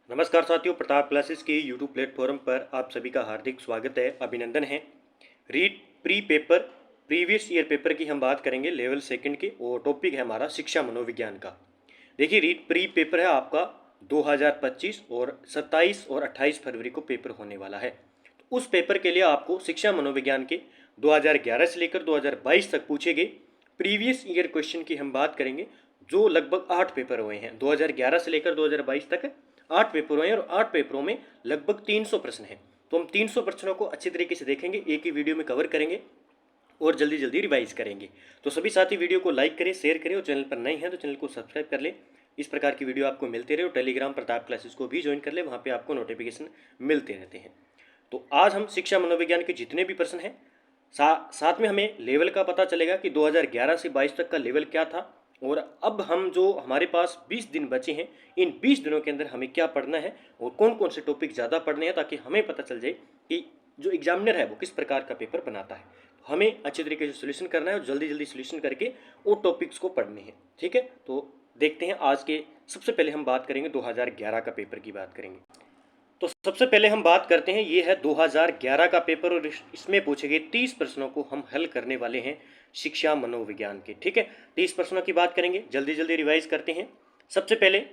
नमस्कार साथियों, प्रताप क्लासेस के यूट्यूब प्लेटफॉर्म पर आप सभी का हार्दिक स्वागत है, अभिनंदन है। Read pre paper previous year paper की हम बात करेंगे लेवल सेकंड के, और टॉपिक है हमारा शिक्षा मनोविज्ञान का। देखिए, रीड प्री पेपर है आपका 2025 और 27 और 28 फरवरी को पेपर होने वाला है। तो उस पेपर के लिए आपको शिक्षा मनोविज्ञान के 2011 से लेकर 2022 तक पूछे गए प्रीवियस ईयर क्वेश्चन की हम बात करेंगे, जो लगभग 8 पेपर हुए हैं। 2011 से लेकर 2022 तक 8 पेपर हुए हैं और 8 पेपरों में लगभग 300 प्रश्न हैं। तो हम 300 प्रश्नों को अच्छी तरीके से देखेंगे, एक ही वीडियो में कवर करेंगे और जल्दी जल्दी रिवाइज करेंगे। तो सभी साथी वीडियो को लाइक करें, शेयर करें और चैनल पर नए हैं तो चैनल को सब्सक्राइब कर लें। इस प्रकार की वीडियो आपको मिलते रहे और टेलीग्राम प्रताप क्लासेस को भी ज्वाइन कर ले, वहाँ पे आपको नोटिफिकेशन मिलते रहते हैं। तो आज हम शिक्षा मनोविज्ञान के जितने भी प्रश्न हैं, साथ में हमें लेवल का पता चलेगा कि 2011 से 22 तक का लेवल क्या था, और अब हम जो हमारे पास 20 दिन बचे हैं, इन 20 दिनों के अंदर हमें क्या पढ़ना है और कौन कौन से टॉपिक ज़्यादा पढ़ने हैं, ताकि हमें पता चल जाए कि जो एग्जामिनर है वो किस प्रकार का पेपर बनाता है। हमें अच्छे तरीके से सोल्यूशन करना है और जल्दी जल्दी सोल्यूशन करके वो टॉपिक्स को पढ़ने हैं। ठीक है, तो देखते हैं आज के। सबसे पहले हम बात करेंगे 2011 का पेपर की बात करेंगे। तो सबसे पहले हम बात करते हैं, ये है 2011 का पेपर और इसमें पूछे गए 30 प्रश्नों को हम हल करने वाले हैं शिक्षा मनोविज्ञान के। ठीक है, 30 प्रश्नों की बात करेंगे, जल्दी जल्दी रिवाइज करते हैं। सबसे पहले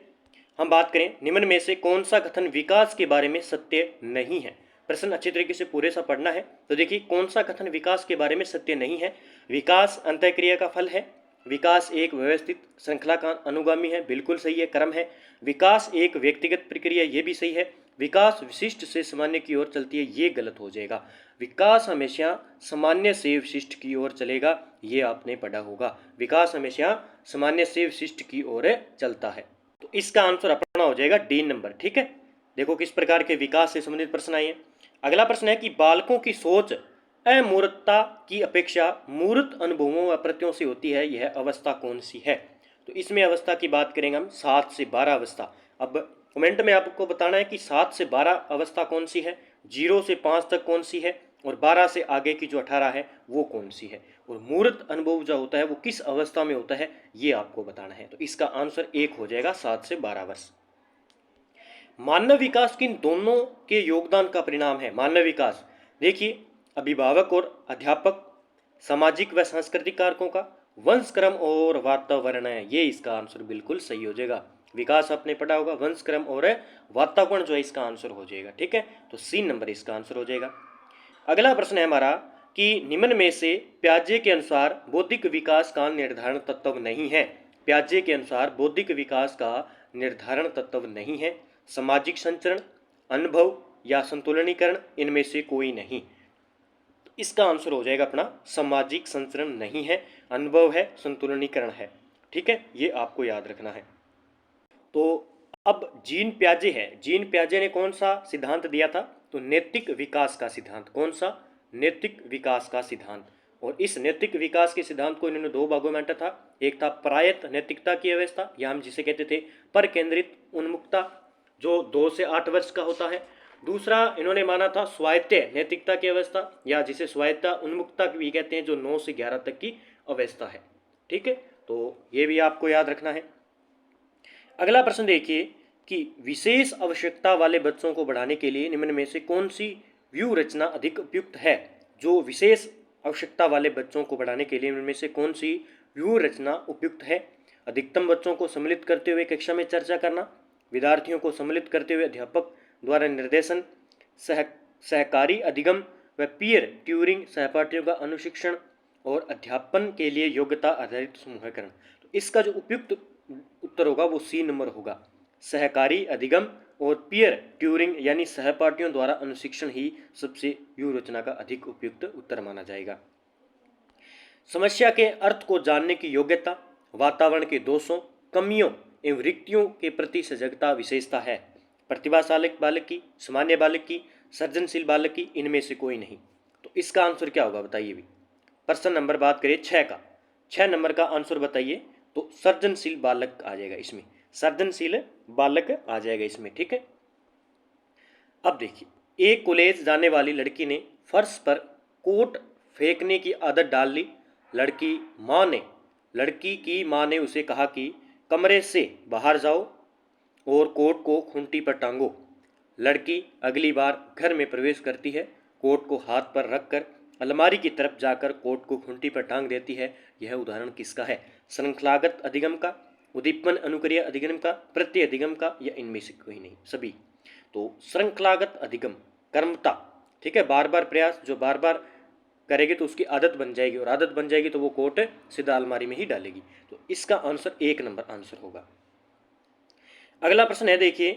हम बात करें, निम्न में से कौन सा कथन विकास के बारे में सत्य नहीं है। प्रश्न अच्छे तरीके से पूरे सा पढ़ना है। तो देखिए, कौन सा कथन विकास के बारे में सत्य नहीं है। विकास अंतःक्रिया का फल है। विकास एक व्यवस्थित श्रृंखला का अनुगामी है, बिल्कुल सही है, क्रम है। विकास एक व्यक्तिगत प्रक्रिया, ये भी सही है। विकास विशिष्ट से सामान्य की ओर चलती है, ये गलत हो जाएगा। विकास हमेशा सामान्य से विशिष्ट की ओर चलेगा, ये आपने पढ़ा होगा। विकास हमेशा सामान्य से विशिष्ट की ओर चलता है। तो इसका आंसर अपना हो जाएगा डी नंबर। ठीक है, देखो किस प्रकार के विकास से संबंधित प्रश्न आए हैं। अगला प्रश्न है कि बालकों की सोच अमूर्तता की अपेक्षा मूर्त अनुभवों व प्रत्यों से होती है, यह अवस्था कौन सी है। तो इसमें अवस्था की बात करेंगे हम 7 से 12 अवस्था। अब कमेंट में आपको बताना है कि 7 से 12 अवस्था कौन सी है, 0 से 5 तक कौन सी है, और 12 से आगे की जो 18 है वो कौन सी है, और मूर्त अनुभव जो होता है वो किस अवस्था में होता है, ये आपको बताना है। तो इसका आंसर 1 हो जाएगा, 7 से 12 वर्ष। मानव विकास किन दोनों के योगदान का परिणाम है। मानव विकास, देखिए, अभिभावक और अध्यापक, सामाजिक व सांस्कृतिक कारकों का, वंश क्रम और वातावरण है, ये इसका आंसर बिल्कुल सही हो जाएगा। विकास आपने पढ़ा होगा, वंश क्रम और वातावरण जो है इसका आंसर हो जाएगा। ठीक है, तो सी नंबर इसका आंसर हो जाएगा। अगला प्रश्न है हमारा कि निम्न में से प्याजे के अनुसार बौद्धिक विकास का निर्धारण तत्व नहीं है। प्याजे के अनुसार बौद्धिक विकास का निर्धारण तत्व नहीं है। सामाजिक संचरण, अनुभव या संतुलनीकरण, इनमें से कोई नहीं। तो इसका आंसर हो जाएगा अपना सामाजिक संचरण नहीं है, अनुभव है, संतुलनीकरण है। ठीक है, ये आपको याद रखना है। तो अब जीन प्याजे है, जीन प्याजे ने कौन सा सिद्धांत दिया था, तो नैतिक विकास का सिद्धांत। कौन सा, नैतिक विकास का सिद्धांत। और इस नैतिक विकास के सिद्धांत को इन्होंने 2 भागों में बांटा था। एक था प्रायत नैतिकता की अवस्था, या हम जिसे कहते थे पर केंद्रित उन्मुक्ता, जो 2 से 8 वर्ष का होता है। दूसरा इन्होंने माना था स्वायत्त नैतिकता की अवस्था, या जिसे स्वायत्ता उन्मुक्ता भी कहते हैं, जो 9 से 11 तक की अवस्था है। ठीक है, तो ये भी आपको याद रखना है। अगला प्रश्न देखिए कि विशेष आवश्यकता वाले बच्चों को बढ़ाने के लिए निम्न में से कौन सी व्यू रचना अधिक उपयुक्त है। जो विशेष आवश्यकता वाले बच्चों को बढ़ाने के लिए निम्न में से कौन सी व्यू रचना उपयुक्त है। अधिकतम बच्चों को सम्मिलित करते हुए कक्षा में चर्चा करना, विद्यार्थियों को सम्मिलित करते हुए अध्यापक द्वारा निर्देशन, सहकारी अधिगम व पीयर ट्यूरिंग, सहपाठियों का अनुशिक्षण, और अध्यापन के लिए योग्यता आधारित समूहीकरण। तो इसका जो उपयुक्त उत्तर होगा वो सी नंबर होगा। सहकारी अधिगम और पीयर ट्यूरिंग यानी सहपाठियों द्वारा अनुशिक्षण ही सबसे व्यू रचना का अधिक उपयुक्त उत्तर माना जाएगा। समस्या के अर्थ को जानने की योग्यता, वातावरण के दोषों, कमियों एवं रिक्तियों के प्रति सजगता विशेषता है। प्रतिभाशाली बालक की, सामान्य बालक की, सृजनशील बालक की, इनमें से कोई नहीं। तो इसका आंसर क्या होगा बताइए भी। प्रश्न नंबर बात करें 6 का, 6 नंबर का आंसर बताइए। तो सृजनशील बालक आ जाएगा इसमें, सृजनशील बालक आ जाएगा इसमें। ठीक है, अब देखिए, एक कॉलेज जाने वाली लड़की ने फर्श पर कोट फेंकने की आदत डाल ली। लड़की की माँ ने उसे कहा कि कमरे से बाहर जाओ और कोट को खूंटी पर टांगो। लड़की अगली बार घर में प्रवेश करती है, कोट को हाथ पर रखकर अलमारी की तरफ जाकर कोट को खूंटी पर टांग देती है। यह उदाहरण किसका है? श्रृंखलागत अधिगम का, उद्दीपन अनुक्रिया अधिगम का, प्रत्यय अधिगम का, या इनमें से कोई नहीं, सभी। तो श्रृंखलागत अधिगम कर्मता, ठीक है, बार बार प्रयास, जो बार बार करेगी तो उसकी आदत बन जाएगी, और आदत बन जाएगी तो वो कोट सीधा अलमारी में ही डालेगी। तो इसका आंसर 1 नंबर आंसर होगा। अगला प्रश्न है, देखिए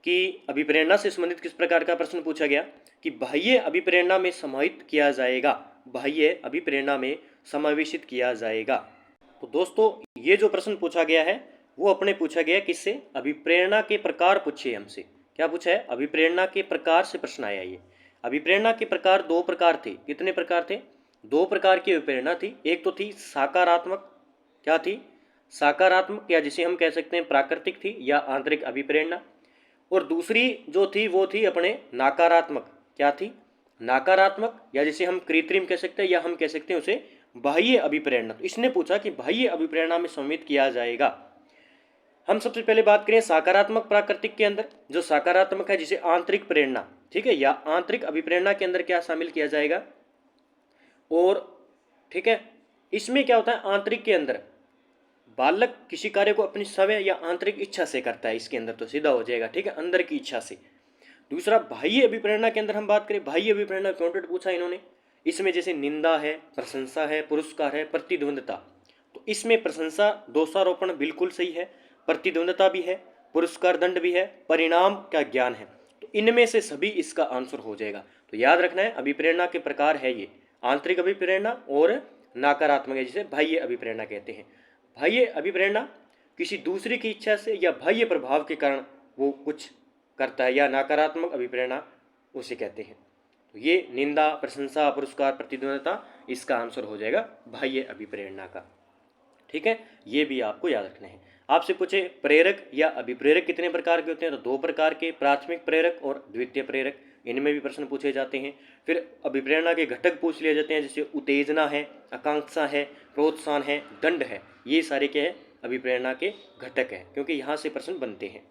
कि अभिप्रेरणा से संबंधित किस प्रकार का प्रश्न पूछा गया कि बाह्य अभिप्रेरणा में समाहित किया जाएगा, बाह्य अभिप्रेरणा में समावेशित किया जाएगा। तो दोस्तों ये जो प्रश्न पूछा गया है वो अपने पूछा गया किससे? अभिप्रेरणा के प्रकार पूछे हमसे। क्या पूछा है? अभिप्रेरणा के प्रकार से प्रश्न आया ये। अभिप्रेरणा के प्रकार 2 प्रकार थे। कितने प्रकार थे? 2 प्रकार की अभिप्रेरणा थी। एक तो थी सकारात्मक, क्या थी? सकारात्मक, या जिसे हम कह सकते हैं प्राकृतिक थी, या आंतरिक अभिप्रेरणा। और दूसरी जो थी वो थी अपने नकारात्मक। क्या थी? नकारात्मक, या जिसे हम कृत्रिम कह सकते हैं, या हम कह सकते हैं उसे बाह्य अभिप्रेरणा। तो इसने पूछा कि बाह्य अभिप्रेरणा में सम्मिलित किया जाएगा। हम सबसे पहले बात करें सकारात्मक प्राकृतिक के अंदर, जो सकारात्मक है, जिसे आंतरिक प्रेरणा, ठीक है, या आंतरिक अभिप्रेरणा के अंदर क्या शामिल किया जाएगा। और ठीक है, इसमें क्या होता है? आंतरिक के अंदर बालक किसी कार्य को अपनी स्वयं या आंतरिक इच्छा से करता है, इसके अंदर तो सीधा हो जाएगा, ठीक है, अंदर की इच्छा से। दूसरा बाह्य अभिप्रेरणा के अंदर हम बात करें, बाह्य अभिप्रेरणा कंटेंट पूछा इन्होंने, इसमें जैसे निंदा है, प्रशंसा है, पुरस्कार है, प्रतिद्वंदता। तो इसमें प्रशंसा दोषारोपण बिल्कुल सही है, प्रतिद्वंदता भी है, पुरस्कार दंड भी है, परिणाम का ज्ञान है। तो इनमें से सभी इसका आंसर हो जाएगा। तो याद रखना है अभिप्रेरणा के प्रकार है ये, आंतरिक अभिप्रेरणा और नकारात्मक है, जिसे बाह्य अभिप्रेरणा कहते हैं। बाह्य अभिप्रेरणा किसी दूसरे की इच्छा से या बाह्य प्रभाव के कारण वो कुछ करता है, या नकारात्मक अभिप्रेरणा उसे कहते हैं। तो ये निंदा, प्रशंसा, पुरस्कार, प्रतिद्वंदता, इसका आंसर हो जाएगा बाह्य अभिप्रेरणा का। ठीक है, ये भी आपको याद रखना है। आपसे पूछे प्रेरक या अभिप्रेरक कितने प्रकार के होते हैं, तो 2 प्रकार के, प्राथमिक प्रेरक और द्वितीय प्रेरक, इनमें भी प्रश्न पूछे जाते हैं। फिर अभिप्रेरणा के घटक पूछ लिए जाते हैं, जैसे उत्तेजना है, आकांक्षा है, प्रोत्साहन है, दंड है, ये सारे क्या है? अभिप्रेरणा के घटक है, क्योंकि यहाँ से प्रश्न बनते हैं।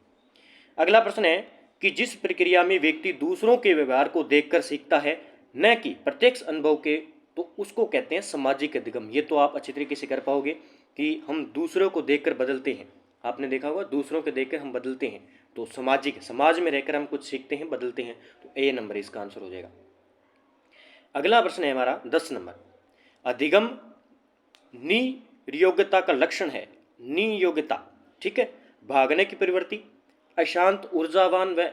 अगला प्रश्न है कि जिस प्रक्रिया में व्यक्ति दूसरों के व्यवहार को देखकर सीखता है, न कि प्रत्यक्ष अनुभव के, तो उसको कहते हैं सामाजिक अधिगम। ये तो आप अच्छी तरीके से कर पाओगे कि हम दूसरों को देखकर बदलते हैं। आपने देखा होगा दूसरों को देखकर हम बदलते हैं, तो सामाजिक, समाज में रहकर हम कुछ सीखते हैं, बदलते हैं। तो A नंबर इसका आंसर हो जाएगा। अगला प्रश्न है हमारा 10 नंबर। अधिगम नियोग्यता का लक्षण है। नियोग्यता, ठीक है, भागने की प्रवृत्ति, अशांत, ऊर्जावान व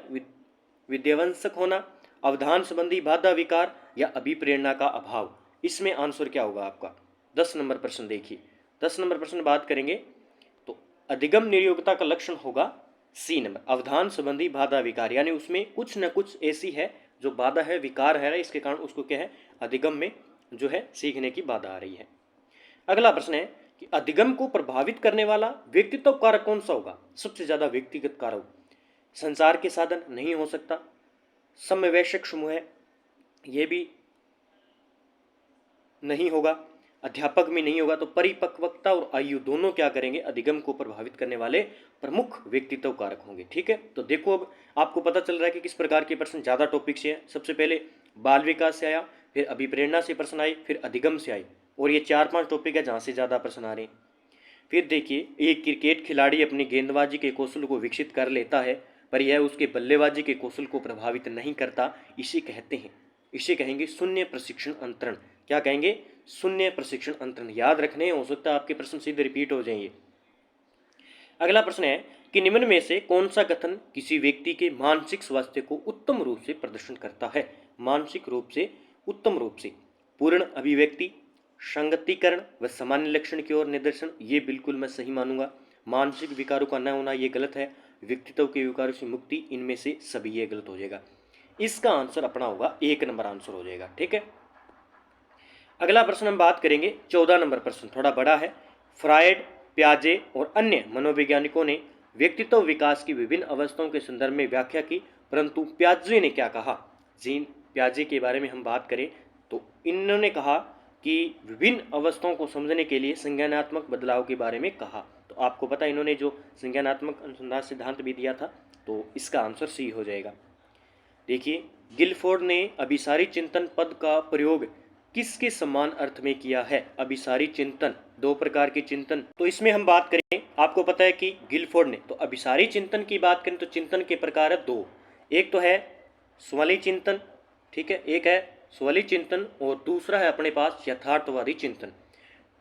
विध्वंसक होना, अवधान संबंधी बाधा विकार, या अभिप्रेरणा का अभाव। इसमें आंसर क्या होगा आपका? 10 नंबर प्रश्न देखिए। 10 नंबर प्रश्न बात करेंगे तो अधिगम नियोग्यता का लक्षण होगा C नंबर, अवधान संबंधी बाधा विकार, यानी उसमें कुछ न कुछ ऐसी है जो बाधा है, विकार है, इसके कारण उसको क्या है? अधिगम में जो है सीखने की बाधा आ रही है। अगला प्रश्न है कि अधिगम को प्रभावित करने वाला व्यक्तित्व कारक कौन सा होगा? सबसे ज्यादा व्यक्तिगत कारक, संचार के साधन नहीं हो सकता, समवयस्क समूह है, ये भी नहीं होगा, अध्यापक भी नहीं होगा। तो परिपक्वता और आयु दोनों क्या करेंगे? अधिगम को प्रभावित करने वाले प्रमुख व्यक्तित्व कारक होंगे। ठीक है, तो देखो अब आपको पता चल रहा है कि किस प्रकार के प्रश्न ज्यादा टॉपिक से है। सबसे पहले बाल विकास से आया, फिर अभिप्रेरणा से प्रश्न आए, फिर अधिगम से आए, और ये 4-5 टॉपिक है जहाँ से ज़्यादा प्रश्न आ रहे हैं। फिर देखिए, एक क्रिकेट खिलाड़ी अपनी गेंदबाजी के कौशल को विकसित कर लेता है, पर यह उसके बल्लेबाजी के कौशल को प्रभावित नहीं करता। इसे कहते हैं, इसे कहेंगे शून्य प्रशिक्षण अंतरण। क्या कहेंगे? शून्य प्रशिक्षण अंतरण। याद रखने, हो सकता है आपके प्रश्न सीधे रिपीट हो जाएंगे। अगला प्रश्न है कि निम्न में से कौन सा कथन किसी व्यक्ति के मानसिक स्वास्थ्य को उत्तम रूप से प्रदर्शन करता है? मानसिक रूप से, उत्तम रूप से, पूर्ण अभिव्यक्ति, संगतिकरण व सामान्य लक्षण की ओर निर्देशन, ये बिल्कुल मैं सही मानूंगा। मानसिक विकारों का न होना ये गलत है। व्यक्तित्व के विकारों से मुक्ति, इनमें से सभी ये गलत हो जाएगा। इसका आंसर अपना होगा 1 नंबर आंसर हो जाएगा। ठीक है, अगला प्रश्न हम बात करेंगे 14 नंबर प्रश्न, थोड़ा बड़ा है। फ्रायड, प्याजे और अन्य मनोवैज्ञानिकों ने व्यक्तित्व विकास की विभिन्न अवस्थाओं के संदर्भ में व्याख्या की, परंतु प्याजे ने क्या कहा? जीन प्याजे के बारे में हम बात करें तो इन्होंने कहा कि विभिन्न अवस्थाओं को समझने के लिए संज्ञानात्मक बदलाव के बारे में कहा। तो तो आपको पता है इन्होंने जो संज्ञानात्मक अनुसंधान सिद्धांत भी दिया था, तो इसका आंसर सी हो जाएगा। देखिए, गिलफोर्ड ने अभिसारी चिंतन पद का प्रयोग किसके समान अर्थ में किया है? अभिसारी चिंतन, दो प्रकार के चिंतन, तो इसमें हम बात करें, आपको पता है कि गिलफोर्ड ने, तो अभिसारी चिंतन की बात करें तो चिंतन के प्रकार है दो, एक तो है स्वली चिंतन, ठीक है, एक है स्वली चिंतन और दूसरा है अपने पास यथार्थवादी चिंतन।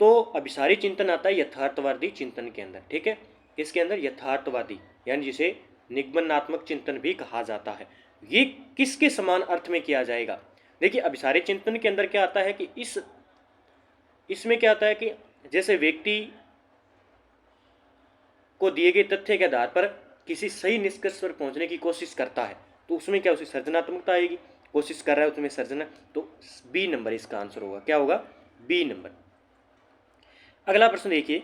तो अभिसारी चिंतन आता है यथार्थवादी चिंतन के अंदर, ठीक है, किसके अंदर? यथार्थवादी, यानी जिसे निगमनात्मक चिंतन भी कहा जाता है। ये किसके समान अर्थ में किया जाएगा? देखिए, अभिसारी चिंतन के अंदर क्या आता है कि इसमें क्या आता है कि जैसे व्यक्ति को दिए गए तथ्य के आधार पर किसी सही निष्कर्ष पर पहुंचने की कोशिश करता है, तो उसमें क्या, उसी सृजनात्मकता आएगी, कोशिश कर रहा है उसमें सर्जना, तो बी नंबर इसका आंसर होगा। क्या होगा? B number. अगला प्रश्न देखिए,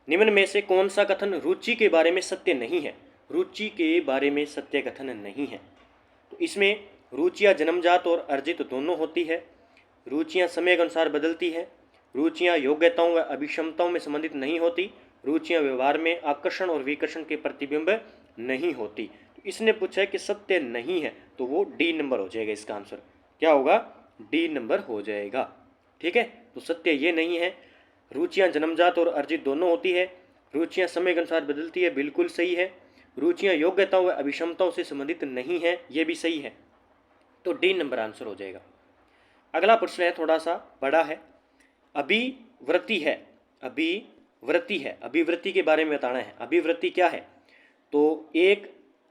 निम्न में से कौन सा कथन रुचि के बारे में सत्य नहीं है? रुचि के बारे में सत्य कथन नहीं है। तो इसमें रुचियाँ जन्मजात और अर्जित दोनों होती है, रुचियाँ समय के अनुसार बदलती है, रुचियाँ योग्यताओं व अभिक्षमताओं में संबंधित नहीं होती, रुचियाँ व्यवहार में आकर्षण और विकर्षण के प्रतिबिंब नहीं होती। तो इसने पूछा है कि सत्य नहीं है, तो वो डी नंबर हो जाएगा इसका आंसर। क्या होगा? डी नंबर हो जाएगा, ठीक है। तो सत्य ये नहीं है, रुचियाँ जन्मजात और अर्जित दोनों होती है, रुचियाँ समय के अनुसार बदलती है, बिल्कुल सही है, रुचियाँ योग्यताओं व अभिक्षमताओं से संबंधित नहीं है, ये भी सही है, तो डी नंबर आंसर हो जाएगा। अगला प्रश्न है, थोड़ा सा बड़ा है, अभिवृत्ति है, अभिवृत्ति है, अभिवृत्ति के बारे में बताना है। अभिवृत्ति क्या है? तो एक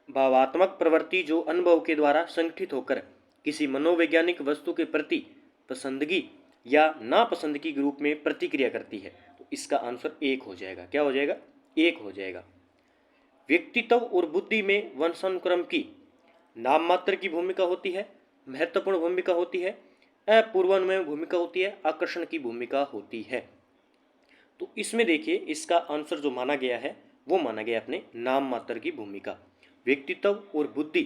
भावात्मक प्रवृत्ति जो अनुभव के द्वारा संगठित होकर किसी मनोवैज्ञानिक वस्तु के प्रति पसंदगी या नापसंदगी के रूप में प्रतिक्रिया करती है। तो इसका आंसर एक हो जाएगा। क्या हो जाएगा? एक हो जाएगा। व्यक्तित्व और बुद्धि में वंशानुक्रम की नाम मात्र की भूमिका होती है, महत्वपूर्ण भूमिका होती है, अपूर्वानुमेय भूमिका होती है, आकर्षण की भूमिका होती है। तो इसमें देखिए, इसका आंसर जो माना गया है वो माना गया अपने नाम मात्र की भूमिका। व्यक्तित्व और बुद्धि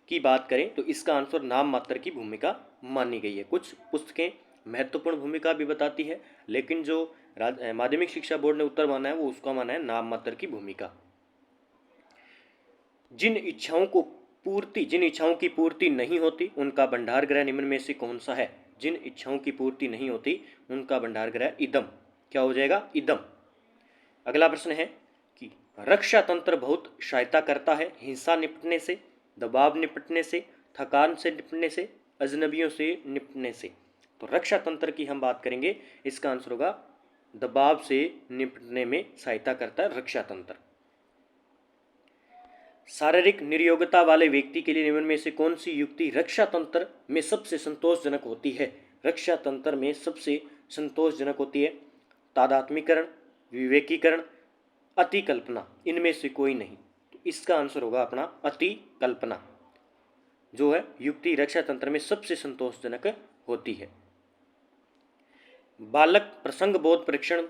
की बात करें तो इसका आंसर नाम मात्र की भूमिका मानी गई है। कुछ पुस्तकें महत्वपूर्ण भूमिका भी बताती है, लेकिन जो माध्यमिक शिक्षा बोर्ड ने उत्तर माना है वो उसका माना है नाम मात्र की भूमिका। जिन इच्छाओं की पूर्ति नहीं होती उनका भंडार ग्रह निम्न में से कौन सा है? जिन इच्छाओं की पूर्ति नहीं होती उनका भंडार ग्रह इदम। क्या हो जाएगा? इदम। अगला प्रश्न है कि रक्षा तंत्र बहुत सहायता करता है हिंसा निपटने से, दबाव निपटने से, थकान से निपटने से, अजनबियों से निपटने से। तो रक्षा तंत्र की हम बात करेंगे, इसका आंसर होगा दबाव से निपटने में सहायता करता है रक्षा तंत्र। शारीरिक निर्योग्यता वाले व्यक्ति के लिए निम्न में से कौन सी युक्ति रक्षा तंत्र में सबसे संतोषजनक होती है? रक्षा तंत्र में सबसे संतोषजनक होती है तादात्मीकरण, विवेकीकरण, अतिकल्पना। इनमें से कोई नहीं। तो इसका आंसर होगा अपना अतिकल्पना, जो है युक्ति रक्षा तंत्र में सबसे संतोषजनक होती है। बालक प्रसंग बोध परीक्षण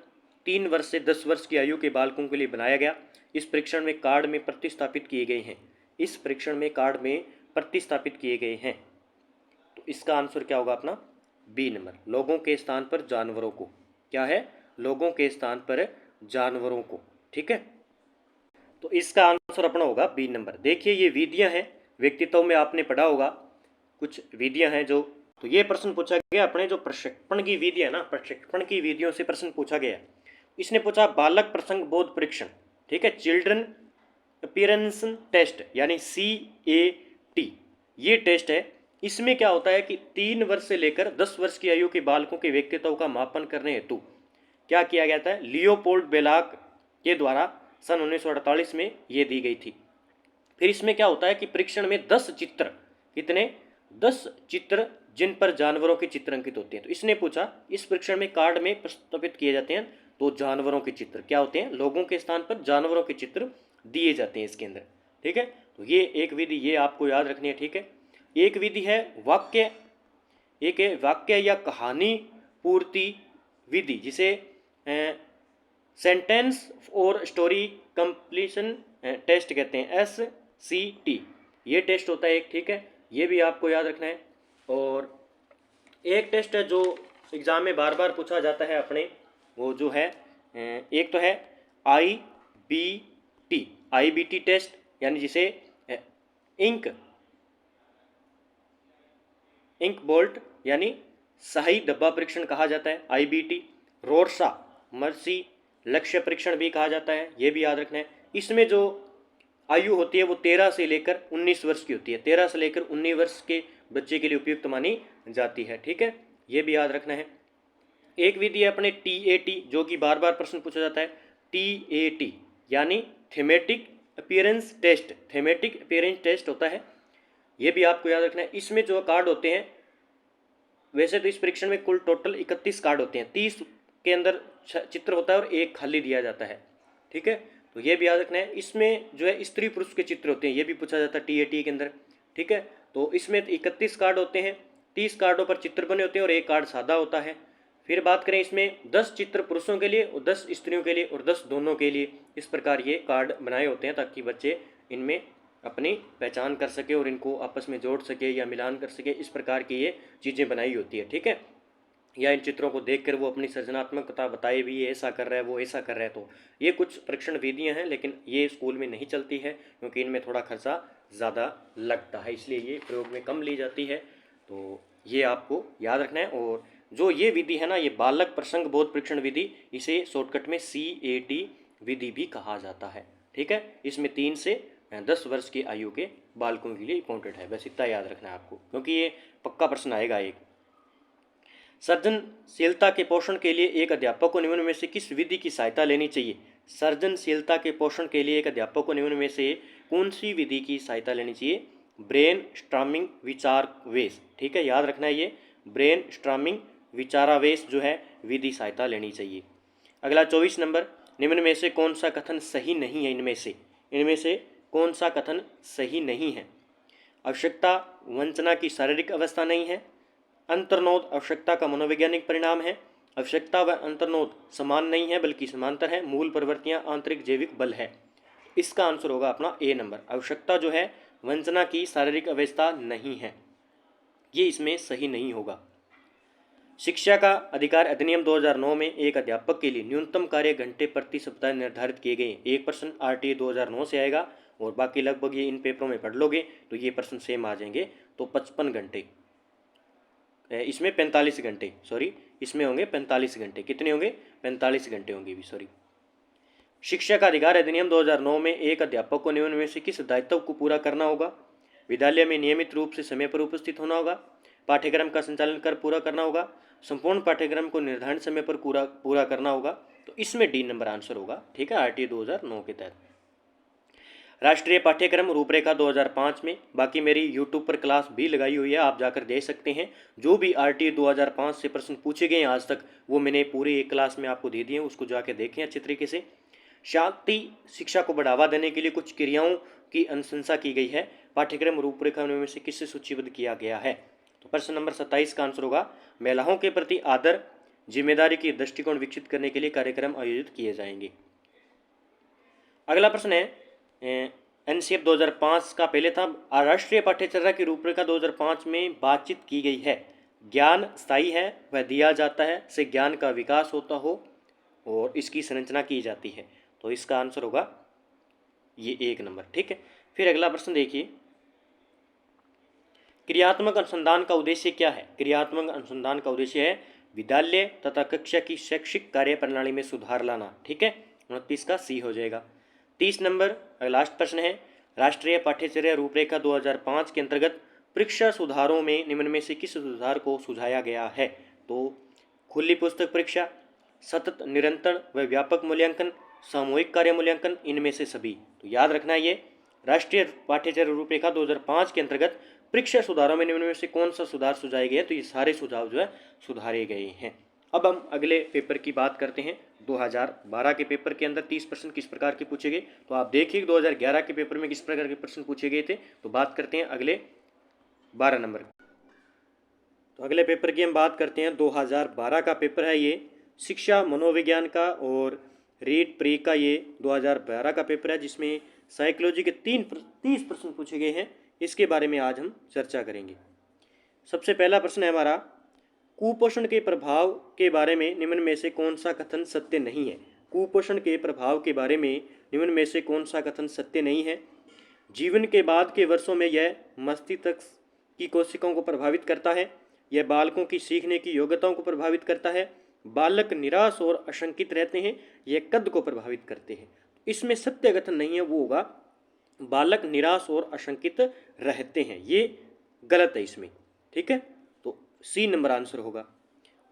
3 वर्ष से 10 वर्ष की आयु के बालकों के लिए बनाया गया। इस परीक्षण में कार्ड में प्रतिस्थापित किए गए हैं। इस परीक्षण में कार्ड में प्रतिस्थापित किए गए हैं। तो इसका आंसर क्या होगा अपना? B number. लोगों के स्थान पर जानवरों को। क्या है? लोगों के स्थान पर जानवरों को, ठीक है। तो इसका आंसर अपना होगा बी नंबर। देखिए, ये विधियां हैं, व्यक्तित्व में आपने पढ़ा होगा कुछ विधियां हैं जो, तो ये प्रश्न पूछा गया अपने जो प्रशिक्षण की विधि है ना, प्रशिक्षण की विधियों से प्रश्न पूछा गया। इसने पूछा बालक प्रसंग बोध परीक्षण, ठीक है, चिल्ड्रन अपीयरेंस टेस्ट यानी CAT, ये टेस्ट है। इसमें क्या होता है कि 3 वर्ष से लेकर 10 वर्ष की आयु के बालकों के व्यक्तित्व का मापन करने हेतु क्या किया गया था? लियोपोल्ड बेलाक के द्वारा सन 1948 में ये दी गई थी। फिर इसमें क्या होता है कि परीक्षण में 10 चित्र, कितने? 10 चित्र जिन पर जानवरों के चित्र अंकित होते हैं। तो इसने पूछा इस परीक्षण में कार्ड में प्रस्तावित किए जाते हैं तो जानवरों के चित्र क्या होते हैं? लोगों के स्थान पर जानवरों के चित्र दिए जाते हैं इसके अंदर, ठीक है। तो ये एक विधि, ये आपको याद रखनी है, ठीक है। एक विधि है वाक्य, एक है वाक्य या कहानी पूर्ति विधि, जिसे सेंटेंस और स्टोरी कंप्लीशन टेस्ट कहते हैं, SCT। ये टेस्ट होता है एक, ठीक है, ये भी आपको याद रखना है। और एक टेस्ट है जो एग्ज़ाम में बार बार पूछा जाता है अपने, वो जो है एक तो है IBM IBT, IBT टेस्ट यानी जिसे इंक बोल्ट यानी शाही डब्बा परीक्षण कहा जाता है, IBT। रोरसा मर्सी लक्ष्य परीक्षण भी कहा जाता है, ये भी याद रखना है। इसमें जो आयु होती है वो 13 से लेकर 19 वर्ष की होती है, 13 से लेकर 19 वर्ष के बच्चे के लिए उपयुक्त मानी जाती है, ठीक है, ये भी याद रखना है। एक विधि है अपने TAT, जो कि बार बार प्रश्न पूछा जाता है, TAT यानी thematic appearance test, thematic appearance test होता है, ये भी आपको याद रखना है। इसमें जो कार्ड होते हैं, वैसे तो इस परीक्षण में कुल टोटल 31 कार्ड होते हैं, 30 के अंदर चित्र होता है और एक खाली दिया जाता है, ठीक है, तो ये भी याद रखना है। इसमें जो है स्त्री पुरुष के चित्र होते हैं, ये भी पूछा जाता है TAT के अंदर, ठीक है। तो इसमें 31 कार्ड होते हैं, 30 कार्डों पर चित्र बने होते हैं और एक कार्ड सादा होता है। फिर बात करें, इसमें 10 चित्र पुरुषों के लिए और 10 स्त्रियों के लिए और 10 दोनों के लिए, इस प्रकार ये कार्ड बनाए होते हैं ताकि बच्चे इनमें अपनी पहचान कर सके और इनको आपस में जोड़ सके या मिलान कर सके, इस प्रकार की ये चीज़ें बनाई होती है, ठीक है। या इन चित्रों को देखकर वो अपनी सृजनात्मकता बताए भी, ये ऐसा कर रहा है वो ऐसा कर रहा है। तो ये कुछ परीक्षण विधियां हैं, लेकिन ये स्कूल में नहीं चलती है क्योंकि इनमें थोड़ा खर्चा ज़्यादा लगता है, इसलिए ये प्रयोग में कम ली जाती है। तो ये आपको याद रखना है। और जो ये विधि है ना, ये बालक प्रसंग बोध परीक्षण विधि, इसे शॉर्टकट में CAT विधि भी कहा जाता है, ठीक है। इसमें 3 से 10 वर्ष की आयु के बालकों के लिए इंपॉर्टेंट है, बस इतना याद रखना है आपको, क्योंकि ये पक्का प्रश्न आएगा एक। सृजनशीलता के पोषण के लिए एक अध्यापक को निम्न में से किस विधि की सहायता लेनी चाहिए? सृजनशीलता के पोषण के लिए एक अध्यापक को निम्न में से कौन सी विधि की सहायता लेनी चाहिए? ब्रेन स्ट्रॉमिंग विचारावेश, ठीक है, याद रखना है ये ब्रेन स्ट्रॉमिंग विचारावेश जो है विधि सहायता लेनी चाहिए। अगला 24 नंबर, निम्न में से कौन सा कथन सही नहीं है? इनमें से कौन सा कथन सही नहीं है? आवश्यकता वंचना की शारीरिक अवस्था नहीं है, अंतर्नोद आवश्यकता का मनोवैज्ञानिक परिणाम है, आवश्यकता व अंतर्नोद समान नहीं है बल्कि समांतर है, मूल प्रवृत्तियां आंतरिक जैविक बल है। इसका आंसर होगा अपना A नंबर, आवश्यकता जो है वंचना की शारीरिक अवस्था नहीं है, ये इसमें सही नहीं होगा। शिक्षा का अधिकार अधिनियम 2009 में एक अध्यापक के लिए न्यूनतम कार्य घंटे प्रति सप्ताह निर्धारित किए गए। एक प्रश्न RTA 2009 से आएगा और बाकी लगभग ये इन पेपरों में पढ़ लोगे तो ये प्रश्न सेम आ जाएंगे। तो 55 घंटे, इसमें 45 घंटे, सॉरी इसमें होंगे 45 घंटे, कितने होंगे? 45 घंटे होंगे भी, सॉरी। शिक्षा का अधिकार अधिनियम 2009 में एक अध्यापक को निम्न में से किस दायित्व को पूरा करना होगा? विद्यालय में नियमित रूप से समय पर उपस्थित होना होगा, पाठ्यक्रम का संचालन कर पूरा करना होगा, संपूर्ण पाठ्यक्रम को निर्धारित समय पर पूरा करना होगा। तो इसमें D नंबर आंसर होगा, ठीक है, RTA 2009 के तहत। राष्ट्रीय पाठ्यक्रम रूपरेखा 2005 में, बाकी मेरी यूट्यूब पर क्लास भी लगाई हुई है, आप जाकर देख सकते हैं। जो भी RTA 2005 से प्रश्न पूछे गए हैं आज तक, वो मैंने पूरी एक क्लास में आपको दे दिए हैं, उसको जाके देखें अच्छे तरीके से। शांति शिक्षा को बढ़ावा देने के लिए कुछ क्रियाओं की अनुशंसा की गई है, पाठ्यक्रम रूपरेखा में से किससे सूचीबद्ध किया गया है? तो प्रश्न नंबर 27 का आंसर होगा महिलाओं के प्रति आदर जिम्मेदारी की दृष्टिकोण विकसित करने के लिए कार्यक्रम आयोजित किए जाएंगे। अगला प्रश्न है NCF 2005 का पहले था, राष्ट्रीय पाठ्यचर्या की रूपरेखा 2005 में बातचीत की गई है, ज्ञान स्थायी है वह दिया जाता है, से ज्ञान का विकास होता हो और इसकी संरचना की जाती है। तो इसका आंसर होगा ये 1 नंबर, ठीक है। फिर अगला प्रश्न देखिए, क्रियात्मक अनुसंधान का उद्देश्य क्या है? क्रियात्मक अनुसंधान का उद्देश्य है विद्यालय तथा कक्षा की शैक्षिक कार्य प्रणाली में सुधार लाना, ठीक है, 29 का C हो जाएगा। 30 नंबर लास्ट प्रश्न है, राष्ट्रीय पाठ्यचर्या रूपरेखा 2005 के अंतर्गत परीक्षा सुधारों में निम्न में से किस सुधार को सुझाया गया है? तो खुली पुस्तक परीक्षा, सतत निरंतर व व्यापक मूल्यांकन, सामूहिक कार्य मूल्यांकन, इनमें से सभी। तो याद रखना है ये राष्ट्रीय पाठ्यचर्या रूपरेखा 2005 के अंतर्गत परीक्षा सुधारों में निम्न में से कौन सा सुधार सुझाए गए? तो ये सारे सुझाव जो है सुधारे गए हैं। अब हम अगले पेपर की बात करते हैं। 2012 के पेपर के अंदर 30 प्रश्न किस प्रकार के पूछे गए, तो आप देखिए 2011 के पेपर में किस प्रकार के प्रश्न पूछे गए थे। तो बात करते हैं अगले 12 नंबर। तो अगले पेपर की हम बात करते हैं, 2012 का पेपर है ये, शिक्षा मनोविज्ञान का, और रीट प्री का ये 2012 का पेपर है, जिसमें साइकोलॉजी के 30 प्रश्न पूछे गए हैं। इसके बारे में आज हम चर्चा करेंगे। सबसे पहला प्रश्न है हमारा, कुपोषण के प्रभाव के बारे में निम्न में से कौन सा कथन सत्य नहीं है? कुपोषण के प्रभाव के बारे में निम्न में से कौन सा कथन सत्य नहीं है? जीवन के बाद के वर्षों में यह मस्तिष्क की कोशिकाओं को प्रभावित करता है। यह बालकों की सीखने की योग्यताओं को प्रभावित करता है। बालक निराश और आशंकित रहते हैं। यह कद को प्रभावित करते हैं। इसमें सत्य कथन नहीं है, वो होगा बालक निराश और आशंकित रहते हैं। ये गलत है इसमें। ठीक है, तो सी नंबर आंसर होगा।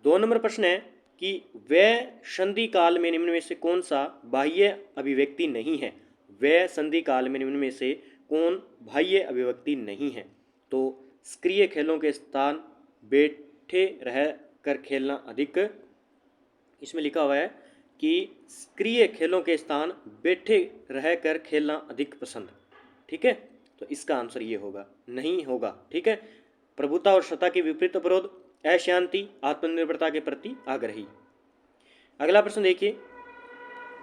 2 नंबर प्रश्न है कि वह संधि काल में निम्न में से कौन सा बाह्य अभिव्यक्ति नहीं है? वह संधि काल में निम्न में से कौन बाह्य अभिव्यक्ति नहीं है? तो सक्रिय खेलों के स्थान बैठे रह कर खेलना अधिक, इसमें लिखा हुआ है कि सक्रिय खेलों के स्थान बैठे रह कर खेलना अधिक पसंद। ठीक है, तो इसका आंसर ये होगा, नहीं होगा। ठीक है, प्रभुता और सत्ता के विपरीत अपरोध, अशांति, आत्मनिर्भरता के प्रति आग्रही। अगला प्रश्न देखिए,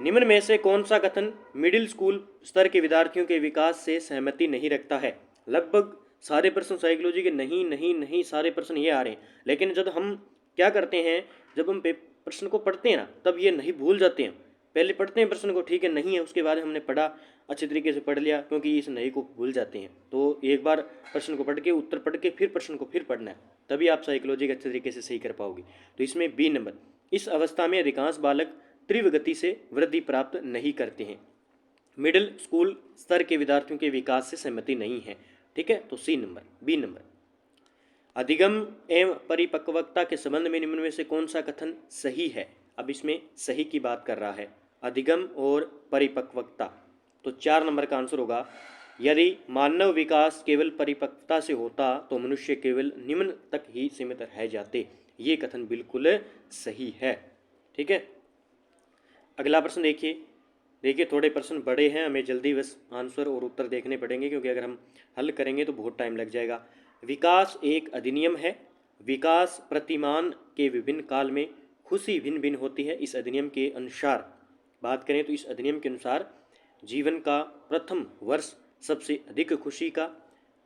निम्न में से कौन सा कथन मिडिल स्कूल स्तर के विद्यार्थियों के विकास से सहमति नहीं रखता है? लगभग सारे प्रश्न साइकोलॉजी के नहीं नहीं नहीं सारे प्रश्न ये आ रहे हैं, लेकिन जब हम क्या करते हैं, जब हम प्रश्न को पढ़ते हैं ना, तब ये नहीं भूल जाते हैं। पहले पढ़ते हैं प्रश्न को, ठीक है नहीं है, उसके बाद हमने पढ़ा, अच्छे तरीके से पढ़ लिया, क्योंकि इस नहीं को भूल जाते हैं। तो एक बार प्रश्न को पढ़ के, उत्तर पढ़ के, फिर प्रश्न को फिर पढ़ना है, तभी आप साइकोलॉजी को अच्छे तरीके से सही कर पाओगे। तो इसमें बी नंबर, इस अवस्था में अधिकांश बालक तीव्र गति से वृद्धि प्राप्त नहीं करते हैं। मिडिल स्कूल स्तर के विद्यार्थियों के विकास से सहमति नहीं है। ठीक है, तो सी नंबर, बी नंबर। अधिगम एवं परिपक्वता के संबंध में निम्न में से कौन सा कथन सही है? अब इसमें सही की बात कर रहा है, अधिगम और परिपक्वता। तो 4 नंबर का आंसर होगा, यदि मानव विकास केवल परिपक्वता से होता तो मनुष्य केवल निम्न तक ही सीमित रह जाते। ये कथन बिल्कुल सही है। ठीक है, अगला प्रश्न देखिए थोड़े प्रश्न बड़े हैं, हमें जल्दी बस आंसर और उत्तर देखने पड़ेंगे, क्योंकि अगर हम हल करेंगे तो बहुत टाइम लग जाएगा। विकास एक अधिनियम है। विकास प्रतिमान के विभिन्न काल में खुशी भिन्न भिन्न होती है। इस अधिनियम के अनुसार बात करें तो इस अधिनियम के अनुसार जीवन का प्रथम वर्ष सबसे अधिक खुशी का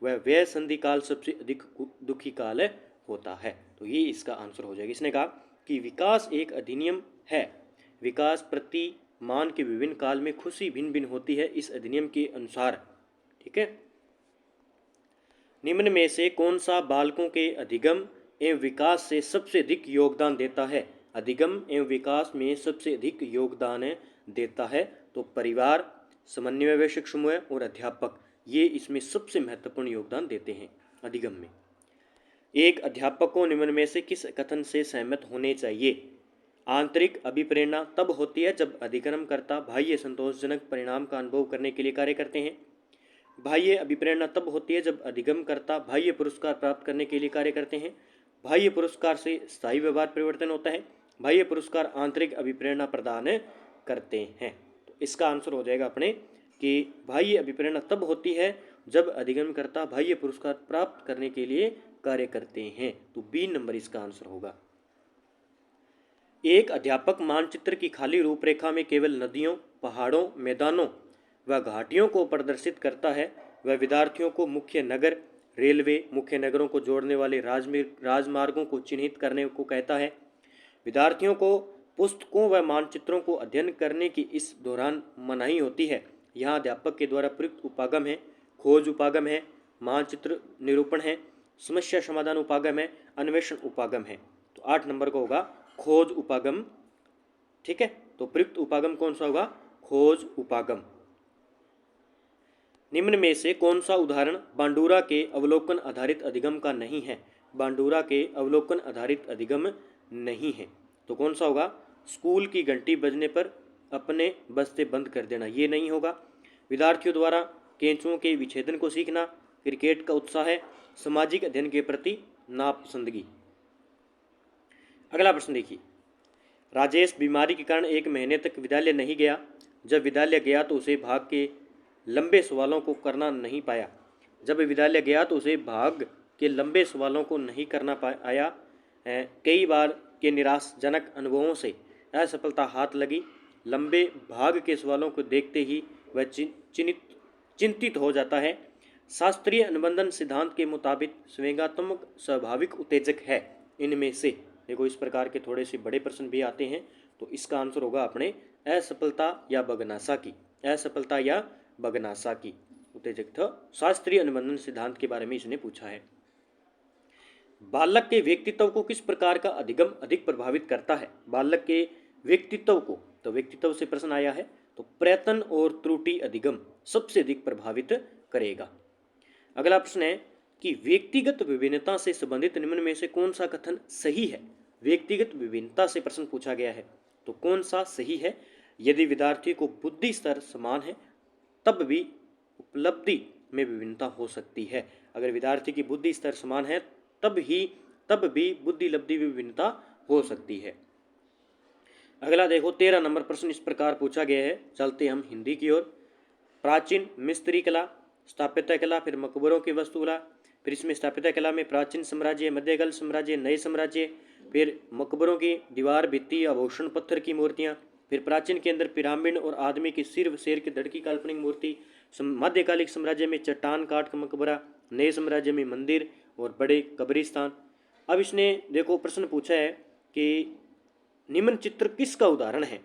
व वह संधि काल सबसे अधिक दुखी काल होता है। तो ये इसका आंसर हो जाएगा। इसने कहा कि विकास एक अधिनियम है। विकास प्रतिमान के विभिन्न काल में खुशी भिन्न भिन्न होती है इस अधिनियम के अनुसार। ठीक है, निम्न में से कौन सा बालकों के अधिगम एवं विकास से सबसे अधिक योगदान देता है? अधिगम एवं विकास में सबसे अधिक योगदान देता है तो परिवार, समन्वयक समूह और अध्यापक, ये इसमें सबसे महत्वपूर्ण योगदान देते हैं अधिगम में। एक अध्यापक को निम्न में से किस कथन से सहमत होने चाहिए? आंतरिक अभिप्रेरणा तब होती है जब अधिगमकर्ता बाह्य संतोषजनक परिणाम का अनुभव करने के लिए कार्य करते हैं। बाह्य अभिप्रेरणा तब होती है जब अधिगमकर्ता बाह्य पुरस्कार प्राप्त करने के लिए कार्य करते हैं। बाह्य पुरस्कार से स्थायी व्यवहार परिवर्तन होता है। बाह्य पुरस्कार आंतरिक अभिप्रेरणा प्रदान करते हैं। तो इसका आंसर हो जाएगा अपने कि बाह्य अभिप्रेरणा तब होती है जब अधिगमकर्ता बाह्य पुरस्कार प्राप्त करने के लिए कार्य करते हैं। तो बी नंबर इसका आंसर होगा। एक अध्यापक मानचित्र की खाली रूपरेखा में केवल नदियों, पहाड़ों, मैदानों व घाटियों को प्रदर्शित करता है। वह विद्यार्थियों को मुख्य नगर, रेलवे, मुख्य नगरों को जोड़ने वाले राजमार्गों को चिन्हित करने को कहता है। विद्यार्थियों को पुस्तकों व मानचित्रों को अध्ययन करने की इस दौरान मनाही होती है। यहाँ अध्यापक के द्वारा प्रयुक्त उपागम है, खोज उपागम है, मानचित्र निरूपण है, समस्या समाधान उपागम है, अन्वेषण उपागम है। तो 8 नंबर का होगा खोज उपागम। ठीक है, तो प्रयुक्त उपागम कौन सा होगा? खोज उपागम। निम्न में से कौन सा उदाहरण बांडुरा के अवलोकन आधारित अधिगम का नहीं है? बांडुरा के अवलोकन आधारित अधिगम नहीं है, तो कौन सा होगा? स्कूल की घंटी बजने पर अपने बस्ते बंद कर देना, ये नहीं होगा। विद्यार्थियों द्वारा केंचुओं के विच्छेदन को सीखना, क्रिकेट का उत्साह है, सामाजिक अध्ययन के प्रति नापसंदगी। अगला प्रश्न देखिए, राजेश बीमारी के कारण 1 महीने तक विद्यालय नहीं गया। जब विद्यालय गया तो उसे भाग के लंबे सवालों को करना नहीं पाया। जब विद्यालय गया तो उसे भाग के लंबे सवालों को नहीं करना पाया। कई बार के निराशाजनक अनुभवों से असफलता हाथ लगी। लंबे भाग के सवालों को देखते ही वह चिंतित हो जाता है। शास्त्रीय अनुबंधन सिद्धांत के मुताबिक संवेगात्मक स्वाभाविक उत्तेजक है। इनमें से देखो, इस प्रकार के थोड़े से बड़े प्रश्न भी आते हैं तो इसका आंसर होगा अपने असफलता या बगनासा की, असफलता या बगनासा की। उत्तेजक था शास्त्रीय अनुबंधन सिद्धांत के बारे में इसने पूछा है। बालक के व्यक्तित्व को किस प्रकार का अधिगम अधिक प्रभावित करता है? बालक के व्यक्तित्व को, तो व्यक्तित्व से प्रश्न आया है, तो प्रयत्न और त्रुटि अधिगम सबसे अधिक प्रभावित करेगा। अगला प्रश्न है कि व्यक्तिगत विभिन्नता से संबंधित निम्न में से कौन सा कथन सही है? व्यक्तिगत विभिन्नता से प्रश्न पूछा गया है, तो कौन सा सही है? यदि विद्यार्थी को बुद्धि स्तर समान है तब भी उपलब्धि में विभिन्नता हो सकती है। अगर विद्यार्थी की बुद्धि स्तर समान है तब भी बुद्धि लब्धि में विभिन्नता हो सकती है। अगला देखो 13 नंबर प्रश्न इस प्रकार पूछा गया है, चलते हम हिंदी की ओर। प्राचीन मिस्त्री कला, स्थापत्य कला, फिर मकबरों की वास्तुकला, फिर इसमें स्थापत्य कला में प्राचीन साम्राज्य, मध्यकाल साम्राज्य, नए साम्राज्य, फिर मकबरों की दीवार भित्ति आभूषण पत्थर की मूर्तियाँ, फिर प्राचीन के अंदर पिरामिड और आदमी की सिर शेर की धड़ की काल्पनिक मूर्ति, मध्यकालिक साम्राज्य में चट्टान काट का मकबरा, नए साम्राज्य में मंदिर और बड़े कब्रिस्तान। अब इसने देखो प्रश्न पूछा है कि निम्न चित्र किसका उदाहरण है?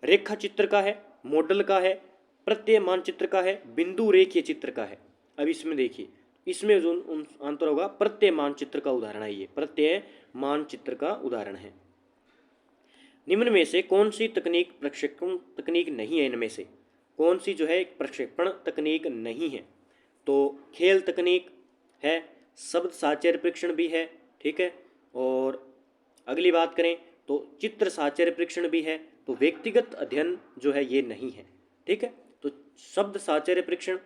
रेखा चित्र का है, मॉडल का है, प्रत्यय मानचित्र का है, बिंदु रेखीय चित्र का है। अब इसमें देखिए, इसमें जो अंतर होगा प्रत्यय मानचित्र का उदाहरण है, ये प्रत्यय मानचित्र का उदाहरण है। निम्न में से कौन सी तकनीक प्रक्षेपण तकनीक नहीं है? इनमें से कौन सी जो है प्रक्षेपण तकनीक नहीं है? तो खेल तकनीक है, शब्द साहचर्य परीक्षण भी है, ठीक है। और अगली बात करें तो चित्र साहचर्य परीक्षण भी है, तो व्यक्तिगत अध्ययन जो है ये नहीं है, ठीक है। तो शब्द साहचर्य परीक्षण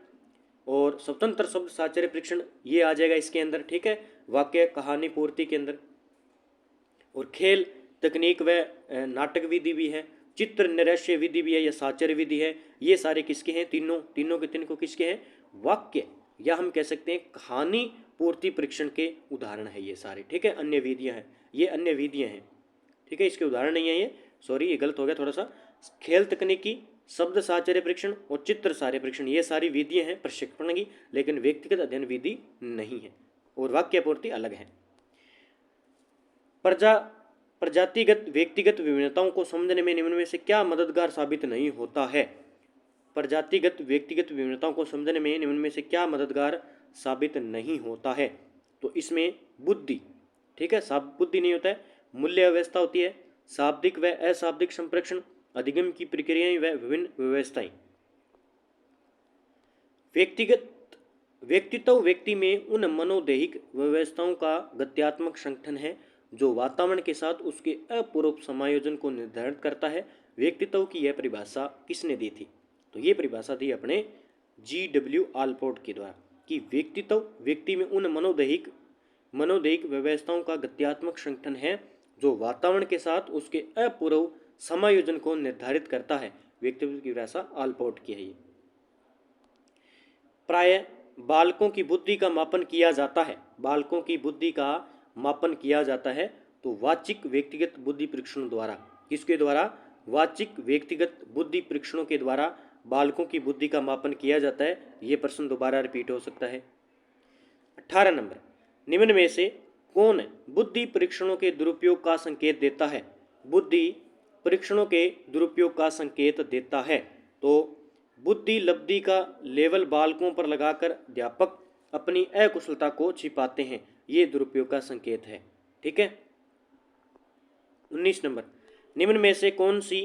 और स्वतंत्र शब्द साहचर्य परीक्षण ये आ जाएगा इसके अंदर, ठीक है, वाक्य कहानी पूर्ति के अंदर। और खेल तकनीक व नाटक विधि भी है, चित्र निरस्य विधि भी है या साहचर्य विधि है। ये सारे किसके हैं? तीनों के तीनों को किसके हैं? वाक्य या हम कह सकते हैं कहानी पूर्ति परीक्षण के उदाहरण है ये सारे, ठीक है। अन्य विधियां हैं, ये अन्य विधियां हैं, ठीक है, इसके उदाहरण नहीं है ये, सॉरी ये गलत हो गया थोड़ा सा। खेल तकनीकी, शब्द साहचर्य परीक्षण और चित्र साहचर्य परीक्षण ये सारी विधियां हैं प्रशिक्षण की, लेकिन व्यक्तिगत अध्ययन विधि नहीं है। और वाक्य पूर्ति अलग है। प्रजातिगत व्यक्तिगत विभिन्नताओं को समझने में निम्न में से क्या मददगार साबित नहीं होता है? प्रजातिगत व्यक्तिगत विभिन्नताओं को समझने में निम्न में से क्या मददगार साबित नहीं होता है? तो इसमें बुद्धि, ठीक है, बुद्धि नहीं होता है, मूल्य व्यवस्था होती है, शाब्दिक व अशाब्दिक संप्रेषण, अधिगम की प्रक्रियाएं व विभिन्न व्यवस्थाएं। व्यक्तित्व व्यक्ति में उन मनोदैहिक व्यवस्थाओं का गत्यात्मक संगठन है जो वातावरण के साथ उसके अपूर्व समायोजन को निर्धारित करता है। व्यक्तित्व की यह परिभाषा किसने दी थी? तो ये परिभाषा दी अपने G.W. आलपोर्ट के द्वारा कि व्यक्तित्व व्यक्ति में उन मनोदैहिक व्यवस्थाओं का गत्यात्मक संगठन है जो वातावरण के साथ उसके अपूर्व समायोजन को निर्धारित करता है। व्यक्तित्व की परिभाषा आलपोर्ट की है। ये प्राय बालकों की बुद्धि का मापन किया जाता है, बालकों की बुद्धि का मापन किया जाता है तो वाचिक व्यक्तिगत बुद्धि परीक्षणों द्वारा। किसके द्वारा? वाचिक व्यक्तिगत बुद्धि परीक्षणों के द्वारा बालकों की बुद्धि का मापन किया जाता है। ये प्रश्न दोबारा रिपीट हो सकता है। 18 नंबर, निम्न में से कौन बुद्धि परीक्षणों के दुरुपयोग का संकेत देता है? बुद्धि परीक्षणों के दुरुपयोग का संकेत देता है। तो बुद्धि लब्धि का लेवल बालकों पर लगाकर अध्यापक अपनी अकुशलता को छिपाते हैं, ये दुरुपयोग का संकेत है, ठीक है। 19 नंबर, निम्न में से कौन सी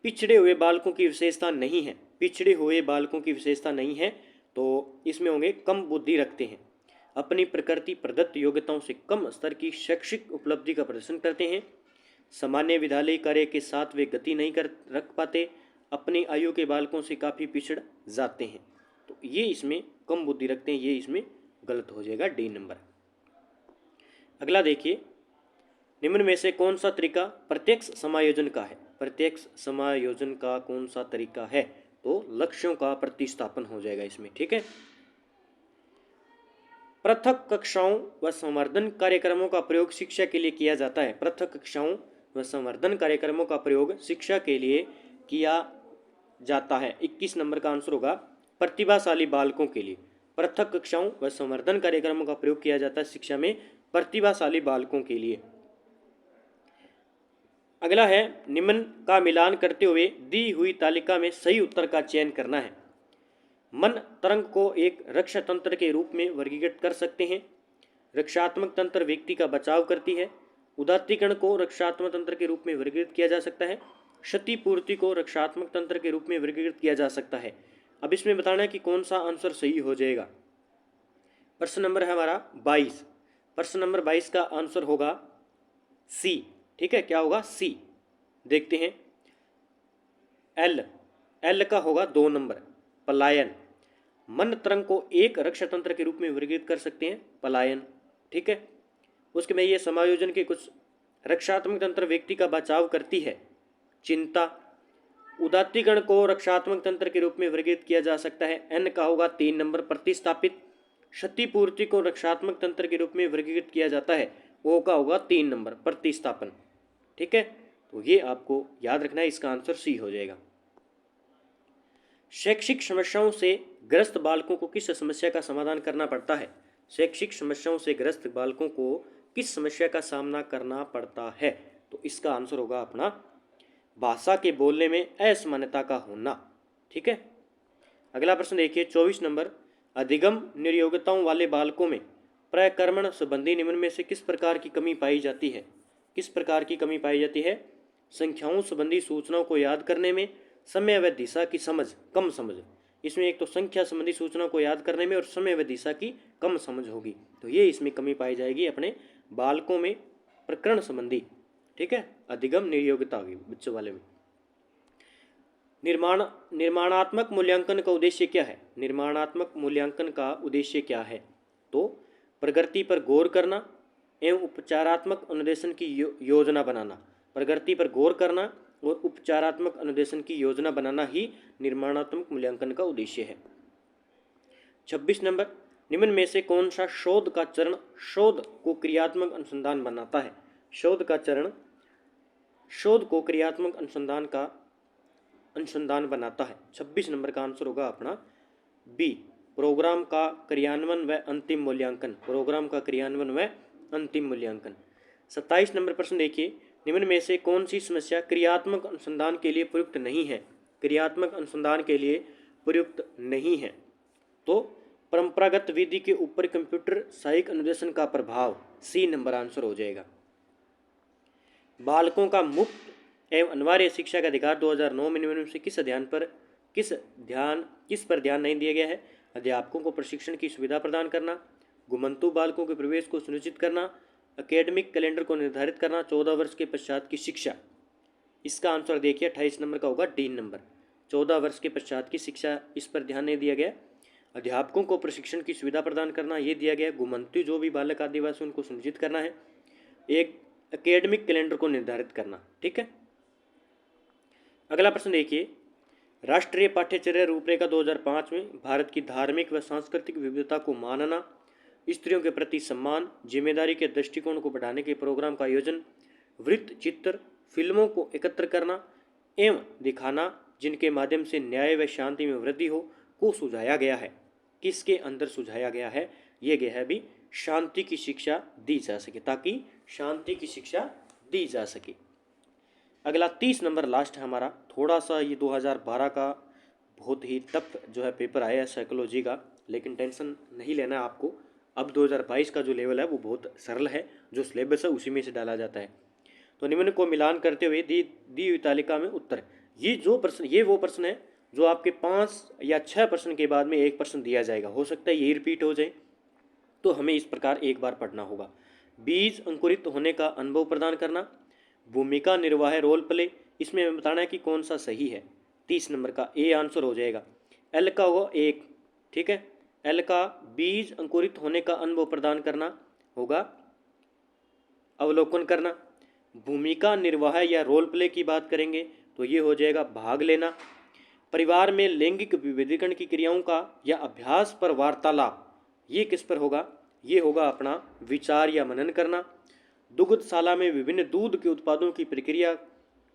पिछड़े हुए बालकों की विशेषता नहीं है? पिछड़े हुए बालकों की विशेषता नहीं है तो इसमें होंगे कम बुद्धि रखते हैं, अपनी प्रकृति प्रदत्त योग्यताओं से कम स्तर की शैक्षिक उपलब्धि का प्रदर्शन करते हैं, सामान्य विद्यालय कार्य के साथ वे गति नहीं कर रख पाते, अपनी आयु के बालकों से काफ़ी पिछड़ जाते हैं। तो ये इसमें कम बुद्धि रखते हैं, ये इसमें गलत हो जाएगा, डी नंबर। अगला देखिए, निम्न में से कौन सा तरीका प्रत्यक्ष समायोजन का है? प्रत्यक्ष समायोजन का कौन सा तरीका है? तो लक्ष्यों का प्रतिस्थापन हो जाएगा इसमें, ठीक है। पृथक कक्षाओं व संवर्धन कार्यक्रमों का प्रयोग शिक्षा के लिए किया जाता है। पृथक कक्षाओं व संवर्धन कार्यक्रमों का प्रयोग शिक्षा के लिए किया जाता है। 21 नंबर का आंसर होगा प्रतिभाशाली बालकों के लिए। पृथक कक्षाओं व संवर्धन कार्यक्रमों का प्रयोग किया जाता है शिक्षा में प्रतिभाशाली बालकों के लिए। अगला है निम्न का मिलान करते हुए दी हुई तालिका में सही उत्तर का चयन करना है। मन तरंग को एक रक्षा तंत्र के रूप में वर्गीकृत कर सकते हैं। रक्षात्मक तंत्र व्यक्ति का बचाव करती है। उदात्तीकरण को रक्षात्मक तंत्र के रूप में वर्गीकृत किया जा सकता है। क्षतिपूर्ति को रक्षात्मक तंत्र के रूप में वर्गीकृत किया जा सकता है। अब इसमें बताना है कि कौन सा आंसर सही हो जाएगा। प्रश्न नंबर है हमारा 22। प्रश्न नंबर 22 का आंसर होगा सी। ठीक है, क्या होगा? सी। देखते हैं। एल, एल का होगा 2 नंबर, पलायन। मन तरंग को एक रक्षा तंत्र के रूप में वर्गीकृत कर सकते हैं, पलायन। ठीक है, उसके में ये समायोजन के कुछ रक्षात्मक तंत्र व्यक्ति का बचाव करती है, चिंता। उदात्तीकरण को रक्षात्मक तंत्र के रूप में वर्गीकृत किया जा सकता है, एन का होगा 3 नंबर, प्रतिस्थापित। क्षतिपूर्ति को रक्षात्मक तंत्र के रूप में वर्गीकृत किया जाता है, ओ का होगा 3 नंबर, प्रतिस्थापन। ठीक है, तो ये आपको याद रखना है, इसका आंसर सी हो जाएगा। शैक्षिक समस्याओं से ग्रस्त बालकों को किस समस्या का समाधान करना पड़ता है? शैक्षिक समस्याओं से ग्रस्त बालकों को किस समस्या का सामना करना पड़ता है? तो इसका आंसर होगा अपना भाषा के बोलने में असमानता का होना। ठीक है, अगला प्रश्न देखिए 24 नंबर। अधिगम निर्योग्यताओं वाले बालकों में प्रक्रमण संबंधी निम्न में से किस प्रकार की कमी पाई जाती है? किस प्रकार की कमी पाई जाती है? संख्याओं संबंधी सूचनाओं को याद करने में, समय व दिशा की समझ, कम समझ। इसमें एक तो संख्या संबंधी सूचनाओं को याद करने में और समय व दिशा की कम समझ होगी, तो ये इसमें कमी पाई जाएगी अपने बालकों में प्रकरण संबंधी। ठीक है, अधिगम निर्योग्यता होगी बच्चों वाले में। निर्माणात्मक मूल्यांकन का उद्देश्य क्या है? निर्माणात्मक मूल्यांकन का उद्देश्य क्या है? तो प्रगति पर गौर करना एवं उपचारात्मक अनुदेशन की योजना बनाना। प्रगति पर गौर करना और उपचारात्मक अनुदेशन की योजना बनाना ही निर्माणात्मक मूल्यांकन का उद्देश्य है। 26 नंबर। निम्न में से कौन सा शोध का चरण शोध को क्रियात्मक अनुसंधान बनाता है? शोध का चरण शोध को क्रियात्मक अनुसंधान बनाता है। 26 नंबर का आंसर होगा अपना बी, प्रोग्राम का क्रियान्वयन व अंतिम मूल्यांकन। प्रोग्राम का क्रियान्वयन व अंतिम मूल्यांकन। 27 नंबर प्रश्न देखिए। निम्न में से कौन सी समस्या क्रियात्मक अनुसंधान के लिए प्रयुक्त नहीं है? क्रियात्मक अनुसंधान के लिए प्रयुक्त नहीं है। तो परंपरागत विधि के ऊपर कंप्यूटर सहायक अनुदेशन का प्रभाव, सी नंबर आंसर हो जाएगा। बालकों का मुफ्त एवं अनिवार्य शिक्षा का अधिकार 2009 में निम्न से किस पर ध्यान नहीं दिया गया है? अध्यापकों को प्रशिक्षण की सुविधा प्रदान करना, घुमंतु बालकों के प्रवेश को सुनिश्चित करना, एकेडमिक कैलेंडर को निर्धारित करना, 14 वर्ष के पश्चात की शिक्षा। इसका आंसर देखिए 28 नंबर का होगा डी नंबर, 14 वर्ष के पश्चात की शिक्षा, इस पर ध्यान नहीं दिया गया। अध्यापकों को प्रशिक्षण की सुविधा प्रदान करना ये दिया गया। घुमंतु जो भी बालक आदिवासी उनको सुनिश्चित करना है। एक एकेडमिक कैलेंडर को निर्धारित करना। ठीक है, अगला प्रश्न देखिए। राष्ट्रीय पाठ्यचर्या रूपरेखा 2005 में भारत की धार्मिक व सांस्कृतिक विविधता को मानना, स्त्रियों के प्रति सम्मान, जिम्मेदारी के दृष्टिकोण को बढ़ाने के प्रोग्राम का आयोजन, वृत्त चित्र फिल्मों को एकत्र करना एवं दिखाना जिनके माध्यम से न्याय व शांति में वृद्धि हो, को सुझाया गया है। किसके अंदर सुझाया गया है? ये गया है भी शांति की शिक्षा दी जा सके, ताकि शांति की शिक्षा दी जा सके। अगला 30 नंबर लास्ट है हमारा। थोड़ा सा ये 2012 का बहुत ही टफ जो है पेपर आया है साइकोलॉजी का, लेकिन टेंशन नहीं लेना है आपको। अब 2022 का जो लेवल है वो बहुत सरल है, जो सिलेबस है उसी में से डाला जाता है। तो निम्न को मिलान करते हुए दी हुई तालिका में उत्तर। ये वो प्रश्न है जो आपके 5 या 6 प्रश्न के बाद में एक प्रश्न दिया जाएगा। हो सकता है यही रिपीट हो जाए, तो हमें इस प्रकार एक बार पढ़ना होगा। बीज अंकुरित होने का अनुभव प्रदान करना, भूमिका निर्वाह रोल प्ले, इसमें हमें बताना है कि कौन सा सही है। 30 नंबर का ए आंसर हो जाएगा। एल का होगा 1। ठीक है, एल का बीज अंकुरित होने का अनुभव प्रदान करना होगा अवलोकन करना। भूमिका निर्वाह या रोल प्ले की बात करेंगे तो ये हो जाएगा भाग लेना। परिवार में लैंगिक विभेदीकरण की क्रियाओं का या अभ्यास पर वार्तालाप, ये किस पर होगा? ये होगा अपना विचार या मनन करना। दुग्धशाला में विभिन्न दूध के उत्पादों की प्रक्रिया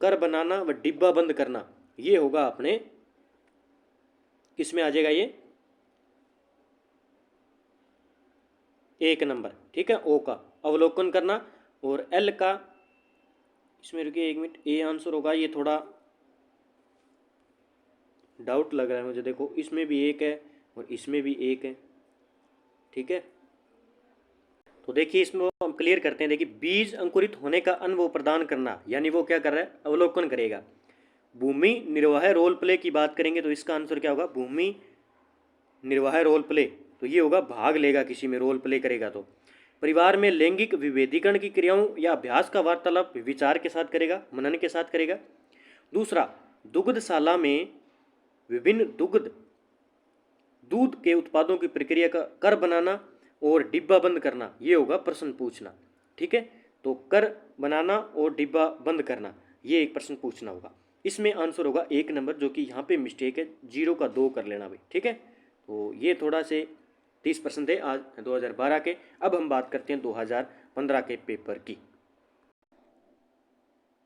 कर बनाना व डिब्बा बंद करना, ये होगा अपने किसमें आ जाएगा? ये 1 नंबर। ठीक है, ओ का अवलोकन करना। और एल का इसमें रुकिए 1 मिनट, ए आंसर होगा, ये थोड़ा डाउट लग रहा है मुझे। देखो इसमें भी 1 है और इसमें भी 1 है, ठीक है। तो देखिए इसमें हम क्लियर करते हैं। देखिए बीज अंकुरित होने का अनुभव प्रदान करना, यानी वो क्या कर रहा है, अवलोकन करेगा। भूमि निर्वाह रोल प्ले की बात करेंगे तो इसका आंसर क्या होगा, भूमि निर्वाह रोल प्ले, तो ये होगा भाग लेगा किसी में, रोल प्ले करेगा। तो परिवार में लैंगिक विभेदीकरण की क्रियाओं या अभ्यास का वार्तालाप विचार के साथ करेगा, मनन के साथ करेगा। दूसरा, दुग्धशाला में विभिन्न दूध के उत्पादों की प्रक्रिया का कर बनाना और डिब्बा बंद करना, ये होगा प्रश्न पूछना, ठीक है। तो कर बनाना और डिब्बा बंद करना, ये एक प्रश्न पूछना होगा। इसमें आंसर होगा 1 नंबर, जो कि यहाँ पे मिस्टेक है, 0 का 2 कर लेना भाई, ठीक है। तो ये थोड़ा से 30% है आज 2012 के। अब हम बात करते हैं 2015 के पेपर की।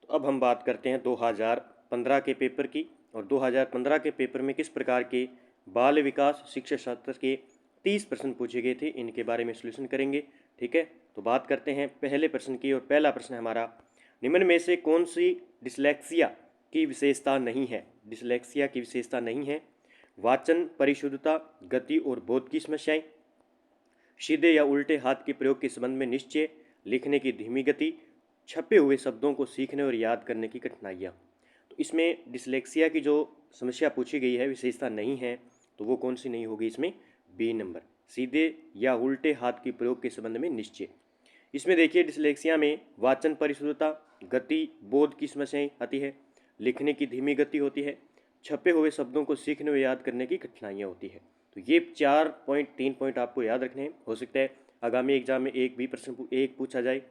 तो अब हम बात करते हैं 2015 के पेपर की। और 2015 के पेपर में किस प्रकार के बाल विकास शिक्षा शास्त्र के 30 प्रश्न पूछे गए थे, इनके बारे में सॉल्यूशन करेंगे, ठीक है। तो बात करते हैं पहले प्रश्न की। और पहला प्रश्न है हमारा, निम्न में से कौन सी डिसलेक्सिया की विशेषता नहीं है। डिसलेक्सिया की विशेषता नहीं है। वाचन परिशुद्धता, गति और बोध की समस्याएं, सीधे या उल्टे हाथ के प्रयोग के संबंध में निश्चय, लिखने की धीमी गति, छपे हुए शब्दों को सीखने और याद करने की कठिनाइयाँ। तो इसमें डिसलेक्सिया की जो समस्या पूछी गई है, विशेषता नहीं है, तो वो कौन सी नहीं होगी इसमें, बी नंबर, सीधे या उल्टे हाथ के प्रयोग के संबंध में निश्चय। इसमें देखिए डिसलेक्सिया में वाचन परिशुद्धता, गति बोध की समस्याएं आती है, लिखने की धीमी गति होती है, छपे हुए शब्दों को सीखने और याद करने की कठिनाइयाँ होती है। तो ये 3 पॉइंट आपको याद रखने हैं। हो सकता है आगामी एग्जाम में एक भी प्रश्न एक पूछा जाए।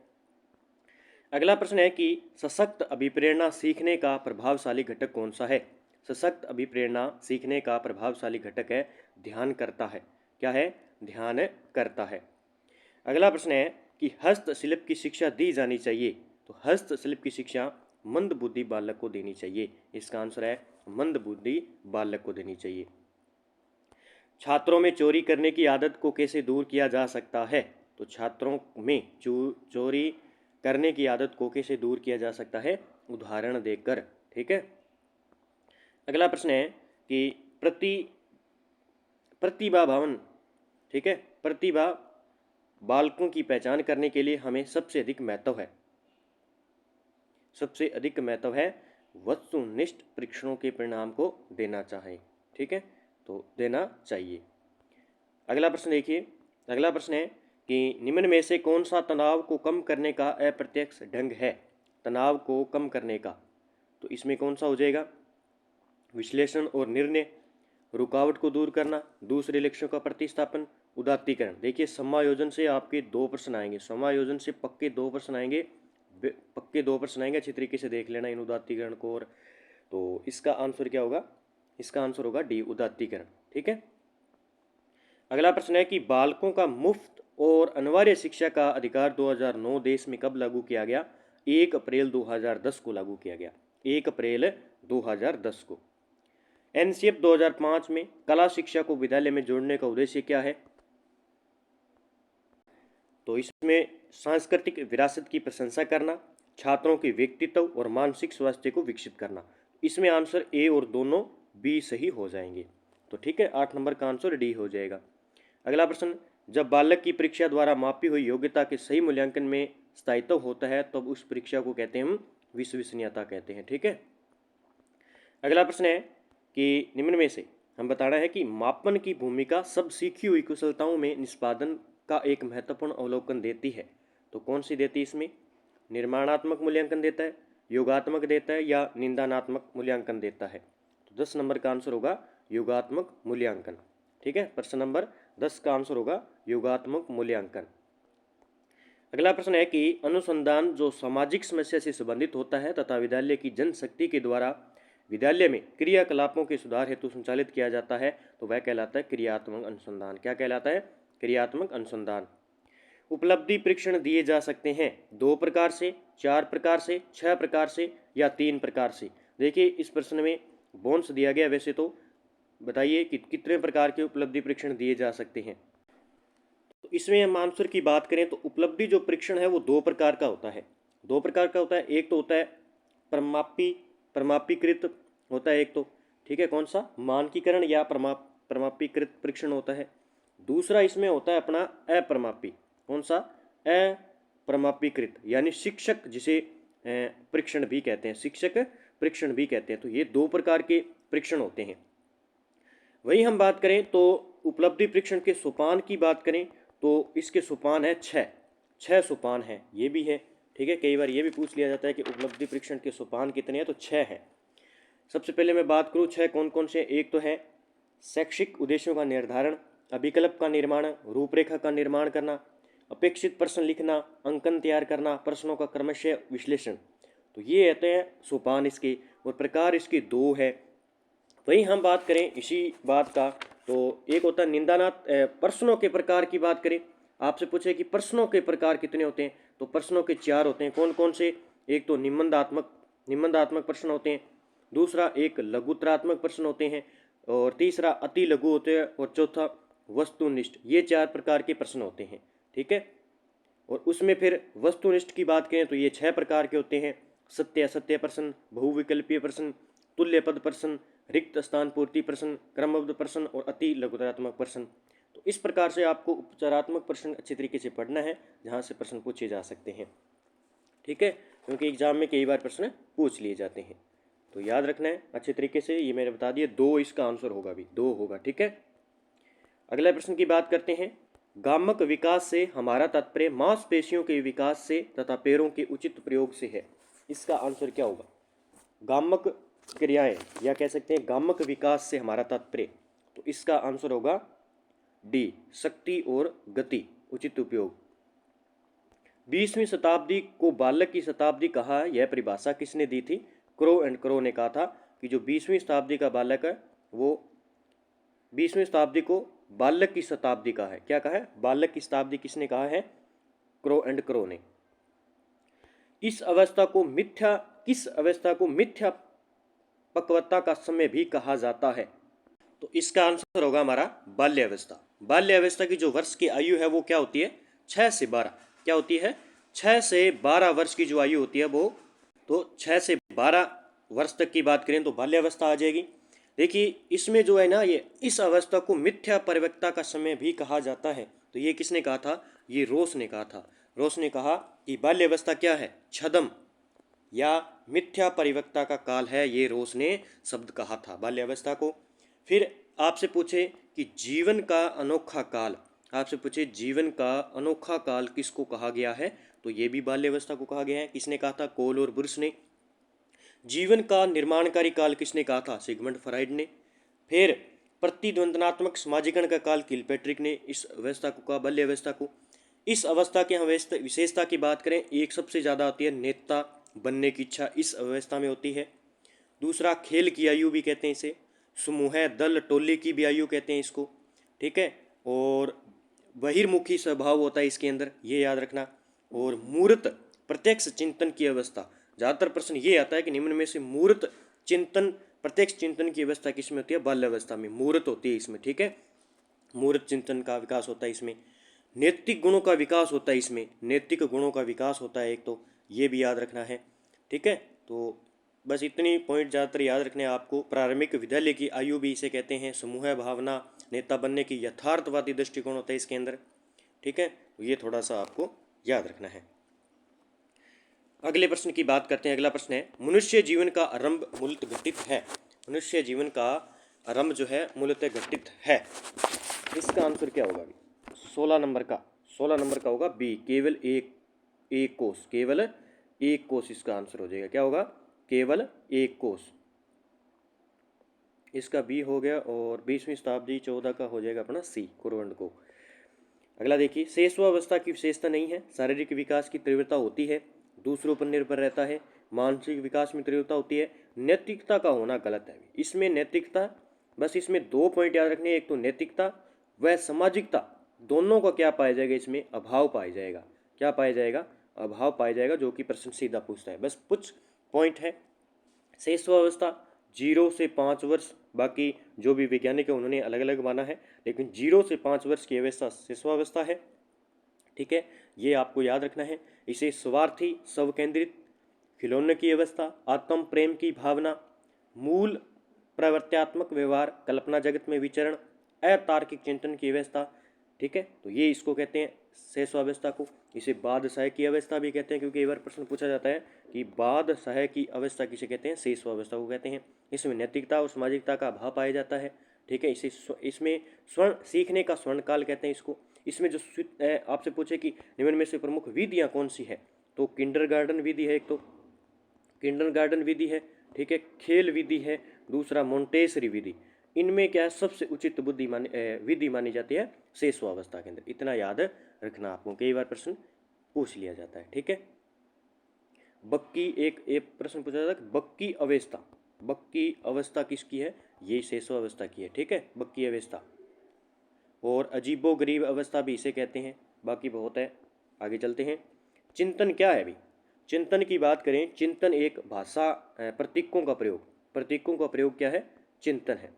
अगला प्रश्न है कि सशक्त अभिप्रेरणा सीखने का प्रभावशाली घटक कौन सा है। सशक्त अभिप्रेरणा सीखने का प्रभावशाली घटक है ध्यान करता है। क्या है, ध्यान करता है। अगला प्रश्न है कि हस्तशिल्प की शिक्षा दी जानी चाहिए। तो हस्तशिल्प की शिक्षा मंद बुद्धि बालक को देनी चाहिए। इसका आंसर है मंद बुद्धि बालक को देनी चाहिए। छात्रों में चोरी करने की आदत को कैसे दूर किया जा सकता है। तो छात्रों में चोरी करने की आदत को कैसे दूर किया जा सकता है, उदाहरण देकर, ठीक है। अगला प्रश्न है कि प्रतिभा भवन, ठीक है, प्रतिभा बालकों की पहचान करने के लिए हमें सबसे अधिक महत्व है वस्तुनिष्ठ परीक्षणों के परिणाम को देना चाहिए, ठीक है, तो देना चाहिए। अगला प्रश्न देखिए। अगला प्रश्न है कि निम्न में से कौन सा तनाव को कम करने का अप्रत्यक्ष ढंग है। तनाव को कम करने का, तो इसमें कौन सा हो जाएगा, विश्लेषण और निर्णय, रुकावट को दूर करना, दूसरे लक्ष्यों का प्रतिस्थापन, उदात्तीकरण। देखिए समायोजन से आपके 2 प्रश्न आएंगे, समायोजन से पक्के 2 प्रश्न आएंगे, अच्छी तरीके से देख लेना इन उदात्तीकरण को। और तो इसका आंसर क्या होगा, इसका आंसर होगा डी, उदात्तीकरण, ठीक है। अगला प्रश्न है कि बालकों का मुफ्त और अनिवार्य शिक्षा का अधिकार 2009 देश में कब लागू किया गया। 1 अप्रैल 2010 को लागू किया गया, 1 अप्रैल 2010 को। एनसीएफ 2005 में कला शिक्षा को विद्यालय में जोड़ने का उद्देश्य क्या है। तो इसमें सांस्कृतिक विरासत की प्रशंसा करना, छात्रों के व्यक्तित्व और मानसिक स्वास्थ्य को विकसित करना। इसमें आंसर ए और दोनों बी सही हो जाएंगे। तो ठीक है, 8 नंबर का आंसर डी हो जाएगा। अगला प्रश्न, जब बालक की परीक्षा द्वारा मापी हुई योग्यता के सही मूल्यांकन में स्थायित्व होता है तब उस परीक्षा को कहते हैं हम विश्वसनीयता कहते हैं, ठीक है। अगला प्रश्न है कि निम्न में से हम बताना है कि मापन की भूमिका सब सीखी हुई कुशलताओं में निष्पादन का एक महत्वपूर्ण अवलोकन देती है। तो कौन सी देती है इसमें, निर्माणात्मक मूल्यांकन देता है, योगात्मक देता है या निंदानात्मक मूल्यांकन देता है। तो 10 नंबर का आंसर होगा योगात्मक मूल्यांकन, ठीक है। प्रश्न नंबर 10 का आंसर होगा योगात्मक मूल्यांकन। अगला प्रश्न है कि अनुसंधान जो सामाजिक समस्या से संबंधित होता है तथा विद्यालय की जनशक्ति के द्वारा विद्यालय में क्रियाकलापों के सुधार हेतु संचालित किया जाता है तो वह कहलाता है क्रियात्मक अनुसंधान। क्या कहलाता है, क्रियात्मक अनुसंधान। उपलब्धि परीक्षण दिए जा सकते हैं 2 प्रकार से, 4 प्रकार से, 6 प्रकार से या 3 प्रकार से। देखिए इस प्रश्न में बोन्स दिया गया, वैसे तो बताइए कि कितने प्रकार के उपलब्धि परीक्षण दिए जा सकते हैं। तो इसमें हम आंसर की बात करें तो उपलब्धि जो परीक्षण है वो 2 प्रकार का होता है। दो प्रकार का होता है, एक तो होता है परमापीकृत होता है एक तो, ठीक है, कौन सा, मानकीकरण या परमापीकृत परीक्षण होता है। दूसरा इसमें होता है अपना अपरमापी, कौन सा, अपरमापीकृत, यानी शिक्षक जिसे परीक्षण भी कहते हैं, शिक्षक परीक्षण भी कहते हैं। तो ये दो प्रकार के परीक्षण होते हैं। वही हम बात करें तो उपलब्धि परीक्षण के सोपान की बात करें तो इसके सोपान है छः सोपान है, ये भी है, ठीक है। कई बार ये भी पूछ लिया जाता है कि उपलब्धि परीक्षण के सोपान कितने हैं, तो छः हैं। सबसे पहले मैं बात करूँ छः कौन कौन से। एक तो है शैक्षिक उद्देश्यों का निर्धारण, अभिकल्प का निर्माण, रूपरेखा का निर्माण करना, अपेक्षित प्रश्न लिखना, अंकन तैयार करना, प्रश्नों का क्रमशः विश्लेषण। तो ये रहते हैं सोपान इसके, और प्रकार इसके दो है। वही हम बात करें इसी बात का तो एक होता है निंदानात्मक प्रश्नों के प्रकार की बात करें, आपसे पूछे कि प्रश्नों के प्रकार कितने होते हैं, तो प्रश्नों के चार होते हैं। कौन कौन से, एक तो निबंधात्मक प्रश्न होते हैं, दूसरा एक लघुत्तरात्मक प्रश्न होते हैं, और तीसरा अति लघु होते हैं, और चौथा वस्तुनिष्ठ। ये चार प्रकार के प्रश्न होते हैं, ठीक है। और उसमें फिर वस्तुनिष्ठ की बात करें तो ये छह प्रकार के होते हैं, सत्य असत्य प्रश्न, बहुविकल्पीय प्रश्न, तुल्य पद प्रश्न, रिक्त स्थान पूर्ति प्रश्न, क्रमबद्ध प्रश्न और अति लघुत्तरात्मक प्रश्न। तो इस प्रकार से आपको उपचारात्मक प्रश्न अच्छे तरीके से पढ़ना है, जहाँ से प्रश्न पूछे जा सकते हैं, ठीक है, क्योंकि एग्जाम में कई बार प्रश्न पूछ लिए जाते हैं। तो याद रखना है अच्छे तरीके से, ये मैंने बता दिया, दो इसका आंसर होगा, भी दो होगा, ठीक है। अगला प्रश्न की बात करते हैं। गामक विकास से हमारा तात्पर्य मांसपेशियों के विकास से तथा पैरों के उचित प्रयोग से है। इसका आंसर क्या होगा, गामक क्रियाएं, या कह सकते हैं गामक विकास से हमारा तात्पर्य, तो इसका आंसर होगा डी, शक्ति और गति, उचित उपयोग। 20वीं शताब्दी को बालक की शताब्दी कहा, यह परिभाषा किसने दी थी, क्रो एंड क्रो ने कहा था कि जो 20वीं शताब्दी का बालक है वो 20वीं शताब्दी को बालक की शताब्दी का है। क्या कहा है, बालक की शताब्दी किसने कहा है, क्रो एंड क्रो ने। किस अवस्था को मिथ्या पक्वता का समय भी कहा जाता है, तो इसका आंसर होगा हमारा बाल्यावस्था। बाल्यावस्था की जो वर्ष की आयु है वो क्या होती है, 6 से 12, क्या होती है, 6 से 12 वर्ष की जो आयु होती है वो, तो 6 से 12 वर्ष तक की बात करें तो बाल्यावस्था आ जाएगी। देखिए इसमें जो है ना, ये इस अवस्था को मिथ्या परिपक्वता का समय भी कहा जाता है। तो ये किसने कहा था, ये रोस ने कहा था। रोस ने कहा कि बाल्यावस्था क्या है, छदम या मिथ्या परिपक्वता का काल है, ये रोस ने शब्द कहा था बाल्यावस्था को। फिर आपसे पूछे कि जीवन का अनोखा काल, आपसे पूछे जीवन का अनोखा काल किसको कहा गया है, तो ये भी बाल्यावस्था को कहा गया है। किसने कहा था, कोल और बुर्स ने। जीवन का निर्माणकारी काल किसने कहा था, सिगमंड फ्राइड ने। फिर प्रतिद्वंदनात्मक समाजीकरण का काल किलपैट्रिक ने इस अवस्था को कहा, बाल्यावस्था को। इस अवस्था की हम विशेषता की बात करें, एक सबसे ज़्यादा होती है नेता बनने की इच्छा, इस अवस्था में होती है। दूसरा खेल की आयु भी कहते हैं इसे, समूह दल टोली की भी आयु कहते हैं इसको, ठीक है। और बहिर्मुखी स्वभाव होता है इसके अंदर, ये याद रखना। और मूर्त प्रत्यक्ष चिंतन की अवस्था, ज़्यादातर प्रश्न ये आता है कि निम्न में से मूर्त चिंतन, प्रत्यक्ष चिंतन की अवस्था किसमें होती है, बाल्यावस्था में मूर्त होती है इसमें, ठीक है। मूर्त चिंतन का विकास होता है इसमें। नैतिक गुणों का विकास होता है इसमें, नैतिक गुणों का विकास होता है एक, तो ये भी याद रखना है, ठीक है। तो बस इतनी पॉइंट ज़्यादातर याद रखने आपको। प्रारंभिक विद्यालय की आयु भी इसे कहते हैं, समूह भावना, नेता बनने की यथार्थवादी दृष्टिकोण होता है इसके अंदर, ठीक है। ये थोड़ा सा आपको याद रखना है। अगले प्रश्न की बात करते हैं। अगला प्रश्न है, मनुष्य जीवन का आरंभ मूलतः घटित है। मनुष्य जीवन का आरंभ जो है मूलतः घटित है, इसका आंसर क्या होगा, 16 नंबर का होगा बी, केवल एक कोष, केवल एक कोष इसका आंसर हो जाएगा। क्या होगा, केवल एक कोष, इसका बी हो गया। और 20वीं शताब्दी 14 का हो जाएगा अपना सी, कुरवंड को। अगला देखिए, शेषवावस्था की विशेषता नहीं है, शारीरिक विकास की तीव्रता होती है, दूसरों पर निर्भर रहता है, मानसिक विकास में तीव्रता होती है, नैतिकता का होना गलत है। इसमें नैतिकता, बस इसमें 2 पॉइंट याद रखने, एक तो नैतिकता व सामाजिकता, दोनों का क्या पाया जाएगा, इसमें अभाव पाया जाएगा। क्या पाया जाएगा, अभाव पाया जाएगा, जो कि प्रश्न सीधा पूछता है। बस कुछ पॉइंट है। शेषवावस्था 0 से 5 वर्ष, बाकी जो भी वैज्ञानिक है उन्होंने अलग अलग माना है, लेकिन 0 से 5 वर्ष की अवस्था शेषवावस्था है, ठीक है, ये आपको याद रखना है। इसे स्वार्थी, स्व केंद्रित, खिलौने की अवस्था, आत्म प्रेम की भावना, मूल प्रवृत्त्यात्मक व्यवहार, कल्पना जगत में विचरण, अतार्किक चिंतन की अवस्था। ठीक है, तो ये इसको कहते हैं शेषावस्था को। इसे बादशाह की अवस्था भी कहते हैं, क्योंकि एक बार प्रश्न पूछा जाता है कि बादशाह की अवस्था किसे कहते हैं, शेषावस्था को कहते हैं। इसमें नैतिकता और सामाजिकता का अभाव पाया जाता है। ठीक है, इसमें स्वर्ण सीखने का स्वर्ण काल कहते हैं इसको। इसमें जो आपसे पूछे कि निम्न में से प्रमुख विधियाँ कौन सी है, तो किंडरगार्टन विधि है, एक तो किंडरगार्टन विधि है, ठीक है, खेल विधि है, दूसरा मोंटेसरी विधि। इनमें क्या है, सबसे उचित विधि मानी जाती है शेषावस्था के अंदर। इतना याद रखना आपको, कई बार प्रश्न पूछ लिया जाता है। ठीक है, बक्की एक प्रश्न पूछा जाता है, बक्की अवस्था, बक्की अवस्था किसकी है, ये शेषावस्था की है। ठीक है, बक्की अवस्था। और अजीबो गरीब अवस्था भी इसे कहते हैं, बाकी बहुत है, आगे चलते हैं। चिंतन क्या है अभी, चिंतन की बात करें, चिंतन एक भाषा, प्रतीकों का प्रयोग, प्रतीकों का प्रयोग क्या है, चिंतन है।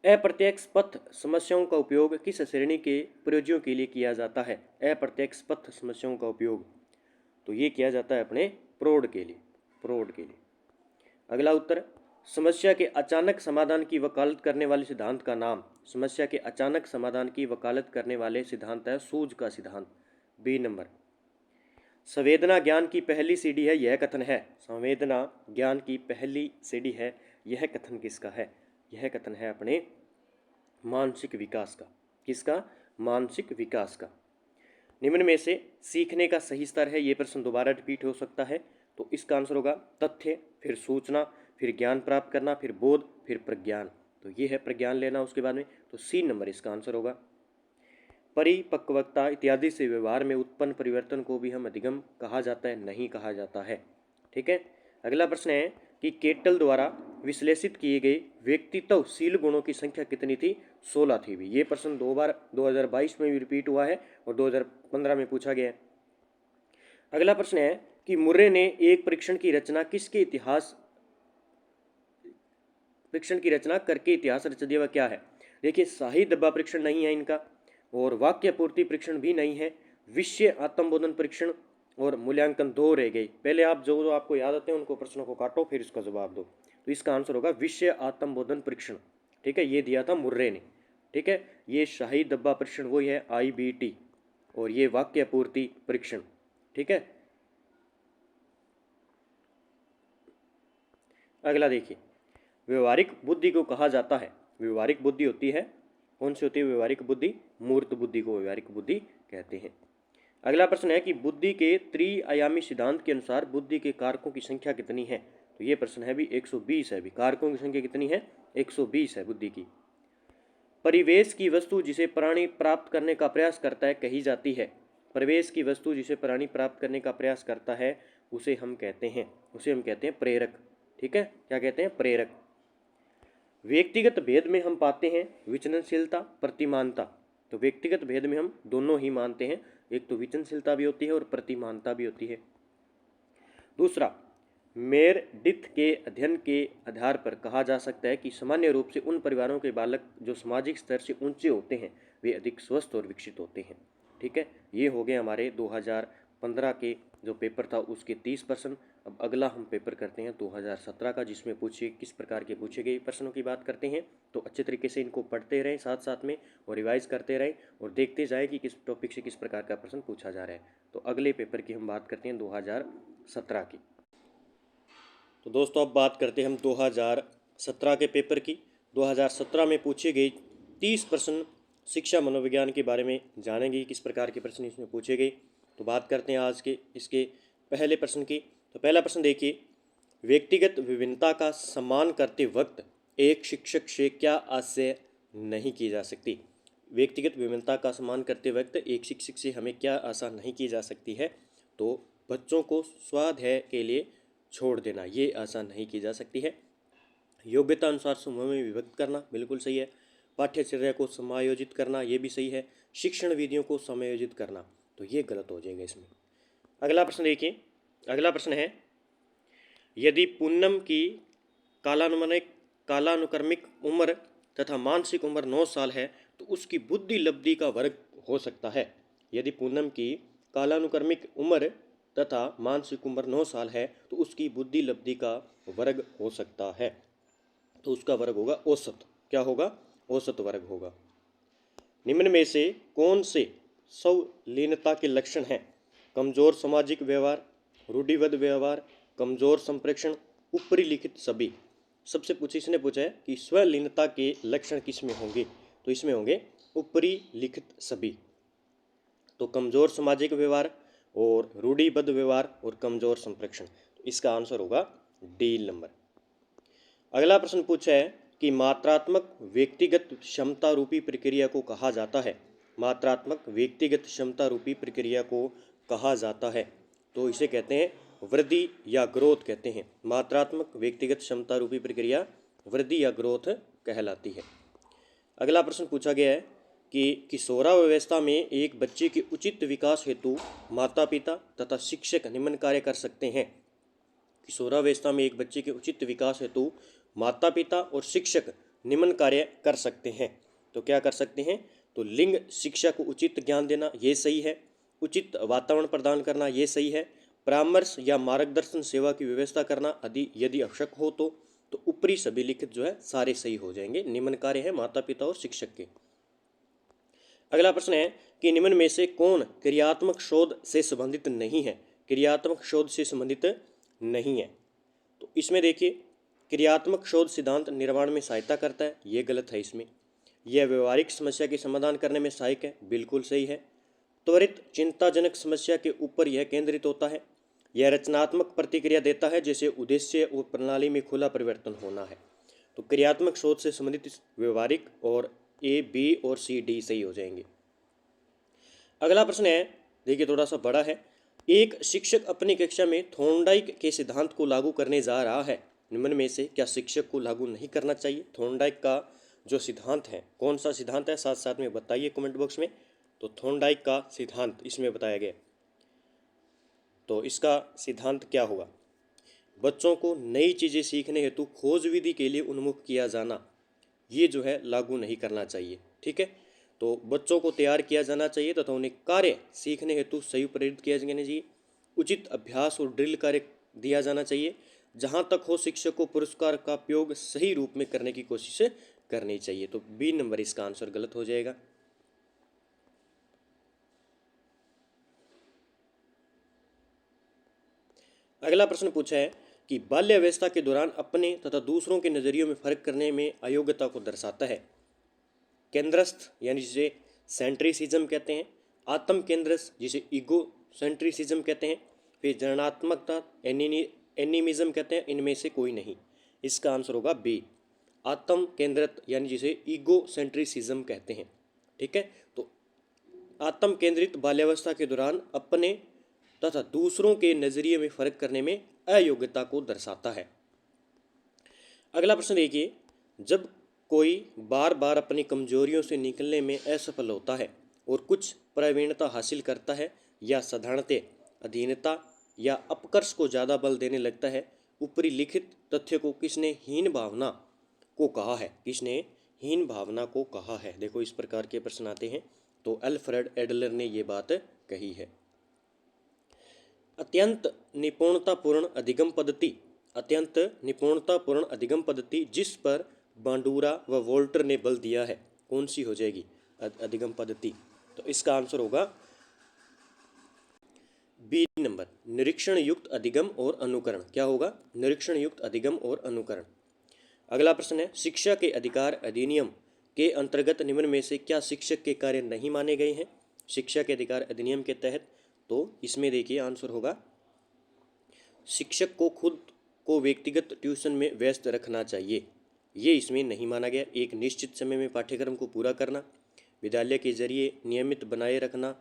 अप्रत्यक्ष पथ समस्याओं का उपयोग किस श्रेणी के प्रयोज्यों के लिए किया जाता है, अप्रत्यक्ष पथ समस्याओं का उपयोग, तो ये किया जाता है अपने प्रौढ़ के लिए, प्रौढ़ के लिए। अगला उत्तर, समस्या के अचानक समाधान की वकालत करने वाले सिद्धांत का नाम, समस्या के अचानक समाधान की वकालत करने वाले सिद्धांत है सूझ का सिद्धांत, बी नंबर। संवेदना ज्ञान की पहली सीढ़ी है, यह कथन है, संवेदना ज्ञान की पहली सीढ़ी है, यह कथन किसका है, यह कथन है अपने मानसिक विकास का, किसका, मानसिक विकास का। निम्न में से सीखने का सही स्तर है, ये प्रश्न दोबारा रिपीट हो सकता है, तो इसका आंसर होगा तथ्य, फिर सूचना, फिर ज्ञान प्राप्त करना, फिर बोध, फिर प्रज्ञान। तो ये है प्रज्ञान लेना उसके बाद में, तो सी नंबर इसका आंसर होगा। परिपक्वता इत्यादि से व्यवहार में उत्पन्न परिवर्तन को भी हम अधिगम कहा जाता है, नहीं कहा जाता है। ठीक है, अगला प्रश्न है कि केटल द्वारा विश्लेषित किए गए व्यक्तित्वशील गुणों की संख्या कितनी थी, 16 थी भी। ये प्रश्न 2 बार 2022 में भी रिपीट हुआ है और 2015 में पूछा गया है। अगला प्रश्न है कि मुर्रे ने एक परीक्षण की रचना किसके इतिहास, परीक्षण की रचना करके इतिहास रच दिया, वह क्या है। देखिए, शाही डब्बा परीक्षण नहीं है इनका, और वाक्य पूर्ति परीक्षण भी नहीं है, विषय आत्मबोधन परीक्षण और मूल्यांकन 2 रह गई। पहले आप जो आपको याद आते हैं उनको प्रश्नों को काटो, फिर इसका जवाब दो। तो इसका आंसर होगा विषय आत्मबोधन परीक्षण। ठीक है, ये दिया था मुर्रे ने। ठीक है, ये शाही डब्बा परीक्षण वही है IBT, और ये वाक्य पूर्ति परीक्षण। ठीक है, अगला देखिए, व्यवहारिक बुद्धि को कहा जाता है, व्यवहारिक बुद्धि होती है, कौन सी होती है व्यवहारिक बुद्धि, मूर्त बुद्धि को व्यवहारिक बुद्धि कहते हैं। अगला प्रश्न है कि बुद्धि के त्रिआयामी सिद्धांत के अनुसार बुद्धि के कारकों की संख्या कितनी है, तो ये प्रश्न है भी 120 है भी, कारकों की संख्या कितनी है, 120 है बुद्धि की। परिवेश की वस्तु जिसे प्राणी प्राप्त करने का प्रयास करता है कही जाती है, परिवेश की वस्तु जिसे प्राणी प्राप्त करने का प्रयास करता है उसे हम कहते हैं प्रेरक। ठीक है, क्या कहते हैं, प्रेरक। व्यक्तिगत भेद में हम पाते हैं विचलनशीलता, प्रतिमानता। तो व्यक्तिगत भेद में हम दोनों ही मानते हैं, एक तो विचलनशीलता भी होती है और प्रतिमानता भी होती है। दूसरा, मेरडिथ के अध्ययन के आधार पर कहा जा सकता है कि सामान्य रूप से उन परिवारों के बालक जो सामाजिक स्तर से ऊंचे होते हैं वे अधिक स्वस्थ और विकसित होते हैं। ठीक है, ये हो गए हमारे 2015 के जो पेपर था उसके 30%। अब अगला हम पेपर करते हैं 2017 का, जिसमें पूछे किस प्रकार के पूछे गए प्रश्नों की बात करते हैं। तो अच्छे तरीके से इनको पढ़ते रहें साथ साथ में, और रिवाइज करते रहें, और देखते जाएं कि किस टॉपिक से किस प्रकार का प्रश्न पूछा जा रहा है। तो अगले पेपर की हम बात करते हैं 2017 की। तो दोस्तों अब बात करते हैं हम 2017 के पेपर की। 2017 में पूछे गए 30 प्रश्न शिक्षा मनोविज्ञान के बारे में जानेंगे, किस प्रकार के प्रश्न इसमें पूछे गए। तो बात करते हैं आज के इसके पहले प्रश्न की। तो पहला प्रश्न देखिए, व्यक्तिगत विभिन्नता का सम्मान करते वक्त एक शिक्षक से क्या आशय नहीं की जा सकती। व्यक्तिगत विभिन्नता का सम्मान करते वक्त एक शिक्षक से हमें क्या आशा नहीं की जा सकती है, तो बच्चों को स्वाध्याय के लिए छोड़ देना, ये आशा नहीं की जा सकती है। योग्यता अनुसार समूह में विभक्त करना, बिल्कुल सही है। पाठ्यचर्या को समायोजित करना, ये भी सही है। शिक्षण विधियों को समायोजित करना, तो ये गलत हो जाएगा इसमें। अगला प्रश्न देखिए, अगला प्रश्न है, यदि पूनम की कालानुक्रमिक उम्र तथा मानसिक उम्र 9 साल है तो उसकी बुद्धि लब्धि का वर्ग हो सकता है। यदि पूनम की कालानुक्रमिक उम्र तथा मानसिक उम्र 9 साल है तो उसकी बुद्धि लब्धि का वर्ग हो सकता है। तो उसका वर्ग होगा औसत। क्या होगा? औसत वर्ग होगा। निम्न में से कौन से संलीनता के लक्षण हैं? कमजोर सामाजिक व्यवहार, रूढ़िबद्ध व्यवहार, कमजोर संप्रेषण, ऊपरी लिखित सभी। सबसे इसने पूछा है कि स्वलीनता के लक्षण किस में होंगे? तो इसमें होंगे ऊपरी लिखित सभी। तो कमजोर सामाजिक व्यवहार और रूढ़िबद्ध व्यवहार और कमजोर संप्रेषण। तो इसका आंसर होगा डी नंबर। अगला प्रश्न पूछा है कि मात्रात्मक व्यक्तिगत क्षमता रूपी प्रक्रिया को कहा जाता है। मात्रात्मक व्यक्तिगत क्षमता रूपी प्रक्रिया को कहा जाता है तो इसे कहते हैं वृद्धि या ग्रोथ कहते हैं। मात्रात्मक व्यक्तिगत क्षमता रूपी प्रक्रिया वृद्धि या ग्रोथ कहलाती है। अगला प्रश्न पूछा गया है कि किशोरावस्था में एक बच्चे के उचित विकास हेतु माता पिता तथा शिक्षक निम्न कार्य कर सकते हैं। किशोरावस्था में एक बच्चे के उचित विकास हेतु माता पिता और शिक्षक निम्न कार्य कर सकते हैं। तो क्या कर सकते हैं? तो लिंग शिक्षा को उचित ज्ञान देना, ये सही है। उचित वातावरण प्रदान करना, ये सही है। परामर्श या मार्गदर्शन सेवा की व्यवस्था करना यदि आवश्यक हो तो ऊपरी सभी लिखित जो है सारे सही हो जाएंगे। निम्न कार्य है माता पिता और शिक्षक के। अगला प्रश्न है कि निम्न में से कौन क्रियात्मक शोध से संबंधित नहीं है? क्रियात्मक शोध से संबंधित नहीं है। तो इसमें देखिए, क्रियात्मक शोध सिद्धांत निर्माण में सहायता करता है, ये गलत है। इसमें यह व्यवहारिक समस्या के समाधान करने में सहायक है, बिल्कुल सही है। त्वरित चिंताजनक समस्या के ऊपर यह केंद्रित होता है। यह रचनात्मक प्रतिक्रिया देता है जैसे उद्देश्य और प्रणाली में खुला परिवर्तन होना है। तो क्रियात्मक शोध से संबंधित व्यवहारिक और ए, बी और सी, डी सही हो जाएंगे। अगला प्रश्न है, देखिए थोड़ा सा बड़ा है। एक शिक्षक अपनी कक्षा में थॉर्नडाइक के सिद्धांत को लागू करने जा रहा है। निम्न में से क्या शिक्षक को लागू नहीं करना चाहिए? थॉर्नडाइक का जो सिद्धांत है, कौन सा सिद्धांत है, साथ साथ में बताइए कमेंट बॉक्स में। तो थॉर्नडाइक का सिद्धांत इसमें बताया गया। तो इसका सिद्धांत क्या होगा? बच्चों को नई चीज़ें सीखने हेतु खोज विधि के लिए उन्मुख किया जाना, ये जो है लागू नहीं करना चाहिए। ठीक है, तो बच्चों को तैयार किया जाना चाहिए तथा उन्हें कार्य सीखने हेतु सही प्रेरित किया जाना चाहिए। उचित अभ्यास और ड्रिल कार्य दिया जाना चाहिए। जहाँ तक हो शिक्षक को पुरस्कार का उपयोग सही रूप में करने की कोशिश करनी चाहिए। तो बी नंबर इसका आंसर गलत हो जाएगा। अगला प्रश्न पूछा है कि बाल्यावस्था के दौरान अपने तथा दूसरों के नज़रियों में फर्क करने में अयोग्यता को दर्शाता है। केंद्रस्थ यानी जिसे सेंट्रिसिज्म कहते हैं, आत्म केंद्रस्थ जिसे ईगो सेंट्रिसिज्म कहते हैं, फिर जनात्मकता एनिमिज्म कहते हैं। इनमें से कोई नहीं। इसका आंसर होगा बी, आत्म केंद्रित यानी जिसे ईगो सेंट्रिसिज्म कहते हैं। ठीक है, तो आत्म केंद्रित बाल्यावस्था के दौरान अपने तथा दूसरों के नजरिए में फर्क करने में अयोग्यता को दर्शाता है। अगला प्रश्न देखिए, जब कोई बार बार अपनी कमजोरियों से निकलने में असफल होता है और कुछ प्रवीणता हासिल करता है या साधारणतः अधीनता या अपकर्ष को ज़्यादा बल देने लगता है, ऊपरी लिखित तथ्य को किसने हीन भावना को कहा है? किसने हीन भावना को कहा है? देखो इस प्रकार के प्रश्न आते हैं। तो अल्फ्रेड एडलर ने ये बात कही है। अत्यंत निपुणतापूर्ण अधिगम पद्धति, अत्यंत निपुणतापूर्ण अधिगम पद्धति जिस पर बांडुरा व वोल्टर ने बल दिया है, कौन सी हो जाएगी अधिगम पद्धति? तो इसका आंसर होगा बी नंबर, निरीक्षण युक्त अधिगम और अनुकरण। क्या होगा? निरीक्षण युक्त अधिगम और अनुकरण। अगला प्रश्न है, शिक्षा के अधिकार अधिनियम के अंतर्गत निम्न में से क्या शिक्षक के कार्य नहीं माने गए हैं? शिक्षा के अधिकार अधिनियम के तहत तो इसमें देखिए आंसर होगा शिक्षक को खुद को व्यक्तिगत ट्यूशन में व्यस्त रखना चाहिए, ये इसमें नहीं माना गया। एक निश्चित समय में पाठ्यक्रम को पूरा करना, विद्यालय के जरिए नियमित बनाए रखना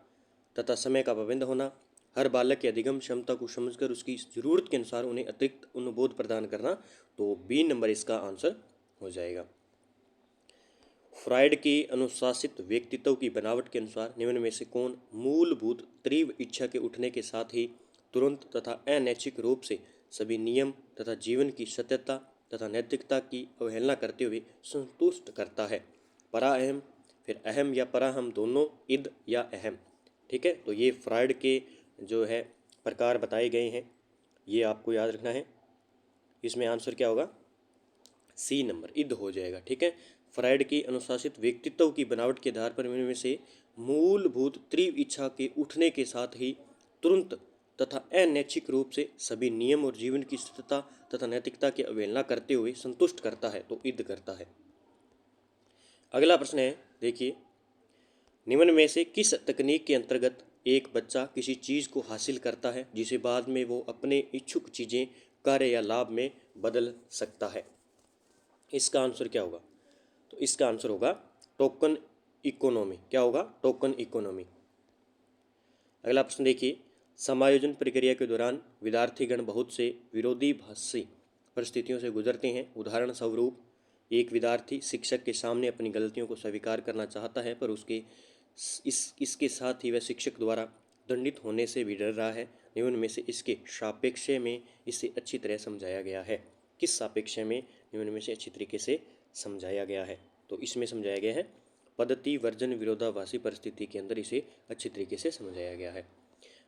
तथा समय का पाबंद होना, हर बालक की अधिगम क्षमता को समझकर उसकी ज़रूरत के अनुसार उन्हें अतिरिक्त अनुबोध प्रदान करना। तो बी नंबर इसका आंसर हो जाएगा। फ्राइड की अनुशासित व्यक्तित्व की बनावट के अनुसार निम्न में से कौन मूलभूत तीव्र इच्छा के उठने के साथ ही तुरंत तथा अनैच्छिक रूप से सभी नियम तथा जीवन की सत्यता तथा नैतिकता की अवहेलना करते हुए संतुष्ट करता है? परा अहम, फिर अहम या पराहम दोनों, इद या अहम। ठीक है। तो ये फ्रॉइड के जो है प्रकार बताए गए हैं, ये आपको याद रखना है। इसमें आंसर क्या होगा? सी नंबर, इद हो जाएगा। ठीक है। फ्रॉइड की अनुशासित व्यक्तित्व की बनावट के आधार पर इनमें से मूलभूत तीव्र इच्छा के उठने के साथ ही तुरंत तथा अनैच्छिक रूप से सभी नियम और जीवन की सत्यता तथा नैतिकता की अवहेलना करते हुए संतुष्ट करता है, तो इद करता है। अगला प्रश्न है, देखिए, निम्न में से किस तकनीक के अंतर्गत एक बच्चा किसी चीज़ को हासिल करता है जिसे बाद में वो अपने इच्छुक चीज़ें, कार्य या लाभ में बदल सकता है? इसका आंसर क्या होगा? तो इसका आंसर होगा टोकन इकोनॉमी। क्या होगा? Token economy. अगला प्रश्न देखिए, समायोजन प्रक्रिया के दौरान विद्यार्थीगण बहुत से विरोधाभासी परिस्थितियों से गुजरते हैं। उदाहरण स्वरूप, एक विद्यार्थी शिक्षक के सामने अपनी गलतियों को स्वीकार करना चाहता है, पर इसके साथ ही वह शिक्षक द्वारा दंडित होने से भी डर रहा है। निम्न में से इसके सापेक्ष में इसे अच्छी तरह समझाया गया है। किस सापेक्ष में निम्न में से अच्छी तरीके से समझाया गया है? तो इसमें समझाया गया है पद्धति वर्जन विरोधाभासी परिस्थिति के अंदर इसे अच्छी तरीके से समझाया गया है।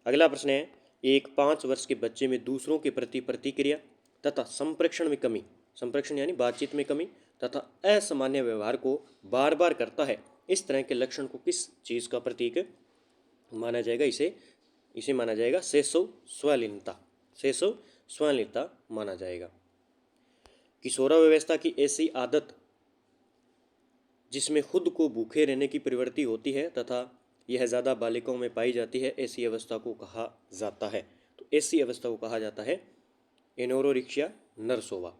अगला प्रश्न है, एक 5 वर्ष के बच्चे में दूसरों के प्रति प्रतिक्रिया तथा संप्रेषण में कमी, संप्रेषण यानी बातचीत में कमी तथा असामान्य व्यवहार को बार बार करता है, इस तरह के लक्षण को किस चीज़ का प्रतीक माना जाएगा? इसे माना जाएगा सेसव स्वलीनता। सेसव स्वलीनता माना जाएगा। किशोरावस्था की ऐसी आदत जिसमें खुद को भूखे रहने की प्रवृत्ति होती है तथा यह ज़्यादा बालिकाओं में पाई जाती है, ऐसी अवस्था को कहा जाता है। तो ऐसी अवस्था को कहा जाता है एनोरेक्सिया नर्सोवा।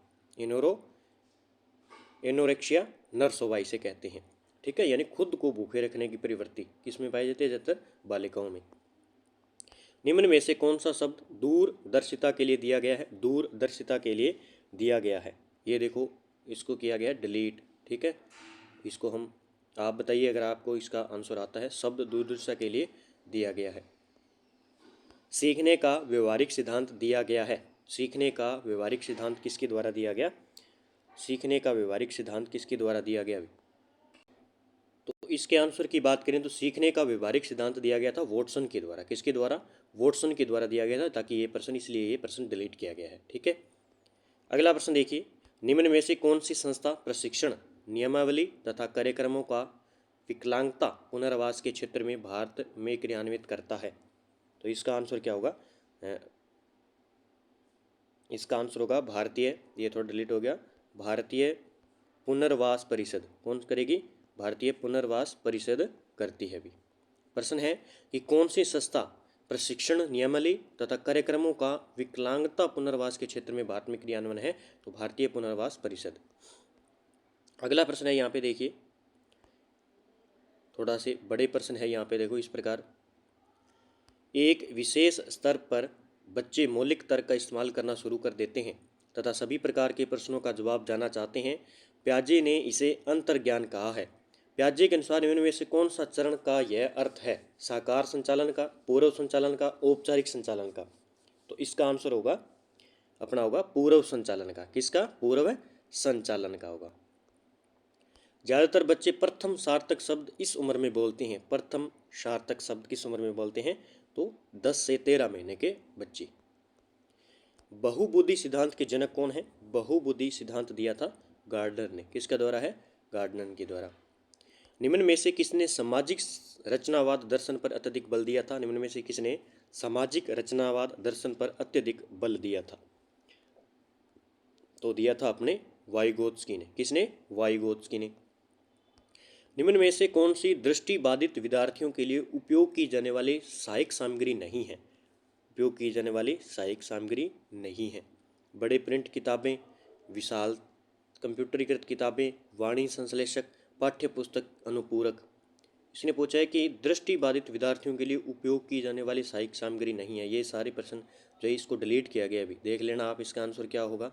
एनोरेक्सिया नर्सोवा इसे कहते हैं। ठीक है, यानी खुद को भूखे रखने की प्रवृत्ति किसमें पाई जाती है? ज़्यादातर बालिकाओं में। निम्न में से कौन सा शब्द दूरदर्शिता के लिए दिया गया है? दूरदर्शिता के लिए दिया गया है, ये देखो, इसको किया गया डिलीट। ठीक है, इसको हम, आप बताइए अगर आपको इसका आंसर आता है। शब्द दूरदर्शिता के लिए दिया गया है। सीखने का व्यवहारिक सिद्धांत दिया गया है। सीखने का व्यवहारिक सिद्धांत किसके द्वारा दिया गया? सीखने का व्यवहारिक सिद्धांत किसके द्वारा दिया गया? तो इसके आंसर की बात करें तो सीखने का व्यवहारिक सिद्धांत दिया गया था वॉटसन के द्वारा। किसके द्वारा? वॉटसन के द्वारा दिया गया था, ताकि ये प्रश्न, इसलिए ये प्रश्न डिलीट किया गया है। ठीक है। अगला प्रश्न देखिए, निम्न में से कौन सी संस्था प्रशिक्षण नियमावली तथा कार्यक्रमों का विकलांगता पुनर्वास के क्षेत्र में भारत में क्रियान्वित करता है? तो इसका आंसर क्या होगा? इसका आंसर होगा भारतीय, ये थोड़ा डिलीट हो गया, भारतीय पुनर्वास परिषद। कौन करेगी? भारतीय पुनर्वास परिषद करती है। भी प्रश्न है कि कौन सी संस्था प्रशिक्षण नियमावली तथा कार्यक्रमों का विकलांगता पुनर्वास के क्षेत्र में भारत में क्रियान्वयन है? तो भारतीय पुनर्वास परिषद। अगला प्रश्न है, यहाँ पे देखिए, थोड़ा से बड़े प्रश्न है यहाँ पे, देखो इस प्रकार, एक विशेष स्तर पर बच्चे मौलिक तर्क का इस्तेमाल करना शुरू कर देते हैं तथा सभी प्रकार के प्रश्नों का जवाब जानना चाहते हैं। प्याजे ने इसे अंतर्ज्ञान कहा है। प्याजे के अनुसार इनमें से कौन सा चरण का यह अर्थ है? साकार संचालन का, पूर्व संचालन का, औपचारिक संचालन का? तो इसका आंसर होगा अपना होगा पूर्व संचालन का। किसका? पूर्व संचालन का होगा। ज़्यादातर बच्चे प्रथम सार्थक शब्द इस उम्र में बोलते हैं। प्रथम सार्थक शब्द किस उम्र में बोलते हैं? तो 10 से 13 महीने के बच्चे। बहुबुद्धि सिद्धांत के जनक कौन है? बहुबुद्धि सिद्धांत दिया था गार्डनर ने। किसका द्वारा है? गार्डनर के द्वारा। निम्न में से किसने सामाजिक रचनावाद दर्शन पर अत्यधिक बल दिया था? निम्न में से किसने सामाजिक रचनावाद दर्शन पर अत्यधिक बल दिया था? तो दिया था अपने वाइगोत्स्की ने। किसने? वाइगोत्स्की ने। निम्न में से कौन सी दृष्टिबाधित विद्यार्थियों के लिए उपयोग की जाने वाली सहायक सामग्री नहीं है? उपयोग की जाने वाली सहायक सामग्री नहीं है। बड़े प्रिंट किताबें, विशाल कंप्यूटरीकृत किताबें, वाणी संश्लेषक, पाठ्य पुस्तक अनुपूरक। इसने पूछा है कि दृष्टिबाधित विद्यार्थियों के लिए उपयोग की जाने वाली सहायक सामग्री नहीं है। ये सारे प्रश्न जो है इसको डिलीट किया गया। अभी देख लेना आप, इसका आंसर क्या होगा।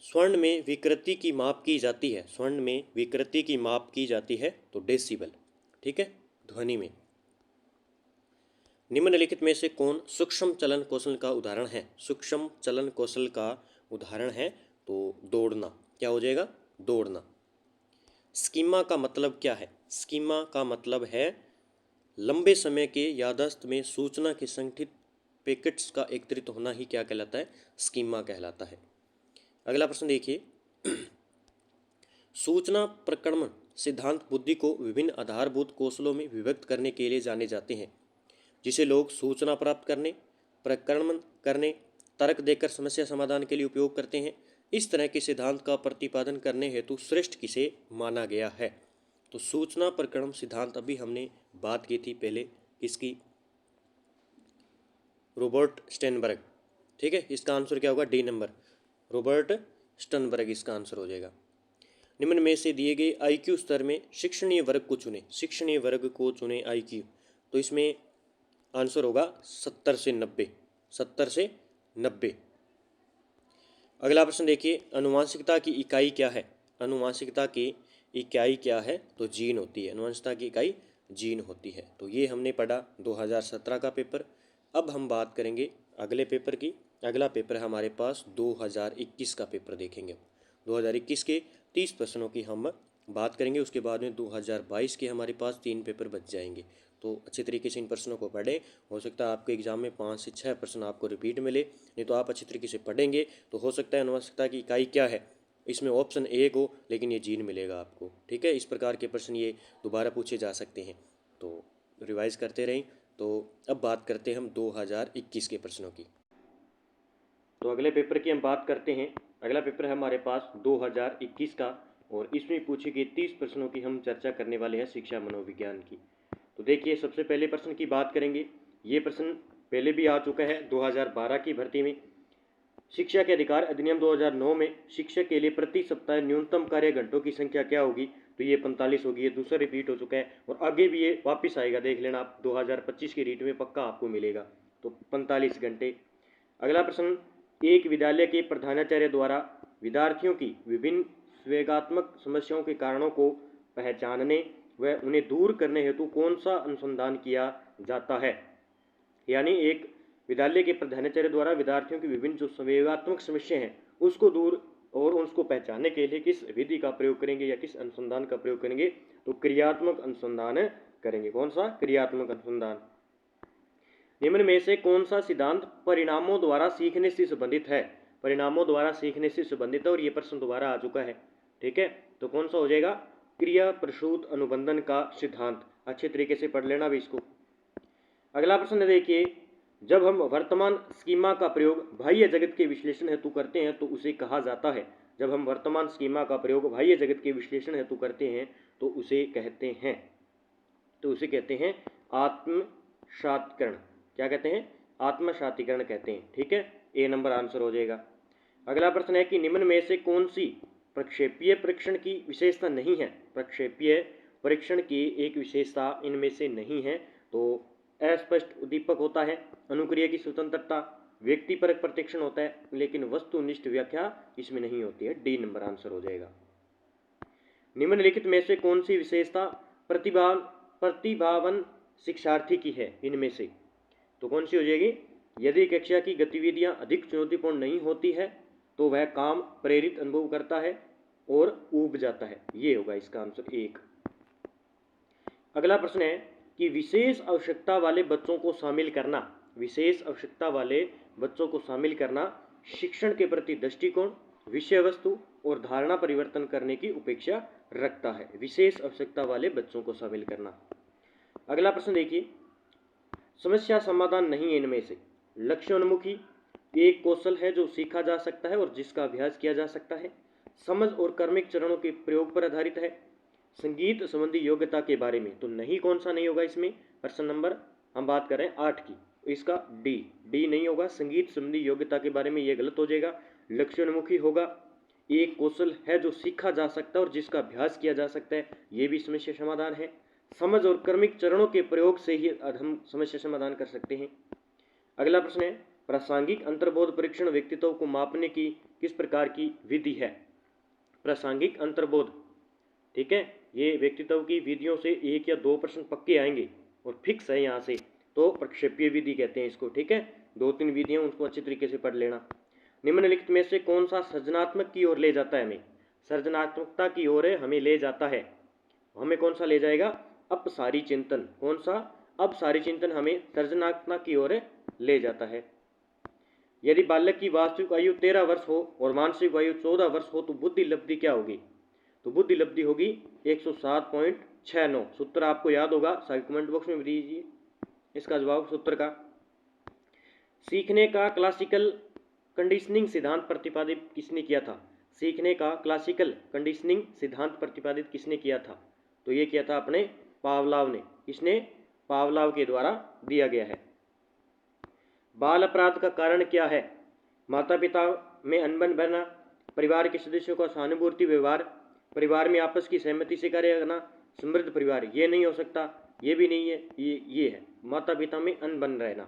स्वर्ण में विकृति की माप की जाती है। स्वर्ण में विकृति की माप की जाती है तो डेसिबल। ठीक है, ध्वनि में। निम्नलिखित में से कौन सूक्ष्म चलन कौशल का उदाहरण है? सूक्ष्म चलन कौशल का उदाहरण है तो दौड़ना। क्या हो जाएगा? दौड़ना। स्कीमा का मतलब क्या है? स्कीमा का मतलब है लंबे समय के याददाश्त में सूचना के संगठित पैकेट्स का एकत्रित होना ही क्या कहलाता है? स्कीमा कहलाता है। अगला प्रश्न देखिए, सूचना प्रक्रमण सिद्धांत बुद्धि को विभिन्न आधारभूत कौशलों में विभक्त करने के लिए जाने जाते हैं, जिसे लोग सूचना प्राप्त करने, प्रक्रमण करने, तर्क देकर समस्या समाधान के लिए उपयोग करते हैं। इस तरह के सिद्धांत का प्रतिपादन करने हेतु श्रेष्ठ किसे माना गया है? तो सूचना प्रक्रमण सिद्धांत अभी हमने बात की थी पहले, इसकी रॉबर्ट स्टेनबर्ग। ठीक है, इसका आंसर क्या होगा? डी नंबर, रॉबर्ट स्टेनबर्ग इसका आंसर हो जाएगा। निम्न में से दिए गए आईक्यू स्तर में शिक्षणीय वर्ग को चुने। शिक्षणीय वर्ग को चुने आईक्यू, तो इसमें आंसर होगा 70 से 90। 70 से 90। अगला प्रश्न देखिए, अनुवांशिकता की इकाई क्या है? अनुवांशिकता की इकाई क्या है? तो जीन होती है। अनुवांशिकता की इकाई जीन होती है। तो ये हमने पढ़ा 2017 का पेपर। अब हम बात करेंगे अगले पेपर की। अगला पेपर है हमारे पास 2021 का पेपर देखेंगे। 2021 के 30 प्रश्नों की हम बात करेंगे। उसके बाद में 2022 के हमारे पास 3 पेपर बच जाएंगे। तो अच्छे तरीके से इन प्रश्नों को पढ़ें। हो सकता है आपके एग्जाम में 5 से 6 प्रश्न आपको रिपीट मिले, नहीं तो आप अच्छी तरीके से पढ़ेंगे तो हो सकता है अनुवांशिकता की इकाई क्या है इसमें ऑप्शन ए हो, लेकिन ये जीन मिलेगा आपको। ठीक है, इस प्रकार के प्रश्न ये दोबारा पूछे जा सकते हैं, तो रिवाइज करते रहें। तो अब बात करते हैं हम 2021 के प्रश्नों की। तो अगले पेपर की हम बात करते हैं। अगला पेपर है हमारे पास 2021 का, और इसमें पूछी गई 30 प्रश्नों की हम चर्चा करने वाले हैं शिक्षा मनोविज्ञान की। तो देखिए, सबसे पहले प्रश्न की बात करेंगे। ये प्रश्न पहले भी आ चुका है 2012 की भर्ती में। शिक्षा के अधिकार अधिनियम 2009 में शिक्षक के लिए प्रति सप्ताह न्यूनतम कार्य घंटों की संख्या क्या होगी? तो ये 45 होगी। ये दूसरा रिपीट हो चुका है और आगे भी ये वापस आएगा, देख लेना आप, 2025 की रीट में पक्का आपको मिलेगा। तो 45 घंटे। अगला प्रश्न, एक विद्यालय के प्रधानाचार्य द्वारा विद्यार्थियों की विभिन्न संवेगात्मक समस्याओं के कारणों को पहचानने व उन्हें दूर करने हेतु कौन सा अनुसंधान किया जाता है? यानी एक विद्यालय के प्रधानाचार्य द्वारा विद्यार्थियों की विभिन्न जो संवेगात्मक समस्या हैं उसको दूर और उसको पहचानने के लिए किस विधि का प्रयोग करेंगे या किस अनुसंधान का प्रयोग करेंगे? तो क्रियात्मक अनुसंधान करेंगे। कौन सा? क्रियात्मक अनुसंधान। निम्न में से कौन सा सिद्धांत परिणामों द्वारा सीखने से संबंधित है? परिणामों द्वारा सीखने से संबंधित है, और ये प्रश्न दोबारा आ चुका है। ठीक है, तो कौन सा हो जाएगा? क्रिया प्रसूत अनुबंधन का सिद्धांत। अच्छे तरीके से पढ़ लेना भी इसको। अगला प्रश्न देखिए, जब हम वर्तमान स्कीमा का प्रयोग बाह्य जगत के विश्लेषण हेतु करते हैं तो उसे कहा जाता है? जब हम वर्तमान स्कीमा का प्रयोग बाह्य जगत के विश्लेषण हेतु करते हैं तो उसे कहते हैं आत्मसातीकरण। क्या कहते हैं? आत्मसातीकरण कहते हैं। ठीक है, ए नंबर आंसर हो जाएगा। अगला प्रश्न है कि निम्न में से कौन सी प्रक्षेपीय परीक्षण की विशेषता नहीं है? प्रक्षेपीय परीक्षण की एक विशेषता इनमें से नहीं है। तो अस्पष्ट उद्दीपक होता है, अनुक्रिया की स्वतंत्रता, व्यक्तिपरक प्रशिक्षण होता है, लेकिन वस्तुनिष्ठ व्याख्या इसमें नहीं होती है। डी नंबर आंसर हो जाएगा। निम्नलिखित में से कौन सी विशेषता प्रतिभावान शिक्षार्थी की है? इनमें से तो कौन सी हो जाएगी? यदि कक्षा की गतिविधियां अधिक चुनौतीपूर्ण नहीं होती है तो वह काम प्रेरित अनुभव करता है और ऊब जाता है। ये होगा इसका आंसर 1। अगला प्रश्न है कि विशेष आवश्यकता वाले बच्चों को शामिल करना, विशेष आवश्यकता वाले बच्चों को शामिल करना शिक्षण के प्रति दृष्टिकोण, विषय वस्तु और धारणा परिवर्तन करने की अपेक्षा रखता है। विशेष आवश्यकता वाले बच्चों को शामिल करना। अगला प्रश्न देखिए, समस्या समाधान नहीं है इनमें से। लक्ष्योन्मुखी एक कौशल है जो सीखा जा सकता है और जिसका अभ्यास किया जा सकता है। समझ और कर्मिक चरणों के प्रयोग पर आधारित है। संगीत संबंधी योग्यता के बारे में, तो नहीं, कौन सा नहीं होगा इसमें? प्रश्न नंबर हम बात कर रहे हैं 8 की, इसका डी नहीं होगा। संगीत संबंधी योग्यता के बारे में ये गलत हो जाएगा। लक्ष्योन्मुखी होगा। एक कौशल है जो सीखा जा सकता है और जिसका अभ्यास किया जा सकता है, ये भी समस्या समाधान है। समझ और कर्मिक चरणों के प्रयोग से ही हम समस्या समाधान कर सकते हैं। अगला प्रश्न है, प्रासंगिक अंतर्बोध परीक्षण व्यक्तित्व को मापने की किस प्रकार की विधि है? प्रासंगिक अंतर्बोध, ठीक है, ये व्यक्तित्व की विधियों से 1 या 2 प्रश्न पक्के आएंगे और फिक्स है यहाँ से, तो प्रक्षेपीय विधि कहते हैं इसको। ठीक है, 2-3 विधियाँ उनको अच्छी तरीके से पढ़ लेना। निम्नलिखित में से कौन सा सृजनात्मक की ओर ले जाता है? हमें सृजनात्मकता की ओर हमें ले जाता है। हमें कौन सा ले जाएगा? अपसारी चिंतन। कौन सा? अब सारी चिंतन हमें सृजनात्मक की ओर ले जाता है। यदि बालक की वास्तविक आयु 13 वर्ष हो और मानसिक आयु 14 वर्ष हो तो बुद्धि लब्धि क्या होगी? तो बुद्धि लब्धि होगी 107.69। सूत्र आपको याद होगा, सारे कमेंट बॉक्स में दीजिए इसका जवाब सूत्र का। सीखने का क्लासिकल कंडीशनिंग सिद्धांत प्रतिपादित किसने किया था? सीखने का क्लासिकल कंडीशनिंग सिद्धांत प्रतिपादित किसने किया था? तो ये किया था अपने पावलाव ने। किसने? पावलाव के द्वारा दिया गया है। बाल अपराध का कारण क्या है? माता पिता में अनबन बढ़ना, परिवार के सदस्यों का सहानुभूति व्यवहार, परिवार में आपस की सहमति से कार्य करना, समृद्ध परिवार। ये नहीं हो सकता, ये भी नहीं है, ये है माता पिता में अनबन रहना।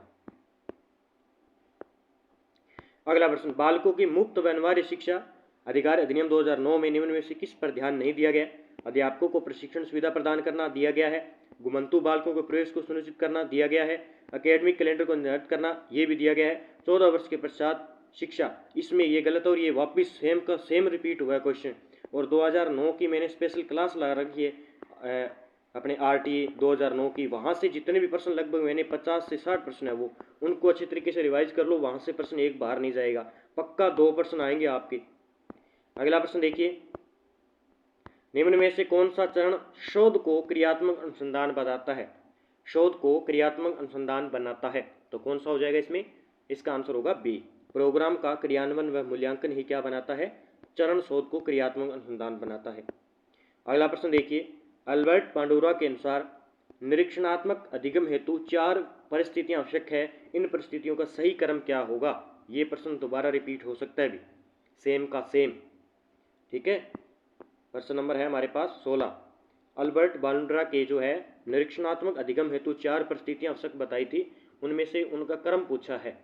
अगला प्रश्न, बालकों की मुक्त व अनिवार्य शिक्षा अधिकार अधिनियम 2009 में निम्न में से किस पर ध्यान नहीं दिया गया? अध्यापकों को प्रशिक्षण सुविधा प्रदान करना दिया गया है, घुमंतु बालकों के प्रवेश को सुनिश्चित करना दिया गया है, एकेडमिक कैलेंडर को निर्धारित करना ये भी दिया गया है, 14 वर्ष के पश्चात शिक्षा, इसमें ये गलत और ये वापिस सेम का सेम रिपीट हुआ है क्वेश्चन। और 2009 की मैंने स्पेशल क्लास लगा रखी है अपने RTA 2009 की, वहाँ से जितने भी प्रश्न लगभग मैंने 50 से 60 प्रश्न है वो, उनको अच्छी तरीके से रिवाइज कर लो, वहाँ से प्रश्न एक बाहर नहीं जाएगा, पक्का 2 प्रश्न आएंगे आपके। अगला प्रश्न देखिए, निम्न में से कौन सा चरण शोध को क्रियात्मक अनुसंधान बताता है? शोध को क्रियात्मक अनुसंधान बनाता है, तो कौन सा हो जाएगा इसमें? इसका आंसर होगा बी। प्रोग्राम का क्रियान्वयन व मूल्यांकन ही क्या बनाता है? चरण शोध को क्रियात्मक अनुसंधान बनाता है। अगला प्रश्न देखिए, अल्बर्ट पांडुरा के अनुसार निरीक्षणात्मक अधिगम हेतु 4 परिस्थितियां आवश्यक है, इन परिस्थितियों का सही क्रम क्या होगा? ये प्रश्न दोबारा रिपीट हो सकता है भी, सेम का सेम। ठीक है, प्रश्न नंबर है हमारे पास 16। अल्बर्ट पांडुरा के जो है निरीक्षणात्मक अधिगम हेतु 4 परिस्थितियां आवश्यक बताई थी, उनमें से उनका क्रम पूछा है,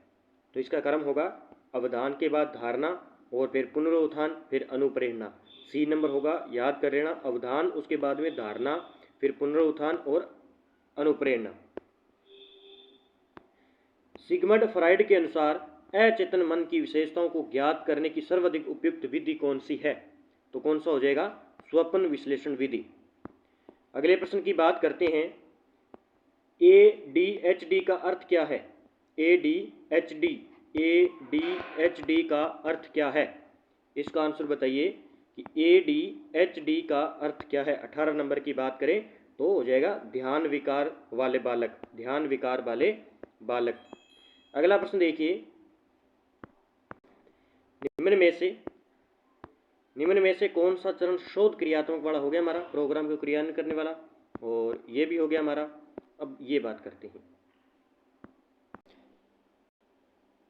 तो इसका क्रम होगा अवधान के बाद धारणा और फिर पुनरुत्थान फिर अनुप्रेरणा। सी नंबर होगा, याद कर लेना, अवधान उसके बाद में धारणा फिर पुनरुत्थान और अनुप्रेरणा। सिगमंड फ्राइड के अनुसार अचेतन मन की विशेषताओं को ज्ञात करने की सर्वाधिक उपयुक्त विधि कौन सी है? तो कौन सा हो जाएगा? स्वप्न विश्लेषण विधि। अगले प्रश्न की बात करते हैं, ADHD का अर्थ क्या है? ADHD का अर्थ क्या है? इसका आंसर बताइए कि ADHD का अर्थ क्या है। 18 नंबर की बात करें तो हो जाएगा ध्यान विकार वाले बालक, ध्यान विकार वाले बालक। अगला प्रश्न देखिए, निम्न में से कौन सा चरण शोध क्रियात्मक वाला हो गया हमारा, प्रोग्राम को क्रियान्वित करने वाला, और ये भी हो गया हमारा। अब ये बात करते हैं,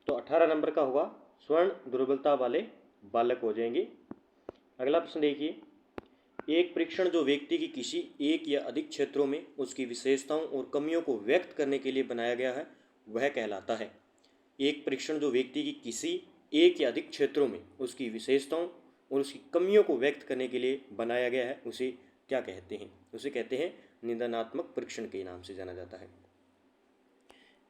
तो 18 नंबर का होगा स्वर्ण दुर्बलता वाले बालक हो जाएंगे। अगला प्रश्न देखिए, एक परीक्षण जो व्यक्ति की किसी एक या अधिक क्षेत्रों में उसकी विशेषताओं और कमियों को व्यक्त करने के लिए बनाया गया है वह कहलाता है। एक परीक्षण जो व्यक्ति की किसी एक या अधिक क्षेत्रों में उसकी विशेषताओं और उसकी कमियों को व्यक्त करने के लिए बनाया गया है उसे क्या कहते हैं? उसे कहते हैं निदानात्मक परीक्षण के नाम से जाना जाता है।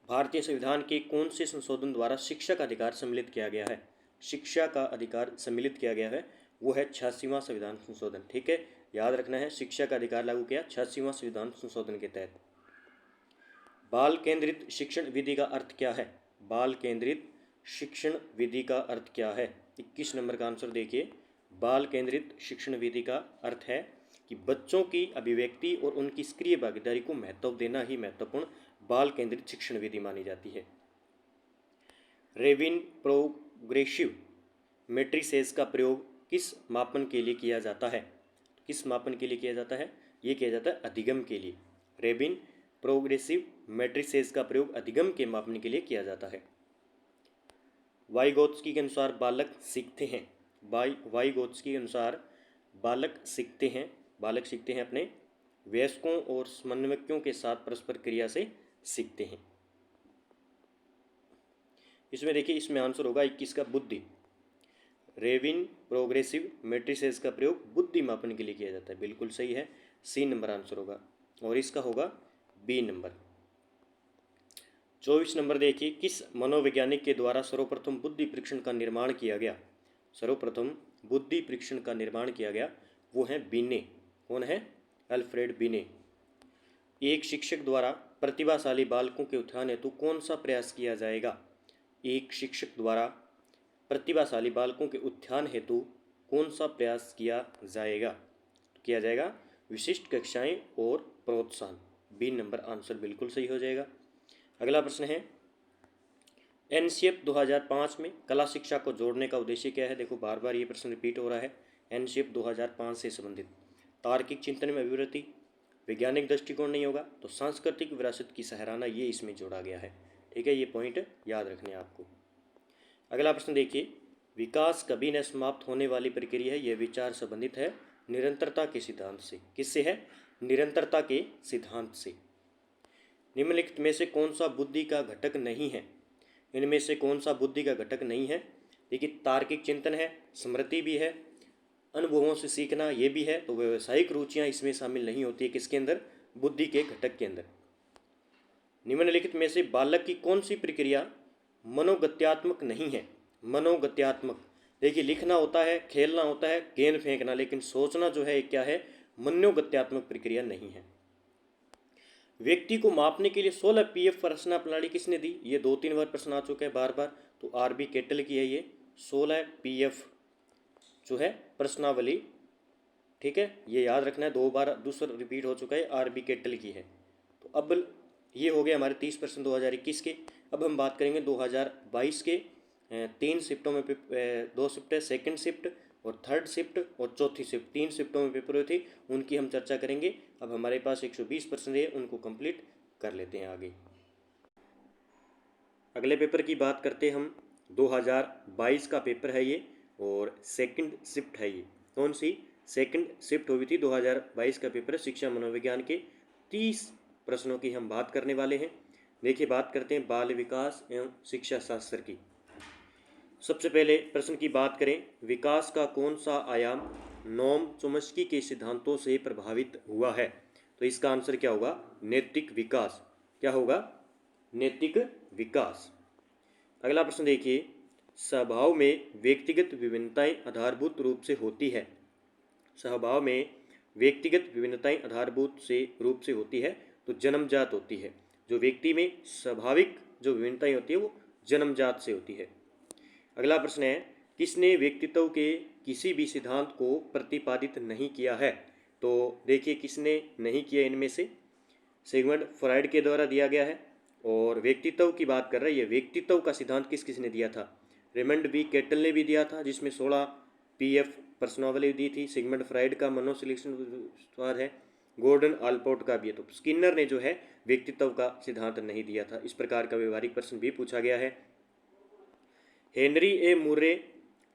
भारतीय संविधान के कौन से संशोधन द्वारा शिक्षा का अधिकार सम्मिलित किया गया है? शिक्षा का अधिकार सम्मिलित किया गया है, वो है 86वां संविधान संशोधन। ठीक है, याद रखना है, शिक्षा का अधिकार लागू किया 86वां संविधान संशोधन के तहत। बाल केंद्रित शिक्षण विधि का अर्थ क्या है? बाल केंद्रित शिक्षण विधि का अर्थ क्या है? 21 नंबर का आंसर देखिए, बाल केंद्रित शिक्षण विधि का अर्थ है कि बच्चों की अभिव्यक्ति और उनकी सक्रिय भागीदारी को महत्व देना ही महत्वपूर्ण बाल केंद्रित शिक्षण विधि मानी जाती है। रेविन प्रोग्रेसिव मैट्रिसेस का प्रयोग किस मापन के लिए किया जाता है? किस मापन के लिए किया जाता है? ये किया जाता है अधिगम के लिए। रेविन प्रोग्रेसिव मैट्रिसेस का प्रयोग अधिगम के मापन के लिए किया जाता है। वाइगोत्स्की के अनुसार बालक सीखते हैं, वाइगोत्स्की के अनुसार बालक सीखते हैं अपने वयस्कों और समन्वयकों के साथ परस्पर क्रिया से सीखते हैं। इसमें देखिए, इसमें आंसर होगा 21 का बुद्धि। रेविन प्रोग्रेसिव मैट्रिसेस का प्रयोग बुद्धि मापन के लिए किया जाता है, बिल्कुल सही है, सी नंबर आंसर होगा, और इसका होगा बी नंबर। 24 नंबर देखिए, किस मनोवैज्ञानिक के द्वारा सर्वप्रथम बुद्धि परीक्षण का निर्माण किया गया? सर्वप्रथम बुद्धि परीक्षण का निर्माण किया गया, वो है बीने। कौन है? अल्फ्रेड बीने। एक शिक्षक द्वारा प्रतिभाशाली बालकों के उत्थान हेतु कौन सा प्रयास किया जाएगा? एक शिक्षक द्वारा प्रतिभाशाली बालकों के उत्थान हेतु कौन सा प्रयास किया जाएगा? किया जाएगा विशिष्ट कक्षाएं और प्रोत्साहन। बी नंबर आंसर बिल्कुल सही हो जाएगा। अगला प्रश्न है, एनसीएफ 2005 में कला शिक्षा को जोड़ने का उद्देश्य क्या है? देखो बार बार ये प्रश्न रिपीट हो रहा है। एनसीएफ 2005 से संबंधित तार्किक चिंतन में अभिवृत्ति, वैज्ञानिक दृष्टिकोण नहीं होगा तो सांस्कृतिक विरासत की सराहना, ये इसमें जोड़ा गया है। ठीक है, ये पॉइंट याद रखने आपको। अगला प्रश्न देखिए, विकास कभी न समाप्त होने वाली प्रक्रिया है। यह विचार संबंधित है निरंतरता के सिद्धांत से। किससे है? निरंतरता के सिद्धांत से। निम्नलिखित में से कौन सा बुद्धि का घटक नहीं है? इनमें से कौन सा बुद्धि का घटक नहीं है? देखिए, तार्किक चिंतन है, स्मृति भी है, अनुभवों से सीखना ये भी है, तो व्यावसायिक रुचियां इसमें शामिल नहीं होती है। किसके अंदर? बुद्धि के घटक के अंदर। निम्नलिखित में से बालक की कौन सी प्रक्रिया मनोगत्यात्मक नहीं है? मनोगत्यात्मक, देखिए लिखना होता है, खेलना होता है, गेंद फेंकना, लेकिन सोचना जो है क्या है? मनोगत्यात्मक प्रक्रिया नहीं है। व्यक्ति को मापने के लिए 16 पीएफ प्रश्न प्रणाली किसने दी? ये 2-3 बार प्रश्न आ चुका है बार बार, तो आरबी केटल की है ये 16 पीएफ जो है प्रश्नावली। ठीक है, ये याद रखना है, 2 बार दूसरा रिपीट हो चुका है, आरबी केटल की है। तो अब ये हो गए हमारे 30 प्रश्न 2021 के। अब हम बात करेंगे 2022 के। 3 शिफ्टों में 2 शिफ्ट है, सेकेंड शिफ्ट और थर्ड शिफ्ट और चौथी शिफ्ट, 3 शिफ्टों में पेपर हुए थे, उनकी हम चर्चा करेंगे। अब हमारे पास 120 प्रश्न है, उनको कंप्लीट कर लेते हैं आगे। अगले पेपर की बात करते हैं हम। 2022 का पेपर है ये और सेकंड शिफ्ट है ये। कौन सी? सेकंड शिफ्ट हुई थी, 2022 का पेपर है। शिक्षा मनोविज्ञान के 30 प्रश्नों की हम बात करने वाले हैं। देखिए, बात करते हैं बाल विकास एवं शिक्षा शास्त्र की। सबसे पहले प्रश्न की बात करें, विकास का कौन सा आयाम नोम चोम्स्की के सिद्धांतों से प्रभावित हुआ है? तो इसका आंसर क्या होगा? नैतिक विकास। क्या होगा? नैतिक विकास। अगला प्रश्न देखिए, स्वभाव में व्यक्तिगत विभिन्नताएं आधारभूत रूप से होती है। स्वभाव में व्यक्तिगत विभिन्नताएं आधारभूत से रूप से होती है तो जन्मजात होती है। जो व्यक्ति में स्वाभाविक जो विभिन्नताएं होती है वो जन्मजात से होती है। अगला प्रश्न है, किसने व्यक्तित्व के किसी भी सिद्धांत को प्रतिपादित नहीं किया है? तो देखिए, किसने नहीं किया इनमें से? सिगमंड फ्रायड के द्वारा दिया गया है। और व्यक्तित्व की बात कर रहे हैं, ये व्यक्तित्व का सिद्धांत किसने दिया था? रेमंड बी केटल ने भी दिया था, जिसमें 16 पीएफ प्रश्नावली दी थी। सिगमंड फ्रायड का मनोविश्लेषण स्वाद है, गॉर्डन आलपोर्ट का भी है। तो स्किनर ने जो है व्यक्तित्व का सिद्धांत नहीं दिया था। इस प्रकार का व्यवहारिक प्रश्न भी पूछा गया है। हेनरी ए मुरे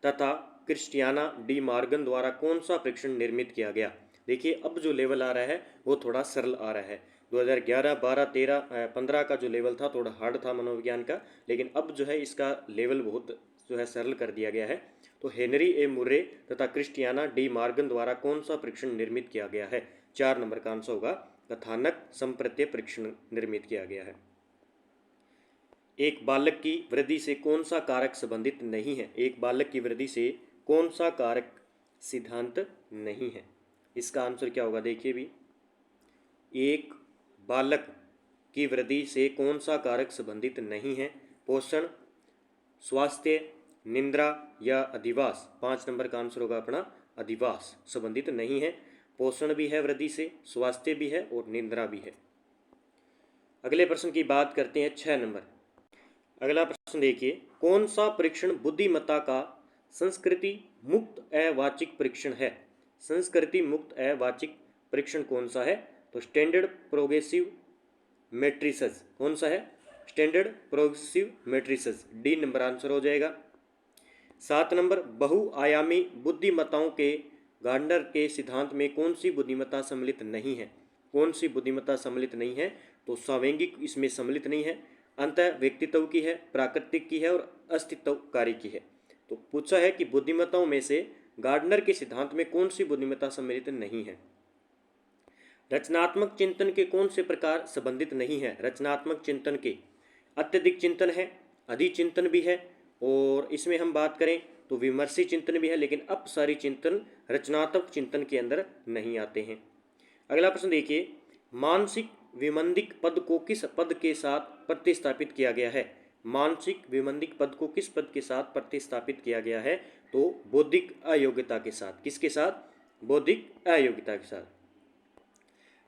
तथा क्रिस्टियाना डी मार्गन द्वारा कौन सा परीक्षण निर्मित किया गया? देखिए, अब जो लेवल आ रहा है वो थोड़ा सरल आ रहा है। 2011, 12, 13, 15 का जो लेवल था थोड़ा हार्ड था मनोविज्ञान का, लेकिन अब जो है इसका लेवल बहुत जो है सरल कर दिया गया है। तो हेनरी ए मुरे तथा क्रिस्टियाना डी मार्गन द्वारा कौन सा परीक्षण निर्मित किया गया है? 4 नंबर का आंसर होगा कथानक संप्रत्यय परीक्षण निर्मित किया गया है। एक बालक की वृद्धि से कौन सा कारक संबंधित नहीं है? एक बालक की वृद्धि से कौन सा कारक सिद्धांत नहीं है? इसका आंसर क्या होगा? देखिए भी, एक बालक की वृद्धि से कौन सा कारक संबंधित नहीं है? पोषण, स्वास्थ्य, निद्रा या अधिवास? 5 नंबर का आंसर होगा अपना अधिवास संबंधित नहीं है। पोषण भी है वृद्धि से, स्वास्थ्य भी है और निद्रा भी है। अगले प्रश्न की बात करते हैं 6 नंबर। अगला प्रश्न देखिए, कौन सा परीक्षण बुद्धिमत्ता का संस्कृति मुक्त अवाचिक परीक्षण है? संस्कृति मुक्त अवाचिक परीक्षण कौन सा है? तो स्टैंडर्ड प्रोग्रेसिव मैट्रिसेस। कौन सा है? Standard progressive matrices. D number answer हो जाएगा। 7 नंबर, बहुआयामी बुद्धिमत्ताओं के गार्डनर के सिद्धांत में कौन सी बुद्धिमत्ता सम्मिलित नहीं है? कौन सी बुद्धिमत्ता सम्मिलित नहीं है? तो स्वावेंगिक इसमें सम्मिलित नहीं है, अंत व्यक्तित्व की है, प्राकृतिक की है और अस्तित्वकारी की है। तो पूछा है कि बुद्धिमत्ताओं में से गार्डनर के सिद्धांत में कौन सी बुद्धिमत्ता सम्मिलित नहीं है? रचनात्मक चिंतन के कौन से प्रकार संबंधित नहीं है? रचनात्मक चिंतन के अत्यधिक चिंतन है, अधिचिंतन भी है, और इसमें हम बात करें तो विमर्शी चिंतन भी है, लेकिन अपसारी चिंतन रचनात्मक चिंतन के अंदर नहीं आते हैं। अगला प्रश्न देखिए, मानसिक विमंदिक पद को किस पद के साथ प्रतिस्थापित किया गया है? मानसिक विमंदिक पद को किस पद के साथ प्रतिस्थापित किया गया है? तो बौद्धिक अयोग्यता के साथ। किसके साथ? बौद्धिक अयोग्यता के साथ।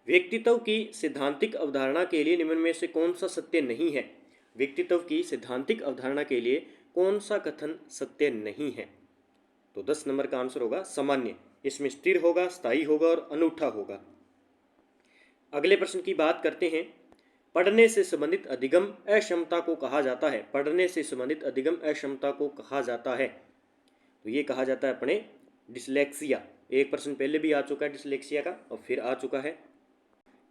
व्यक्तित्व की सैद्धांतिक अवधारणा के लिए निम्न में से कौन सा सत्य नहीं है? व्यक्तित्व की सैद्धांतिक अवधारणा के लिए कौन सा कथन सत्य नहीं है? तो 10 नंबर का आंसर होगा सामान्य। इसमें स्थिर होगा, स्थायी होगा और अनूठा होगा। अगले प्रश्न की बात करते हैं। पढ़ने से संबंधित अधिगम अक्षमता को कहा जाता है। पढ़ने से संबंधित अधिगम अक्षमता को कहा जाता है, तो ये कहा जाता है अपने डिसलेक्सिया। एक प्रश्न पहले भी आ चुका है डिसलेक्सिया का और फिर आ चुका है।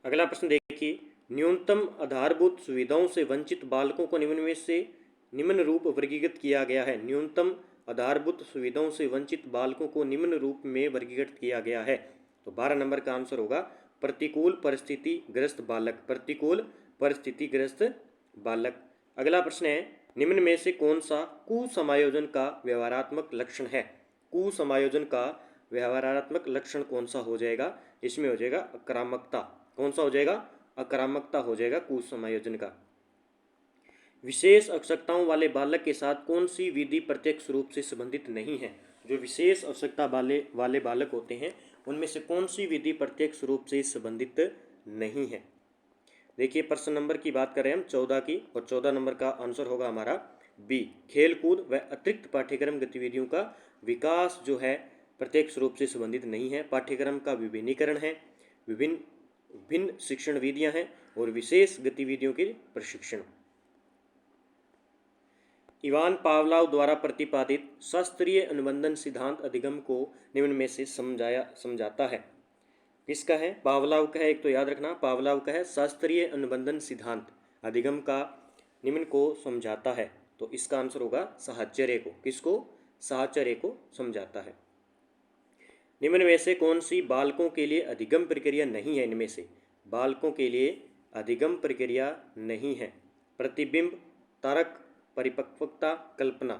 अगला प्रश्न देखिए, न्यूनतम आधारभूत सुविधाओं से वंचित बालकों को निम्न में से निम्न रूप वर्गीकृत किया गया है। न्यूनतम आधारभूत सुविधाओं से वंचित बालकों को निम्न रूप में वर्गीकृत किया गया है। तो 12 नंबर का आंसर होगा प्रतिकूल परिस्थितिग्रस्त बालक। प्रतिकूल परिस्थितिग्रस्त बालक। अगला प्रश्न है, निम्न में से कौन सा कुसमायोजन का व्यवहारात्मक लक्षण है? कुसमायोजन का व्यवहारात्मक लक्षण कौन सा हो जाएगा? इसमें हो जाएगा आक्रामकता। कौन सा हो जाएगा? आक्रामकता हो जाएगा कुसमायोजन का। विशेष आवश्यकताओं वाले बालक के साथ कौन सी विधि प्रत्यक्ष रूप से संबंधित नहीं है? जो विशेष आवश्यकता वाले बालक होते हैं उनमें से कौन सी विधि प्रत्यक्ष रूप से संबंधित नहीं है? देखिए प्रश्न नंबर की बात करें हम 14 की, और 14 नंबर का आंसर होगा हमारा बी। खेलकूद व अतिरिक्त पाठ्यक्रम गतिविधियों का विकास जो है प्रत्यक्ष रूप से संबंधित नहीं है। पाठ्यक्रम का विभिन्नीकरण है, विभिन्न शिक्षण विधियां हैं और विशेष गतिविधियों के प्रशिक्षण। इवान पावलोव द्वारा प्रतिपादित शास्त्रीय अनुबंधन सिद्धांत अधिगम को निम्न में से समझाता है। किसका है? पावलोव का है। एक तो याद रखना, पावलोव का है शास्त्रीय अनुबंधन सिद्धांत अधिगम का निम्न को समझाता है। तो इसका आंसर होगा साहचर्य को। किसको? साहचर्य को समझाता है। निम्न में से कौन सी बालकों के लिए अधिगम प्रक्रिया नहीं है? इनमें से बालकों के लिए अधिगम प्रक्रिया नहीं है। प्रतिबिंब, तर्क, परिपक्वता, कल्पना।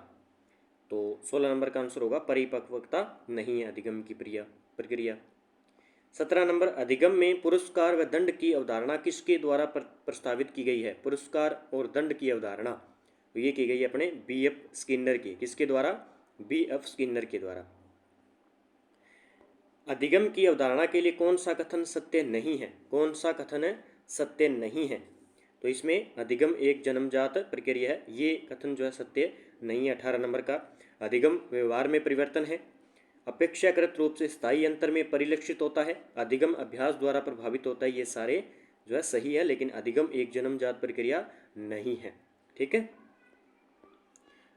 तो 16 नंबर का आंसर होगा परिपक्वता नहीं है अधिगम की प्रक्रिया। 17 नंबर, अधिगम में पुरस्कार व दंड की अवधारणा किसके द्वारा प्रस्तावित की गई है? पुरस्कार और दंड की अवधारणा तो ये की गई है अपने B.F. स्किनर की। किसके द्वारा? B.F. स्किनर के द्वारा। अधिगम की अवधारणा के लिए कौन सा कथन सत्य नहीं है? कौन सा कथन सत्य नहीं है? तो इसमें अधिगम एक जन्मजात प्रक्रिया है, ये कथन जो है सत्य नहीं है। 18 नंबर का, अधिगम व्यवहार में परिवर्तन है, अपेक्षाकृत रूप से स्थायी अंतर में परिलक्षित होता है, अधिगम अभ्यास द्वारा प्रभावित होता है। ये सारे जो है सही है, लेकिन अधिगम एक जन्मजात प्रक्रिया नहीं है। ठीक है।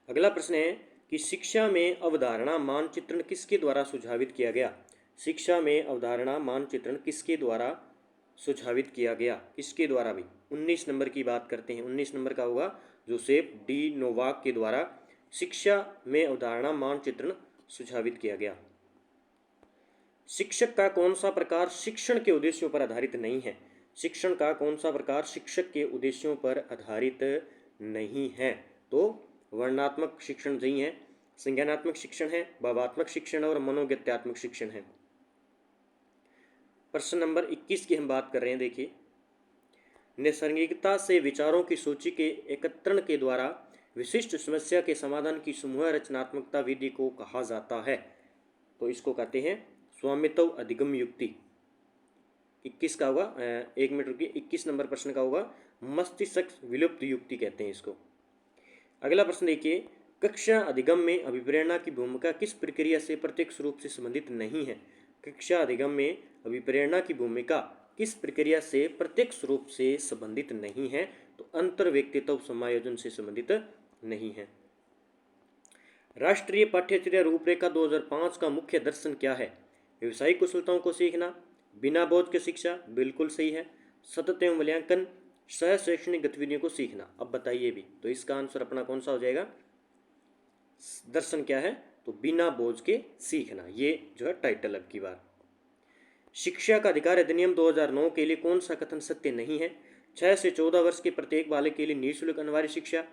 अगला प्रश्न है कि शिक्षा में अवधारणा मानचित्रण किसके द्वारा सुझावित किया गया? शिक्षा में अवधारणा मानचित्रण किसके द्वारा सुझावित किया गया? किसके द्वारा भी? 19 नंबर की बात करते हैं। 19 नंबर का होगा जोसेफ डी नोवाक के द्वारा शिक्षा में अवधारणा मानचित्रण सुझावित किया गया। शिक्षक का कौन सा प्रकार शिक्षण के उद्देश्यों पर आधारित नहीं है? शिक्षण का कौन सा प्रकार शिक्षक के उद्देश्यों पर आधारित नहीं है? तो वर्णनात्मक शिक्षण नहीं है, संज्ञानात्मक शिक्षण है, भावात्मक शिक्षण और मनोगत्यात्मक शिक्षण है। प्रश्न नंबर 21 की हम बात कर रहे हैं। देखिए, नैसर्गिकता से विचारों की सूची के एकत्रण के द्वारा विशिष्ट समस्या के समाधान की समूह रचनात्मकता विधि को कहा जाता है। तो इसको कहते हैं स्वामित्व अधिगम युक्ति। 21 का होगा, 1 मिनट रुकिए, 21 नंबर प्रश्न का होगा मस्तिष्क विलुप्त युक्ति कहते हैं इसको। अगला प्रश्न देखिए, कक्षा अधिगम में अभिप्रेरणा की भूमिका किस प्रक्रिया से प्रत्यक्ष रूप से संबंधित नहीं है? कक्षा अधिगम में अभिप्रेरणा की भूमिका किस प्रक्रिया से प्रत्यक्ष रूप से संबंधित नहीं है? तो अंतर व्यक्तित्व समायोजन से संबंधित नहीं है। राष्ट्रीय पाठ्यचर्या रूपरेखा 2005 का मुख्य दर्शन क्या है? व्यवसायिक कुशलताओं को सीखना, बिना बोझ के शिक्षा, बिल्कुल सही है। सतत एवं मूल्यांकन, सह शैक्षणिक गतिविधियों को सीखना। अब बताइए भी, तो इसका आंसर अपना कौन सा हो जाएगा? दर्शन क्या है? तो बिना बोझ के सीखना, ये जो है टाइटल अब की बार। शिक्षा का अधिकार अधिनियम 2009 के लिए कौन सा कथन सत्य नहीं है? 6 से 14 वर्ष के प्रत्येक बालक के लिए निःशुल्क अनिवार्य शिक्षा,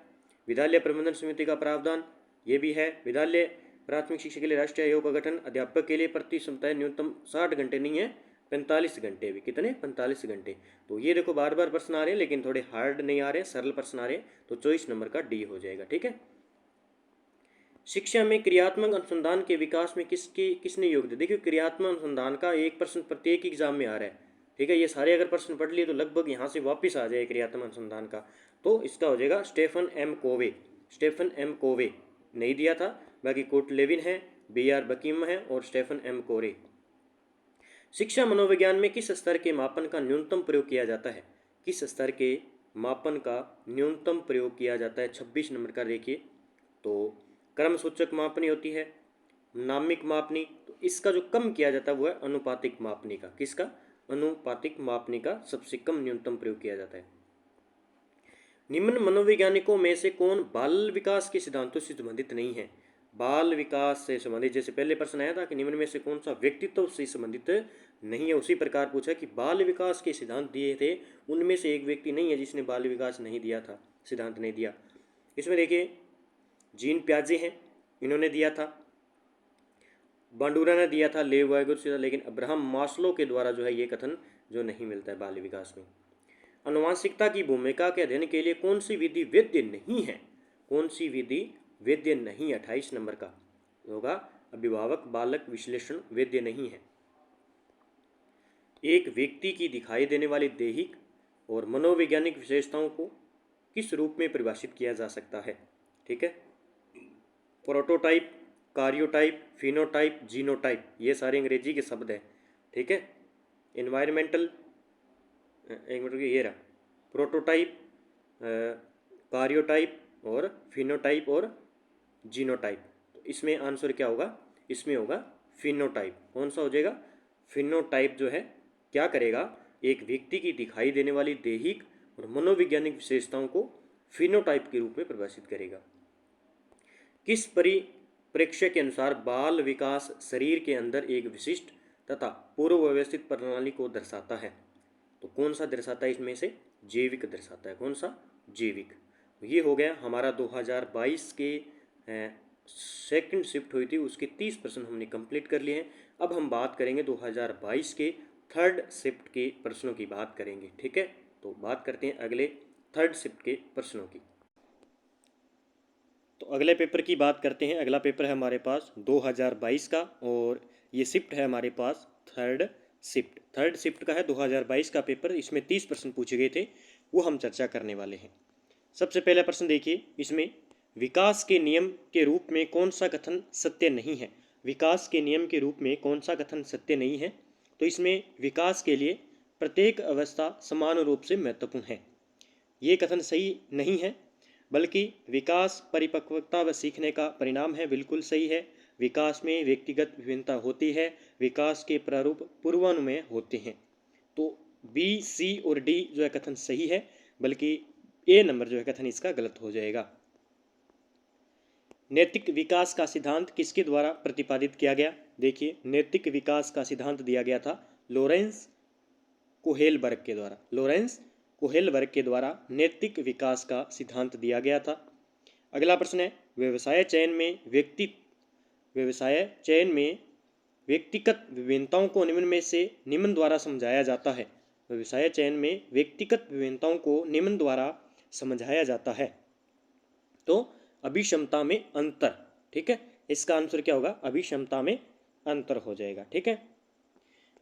विद्यालय प्रबंधन समिति का प्रावधान, ये भी है। विद्यालय प्राथमिक शिक्षा के लिए राष्ट्रीय आयोग का गठन, अध्यापक के लिए प्रति सप्ताह न्यूनतम 60 घंटे नहीं है, 45 घंटे भी, कितने 45 घंटे। तो ये देखो बार बार प्रश्न आ रहे हैं लेकिन थोड़े हार्ड नहीं आ रहे, सरल प्रश्न आ रहे हैं, तो 24 नंबर का डी हो जाएगा। ठीक है। शिक्षा में क्रियात्मक अनुसंधान के विकास में किसने योग दिया। देखिए क्रियात्मक अनुसंधान का एक प्रश्न प्रत्येक एग्जाम में आ रहा है। ठीक है, ये सारे अगर प्रश्न पढ़ लिए तो लगभग यहाँ से वापस आ जाए क्रियात्मक अनुसंधान का। तो इसका हो जाएगा स्टेफन एम कोवे। स्टेफन एम कोवे नहीं दिया था, बाकी कोट लेविन है, बी आर बकीम है और स्टेफन एम कोरे। शिक्षा मनोविज्ञान में किस स्तर के मापन का न्यूनतम प्रयोग किया जाता है। किस स्तर के मापन का न्यूनतम प्रयोग किया जाता है। 26 नंबर का देखिए, तो क्रम सूचक मापनी होती है, नामिक मापनी। तो इसका जो कम किया जाता है वो है अनुपातिक मापनी का। किसका, अनुपातिक मापनी का सबसे कम न्यूनतम प्रयोग किया जाता है। निम्न मनोवैज्ञानिकों में से कौन बाल विकास के सिद्धांतों से संबंधित नहीं है। बाल विकास से संबंधित, जैसे पहले प्रश्न आया था कि निम्न में से कौन सा व्यक्तित्व से संबंधित नहीं है, उसी प्रकार पूछा कि बाल विकास के सिद्धांत दिए थे उनमें से एक व्यक्ति नहीं है जिसने बाल विकास नहीं दिया था, सिद्धांत नहीं दिया। इसमें देखिए जीन प्याजे हैं, इन्होंने दिया था, बांडूरा ने दिया था, लेव वायगुर से था, लेकिन अब्राहम मास्लो के द्वारा जो है ये कथन जो नहीं मिलता है बाल विकास में। आनुवांशिकता की भूमिका के अध्ययन के लिए कौन सी विधि वैध नहीं है। कौन सी विधि वैध नहीं, 28 नंबर का होगा अभिभावक बालक विश्लेषण वैध नहीं है। एक व्यक्ति की दिखाई देने वाली दैहिक और मनोवैज्ञानिक विशेषताओं को किस रूप में परिभाषित किया जा सकता है। ठीक है, प्रोटोटाइप, कार्योटाइप, फिनोटाइप, जीनोटाइप, ये सारे अंग्रेजी के शब्द हैं। ठीक है, इन्वायरमेंटल, एक मिनट ये रहा, प्रोटोटाइप, कार्योटाइप और फिनोटाइप और जीनोटाइप। तो इसमें आंसर क्या होगा, इसमें होगा फिनोटाइप। कौन सा हो जाएगा, फिनोटाइप जो है क्या करेगा, एक व्यक्ति की दिखाई देने वाली दैहिक और मनोवैज्ञानिक विशेषताओं को फिनोटाइप के रूप में परिभाषित करेगा। किस परिप्रेक्ष्य के अनुसार बाल विकास शरीर के अंदर एक विशिष्ट तथा पूर्व व्यवस्थित प्रणाली को दर्शाता है। तो कौन सा दर्शाता है, इसमें से जैविक दर्शाता है। कौन सा, जैविक। ये हो गया हमारा 2022 के सेकंड शिफ्ट हुई थी उसके 30 प्रश्न हमने कंप्लीट कर लिए हैं। अब हम बात करेंगे 2022 के थर्ड शिफ्ट के प्रश्नों की बात करेंगे। ठीक है, तो बात करते हैं अगले थर्ड शिफ्ट के प्रश्नों की। तो अगले पेपर की बात करते हैं। अगला पेपर है हमारे पास 2022 का और ये शिफ्ट है हमारे पास थर्ड शिफ्ट। थर्ड शिफ्ट का है 2022 का पेपर। इसमें 30 प्रश्न पूछे गए थे, वो हम चर्चा करने वाले हैं। सबसे पहला प्रश्न देखिए, इसमें विकास के नियम के रूप में कौन सा कथन सत्य नहीं है। विकास के नियम के रूप में कौन सा कथन सत्य नहीं है। तो इसमें विकास के लिए प्रत्येक अवस्था समान रूप से महत्वपूर्ण है, ये कथन सही नहीं है, बल्कि विकास परिपक्वता व सीखने का परिणाम है, बिल्कुल सही है। विकास में व्यक्तिगत विभिन्नता होती है, विकास के प्रारूप पूर्वानुमेय होते हैं। तो बी, सी और डी जो है कथन सही है, बल्कि ए नंबर जो है कथन इसका गलत हो जाएगा। नैतिक विकास का सिद्धांत किसके द्वारा प्रतिपादित किया गया। देखिए नैतिक विकास का सिद्धांत दिया गया था लॉरेंस कोहेलबर्ग के द्वारा। लॉरेंस कोहेलबर्ग के द्वारा नैतिक विकास का सिद्धांत दिया गया था। अगला प्रश्न है, व्यवसाय चयन में व्यक्तिगत विभिन्नताओं को निम्न द्वारा समझाया जाता है। व्यवसाय चयन में व्यक्तिगत विभिन्नताओं को निम्न द्वारा समझाया जाता है। तो अभिक्षमता में अंतर। ठीक है, इसका आंसर क्या होगा, अभिक्षमता में अंतर हो जाएगा। ठीक है,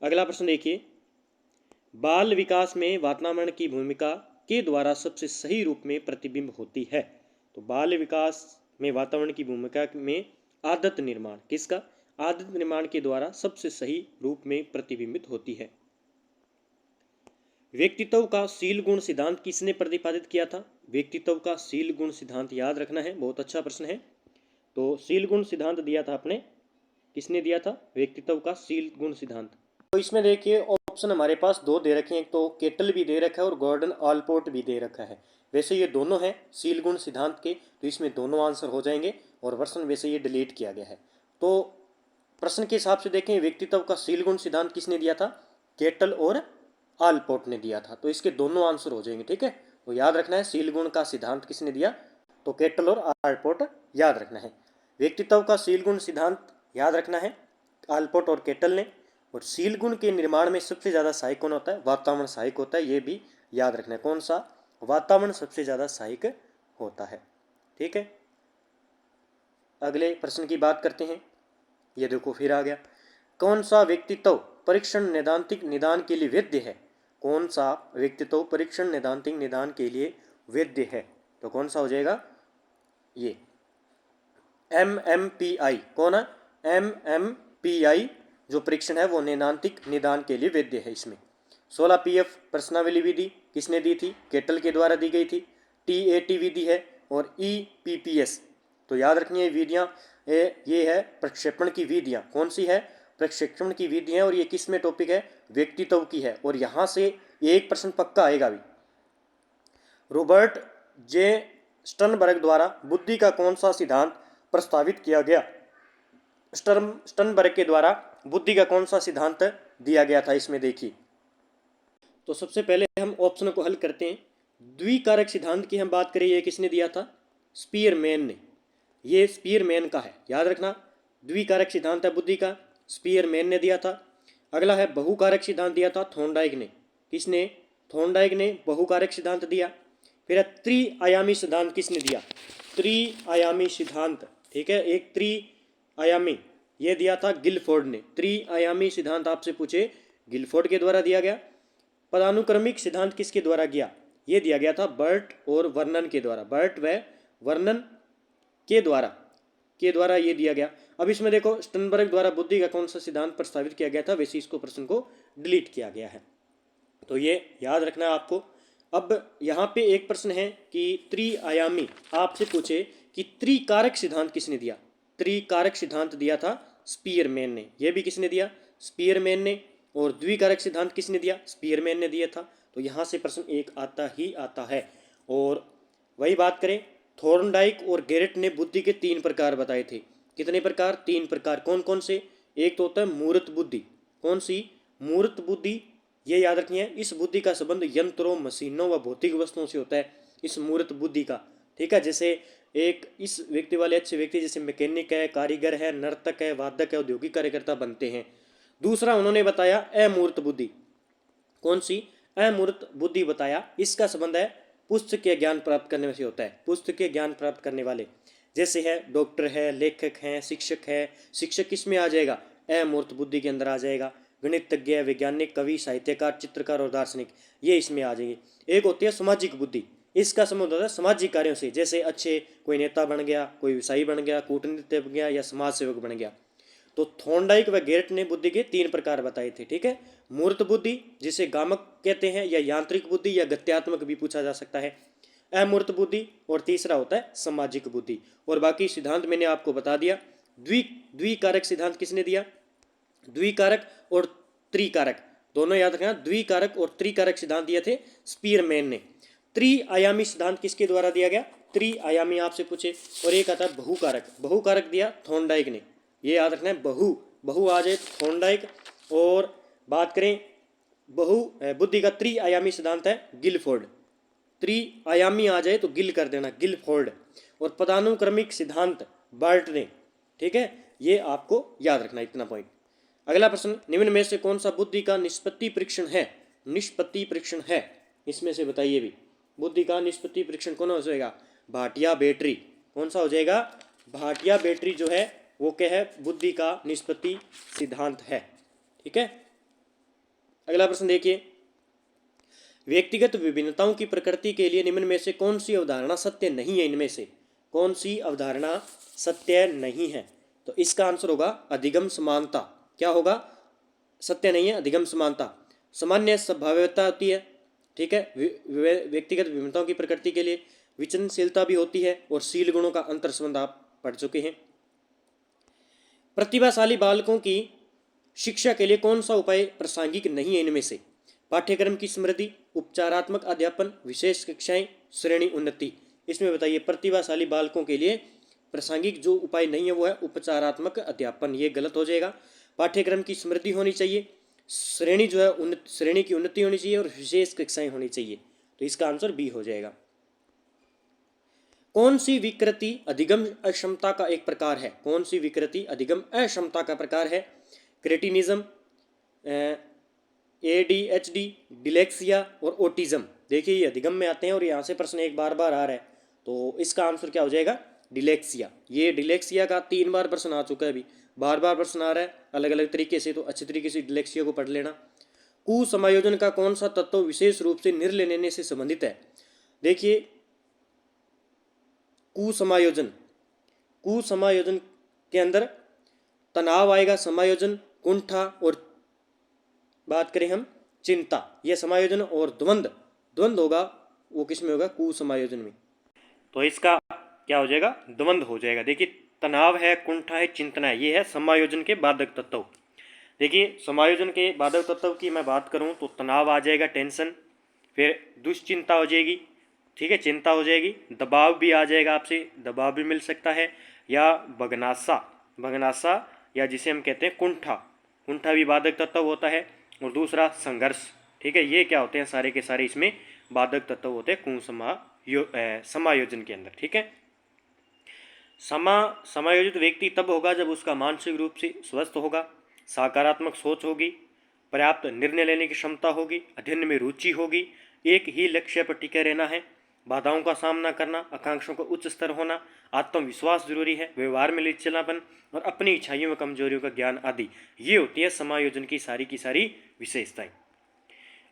अगला प्रश्न देखिए, बाल विकास में वातावरण की भूमिका के द्वारा सबसे सही रूप में प्रतिबिंब होती है। तो बाल विकास में वातावरण की भूमिका में आदत निर्माण, किसका, आदत निर्माण के द्वारा सबसे सही रूप में प्रतिबिंबित होती है। व्यक्तित्व का शील गुण सिद्धांत किसने प्रतिपादित किया था। व्यक्तित्व का शील गुण सिद्धांत याद रखना है, बहुत अच्छा प्रश्न है। तो शील गुण सिद्धांत दिया था आपने, किसने दिया था, व्यक्तित्व का शील गुण सिद्धांत। तो इसमें देखिए ऑप्शन हमारे पास दो दे रखे हैं, एक तो केटल भी दे रखा है और गॉर्डन ऑलपोर्ट भी दे रखा है। वैसे ये दोनों हैं शील गुण सिद्धांत के, तो इसमें दोनों आंसर हो जाएंगे और वर्षन वैसे ये डिलीट किया गया है। तो प्रश्न के हिसाब से देखें, व्यक्तित्व का शील गुण सिद्धांत किसने दिया था, केटल और ऑलपोर्ट ने दिया था, तो इसके दोनों आंसर हो जाएंगे। ठीक है, तो याद रखना है शील गुण का सिद्धांत किसने दिया, तो केटल और ऑलपोर्ट याद रखना है। व्यक्तित्व का शील गुण सिद्धांत याद रखना है, ऑलपोर्ट और केटल ने, और सील गुण के निर्माण में सबसे ज़्यादा सहायक कौन होता है? वातावरण सहायक होता है, ये भी याद रखना है। कौन सा? वातावरण सबसे ज़्यादा सहायक होता है। ठीक है, अगले प्रश्न की बात करते हैं। ये देखो फिर आ गया, कौन सा व्यक्तित्व परीक्षण नैदांतिक निदान के लिए वैध है? कौन सा व्यक्तित्व परीक्षण नैदांतिक निदान के लिए वैध है? तो कौन सा हो जाएगा? ये MMPI। कौन है? MMPI जो परीक्षण है वो नैदांतिक निदान के लिए वैध है। इसमें 16 PF प्रश्नावली विधि किसने दी थी? केटल के द्वारा दी गई थी। TAT विधि है और EPPS। तो याद रखनी है विधियाँ, ये है प्रक्षेपण की विधियाँ। कौन सी है? प्रक्षेपण की विधि है, और ये किस में टॉपिक है? व्यक्तित्व की है। और यहाँ से एक प्रश्न पक्का आएगा भी। रॉबर्ट जे स्टर्नबर्ग द्वारा बुद्धि का कौन सा सिद्धांत प्रस्तावित किया गया? स्टर्नबर्ग के द्वारा बुद्धि का कौन सा सिद्धांत दिया गया था? इसमें देखिए, तो सबसे पहले हम ऑप्शन को हल करते हैं। द्विकारक सिद्धांत की हम बात करें, ये किसने दिया था? स्पीयरमैन ने। ये स्पीयरमैन का है, याद रखना। द्विकारक सिद्धांत है बुद्धि का, स्पीयरमैन ने दिया था। अगला है बहुकारक सिद्धांत, दिया था थॉर्नडाइक ने। किसने? थॉर्नडाइक ने बहुकारक सिद्धांत दिया। फिर त्रिआयामी सिद्धांत किसने दिया? त्रिआयामी सिद्धांत, ठीक है, एक त्रिआयामी, ये दिया था गिलफोर्ड ने। त्रिआयामी सिद्धांत आपसे पूछे, गिलफोर्ड के द्वारा दिया गया। पदानुक्रमिक सिद्धांत किसके द्वारा गया? ये दिया गया था बर्ट और वर्नन के द्वारा। बर्ट व वर्नन के द्वारा ये दिया गया। अब इसमें देखो, स्टर्नबर्ग द्वारा बुद्धि का कौन सा सिद्धांत प्रस्तावित किया गया था, वैसे इसको प्रश्न को डिलीट किया गया है, तो ये याद रखना है आपको। अब यहाँ पे एक प्रश्न है कि त्रिआयामी, आपसे पूछे कि त्रिकारक सिद्धांत किसने दिया? त्रिकारक सिद्धांत दिया था स्पीयरमैन ने। यह भी किसने दिया? स्पीयरमैन ने। और द्विकारक सिद्धांत किसने दिया? स्पीयरमैन ने दिया था। तो यहाँ से प्रश्न एक आता ही आता है। और वही बात करें, थॉर्नडाइक और गेरेट ने बुद्धि के 3 प्रकार बताए थे। कितने प्रकार? 3 प्रकार। कौन कौन से? एक तो होता है मूर्त बुद्धि। कौन सी? मूर्त बुद्धि, ये याद रखनी है। इस बुद्धि का संबंध यंत्रों, मशीनों व भौतिक वस्तुओं से होता है, इस मूर्त बुद्धि का। ठीक है, जैसे एक इस व्यक्ति वाले अच्छे व्यक्ति जैसे मैकेनिक है, कारीगर है, नर्तक है, वादक है, औद्योगिक कार्यकर्ता बनते हैं। दूसरा उन्होंने बताया अमूर्त बुद्धि। कौन सी? अमूर्त बुद्धि बताया, इसका संबंध है पुस्तक के ज्ञान प्राप्त करने से होता है। पुस्तक के ज्ञान प्राप्त करने वाले जैसे है डॉक्टर है, लेखक हैं, शिक्षक है। शिक्षक किस में आ जाएगा? अमूर्त बुद्धि के अंदर आ जाएगा। गणितज्ञ, वैज्ञानिक, कवि, साहित्यकार, चित्रकार और दार्शनिक, ये इसमें आ जाएंगे। एक होती है सामाजिक बुद्धि, इसका संबंध होता है सामाजिक कार्यों से, जैसे अच्छे कोई नेता बन गया, कोई व्यवसायी बन गया, कूटनीतिज्ञ बन गया या समाज सेवक बन गया। तो थॉर्नडाइक व गेरेट ने बुद्धि के 3 प्रकार बताए थे। ठीक है, मूर्त बुद्धि जिसे गामक कहते हैं, या यांत्रिक बुद्धि या गत्यात्मक भी पूछा जा सकता है, अमूर्त बुद्धि, और तीसरा होता है सामाजिक बुद्धि। और बाकी सिद्धांत मैंने आपको बता दिया। द्विकारक सिद्धांत किसने दिया? द्विकारक और त्रिकारक दोनों याद रखना। द्विकारक और त्रिकारक सिद्धांत दिए थे स्पीयरमैन ने। त्रिआयामी सिद्धांत किसके द्वारा दिया गया? त्रिआयामी आपसे पूछे। और एक आता है बहुकारक, बहुकारक दिया थॉर्नडाइक ने। ये याद रखना है, बहु आ जाए थॉर्नडाइक। और बात करें बहु बुद्धि का त्रिआयामी सिद्धांत है गिलफोर्ड। त्रिआयामी आ जाए तो गिल कर देना, गिलफोर्ड। और पदानुक्रमिक सिद्धांत बर्ट ने। ठीक है, ये आपको याद रखना, इतना पॉइंट। अगला प्रश्न, निम्न में से कौन सा बुद्धि का निष्पत्ति परीक्षण है? निष्पत्ति परीक्षण है, इसमें से बताइए भी। बुद्धि का निष्पत्ति परीक्षण कौन हो जाएगा? भाटिया बैटरी। कौन सा हो जाएगा? भाटिया बैटरी जो है वो क्या है? बुद्धि का निष्पत्ति सिद्धांत है। ठीक है, अगला प्रश्न देखिए, व्यक्तिगत विभिन्नताओं की प्रकृति के लिए निम्न में से कौन सी अवधारणा सत्य नहीं है? इनमें से कौन सी अवधारणा सत्य नहीं है? तो इसका आंसर होगा अधिगम समानता। क्या होगा? सत्य नहीं है, अधिगम समानता। सामान्य संभाव्यता होती है। ठीक है, व्यक्तिगत विभिन्नताओं की प्रकृति के लिए विचलनशीलता भी होती है, और शील गुणों का अंतर संबंध आप पढ़ चुके हैं। प्रतिभाशाली बालकों की शिक्षा के लिए कौन सा उपाय प्रासंगिक नहीं है? इनमें से पाठ्यक्रम की समृद्धि, उपचारात्मक अध्यापन, विशेष कक्षाएं, श्रेणी उन्नति। इसमें बताइए, प्रतिभाशाली बालकों के लिए प्रासंगिक जो उपाय नहीं है वो है उपचारात्मक अध्यापन। ये गलत हो जाएगा। पाठ्यक्रम की समृद्धि होनी चाहिए, श्रेणी जो है श्रेणी की उन्नति होनी चाहिए, और विशेष कक्षाएं होनी चाहिए। तो इसका आंसर बी हो जाएगा। कौन सी विकृति अधिगम अक्षमता का एक प्रकार है? कौन सी विकृति अधिगम अक्षमता का प्रकार है? क्रेटिनिज्म, ADHD, डिलेक्सिया और ओटिज्म। देखिए ये अधिगम में आते हैं और यहाँ से प्रश्न एक बार बार आ रहा है, तो इसका आंसर क्या हो जाएगा? डिलेक्सिया। ये डिलेक्सिया का 3 बार प्रश्न आ चुका है, अभी बार बार प्रश्न आ रहा है अलग अलग तरीके से, तो अच्छे तरीके से डिलेक्सिया को पढ़ लेना। कुसमायोजन का कौन सा तत्व विशेष रूप से निर्णय लेने से संबंधित है? देखिए कुसमायोजन, कुसमायोजन के अंदर तनाव आएगा, समायोजन, कुंठा और बात करें हम चिंता, यह समायोजन, और द्वंद्व, द्वंद्व होगा वो किस में होगा? कुसमायोजन में। तो इसका क्या हो जाएगा? द्वंद्व हो जाएगा। देखिए तनाव है, कुंठा है, चिंतना है, ये है समायोजन के बाधक तत्व। देखिए समायोजन के बाधक तत्व की मैं बात करूं तो तनाव आ जाएगा, टेंशन, फिर दुश्चिंता हो जाएगी, ठीक है, चिंता हो जाएगी, दबाव भी आ जाएगा, आपसे दबाव भी मिल सकता है, या बगनासा, बगनासा, या जिसे हम कहते हैं कुंठा, कुंठा भी बाधक तत्व होता है, और दूसरा संघर्ष, ठीक है। ये क्या होते हैं? सारे के सारे इसमें बाधक तत्व होते हैं समायोजन के अंदर, ठीक है। समायोजित व्यक्ति तब होगा जब उसका मानसिक रूप से स्वस्थ होगा, सकारात्मक सोच होगी, पर्याप्त निर्णय लेने की क्षमता होगी, अध्ययन में रुचि होगी, एक ही लक्ष्य पर टिके रहना है, बाधाओं का सामना करना, आकांक्षाओं का उच्च स्तर होना, आत्मविश्वास जरूरी है, व्यवहार में लचीलापन और अपनी इच्छाइयों व कमजोरियों का ज्ञान आदि। ये होती है समायोजन की सारी विशेषताएं।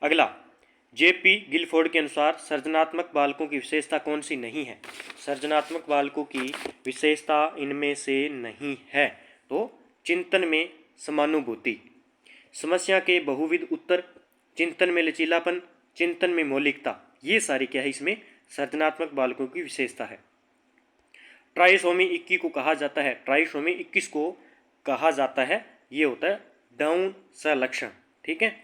अगला, जेपी गिलफोर्ड के अनुसार सृजनात्मक बालकों की विशेषता कौन सी नहीं है? सृजनात्मक बालकों की विशेषता इनमें से नहीं है। तो चिंतन में समानुभूति, समस्या के बहुविध उत्तर, चिंतन में लचीलापन, चिंतन में मौलिकता, ये सारी क्या है? इसमें सृजनात्मक बालकों की विशेषता है। ट्राइसोमी 21 को कहा जाता है, ट्राइसोमी 21 को कहा जाता है, ये होता है डाउन संलक्षण, ठीक है।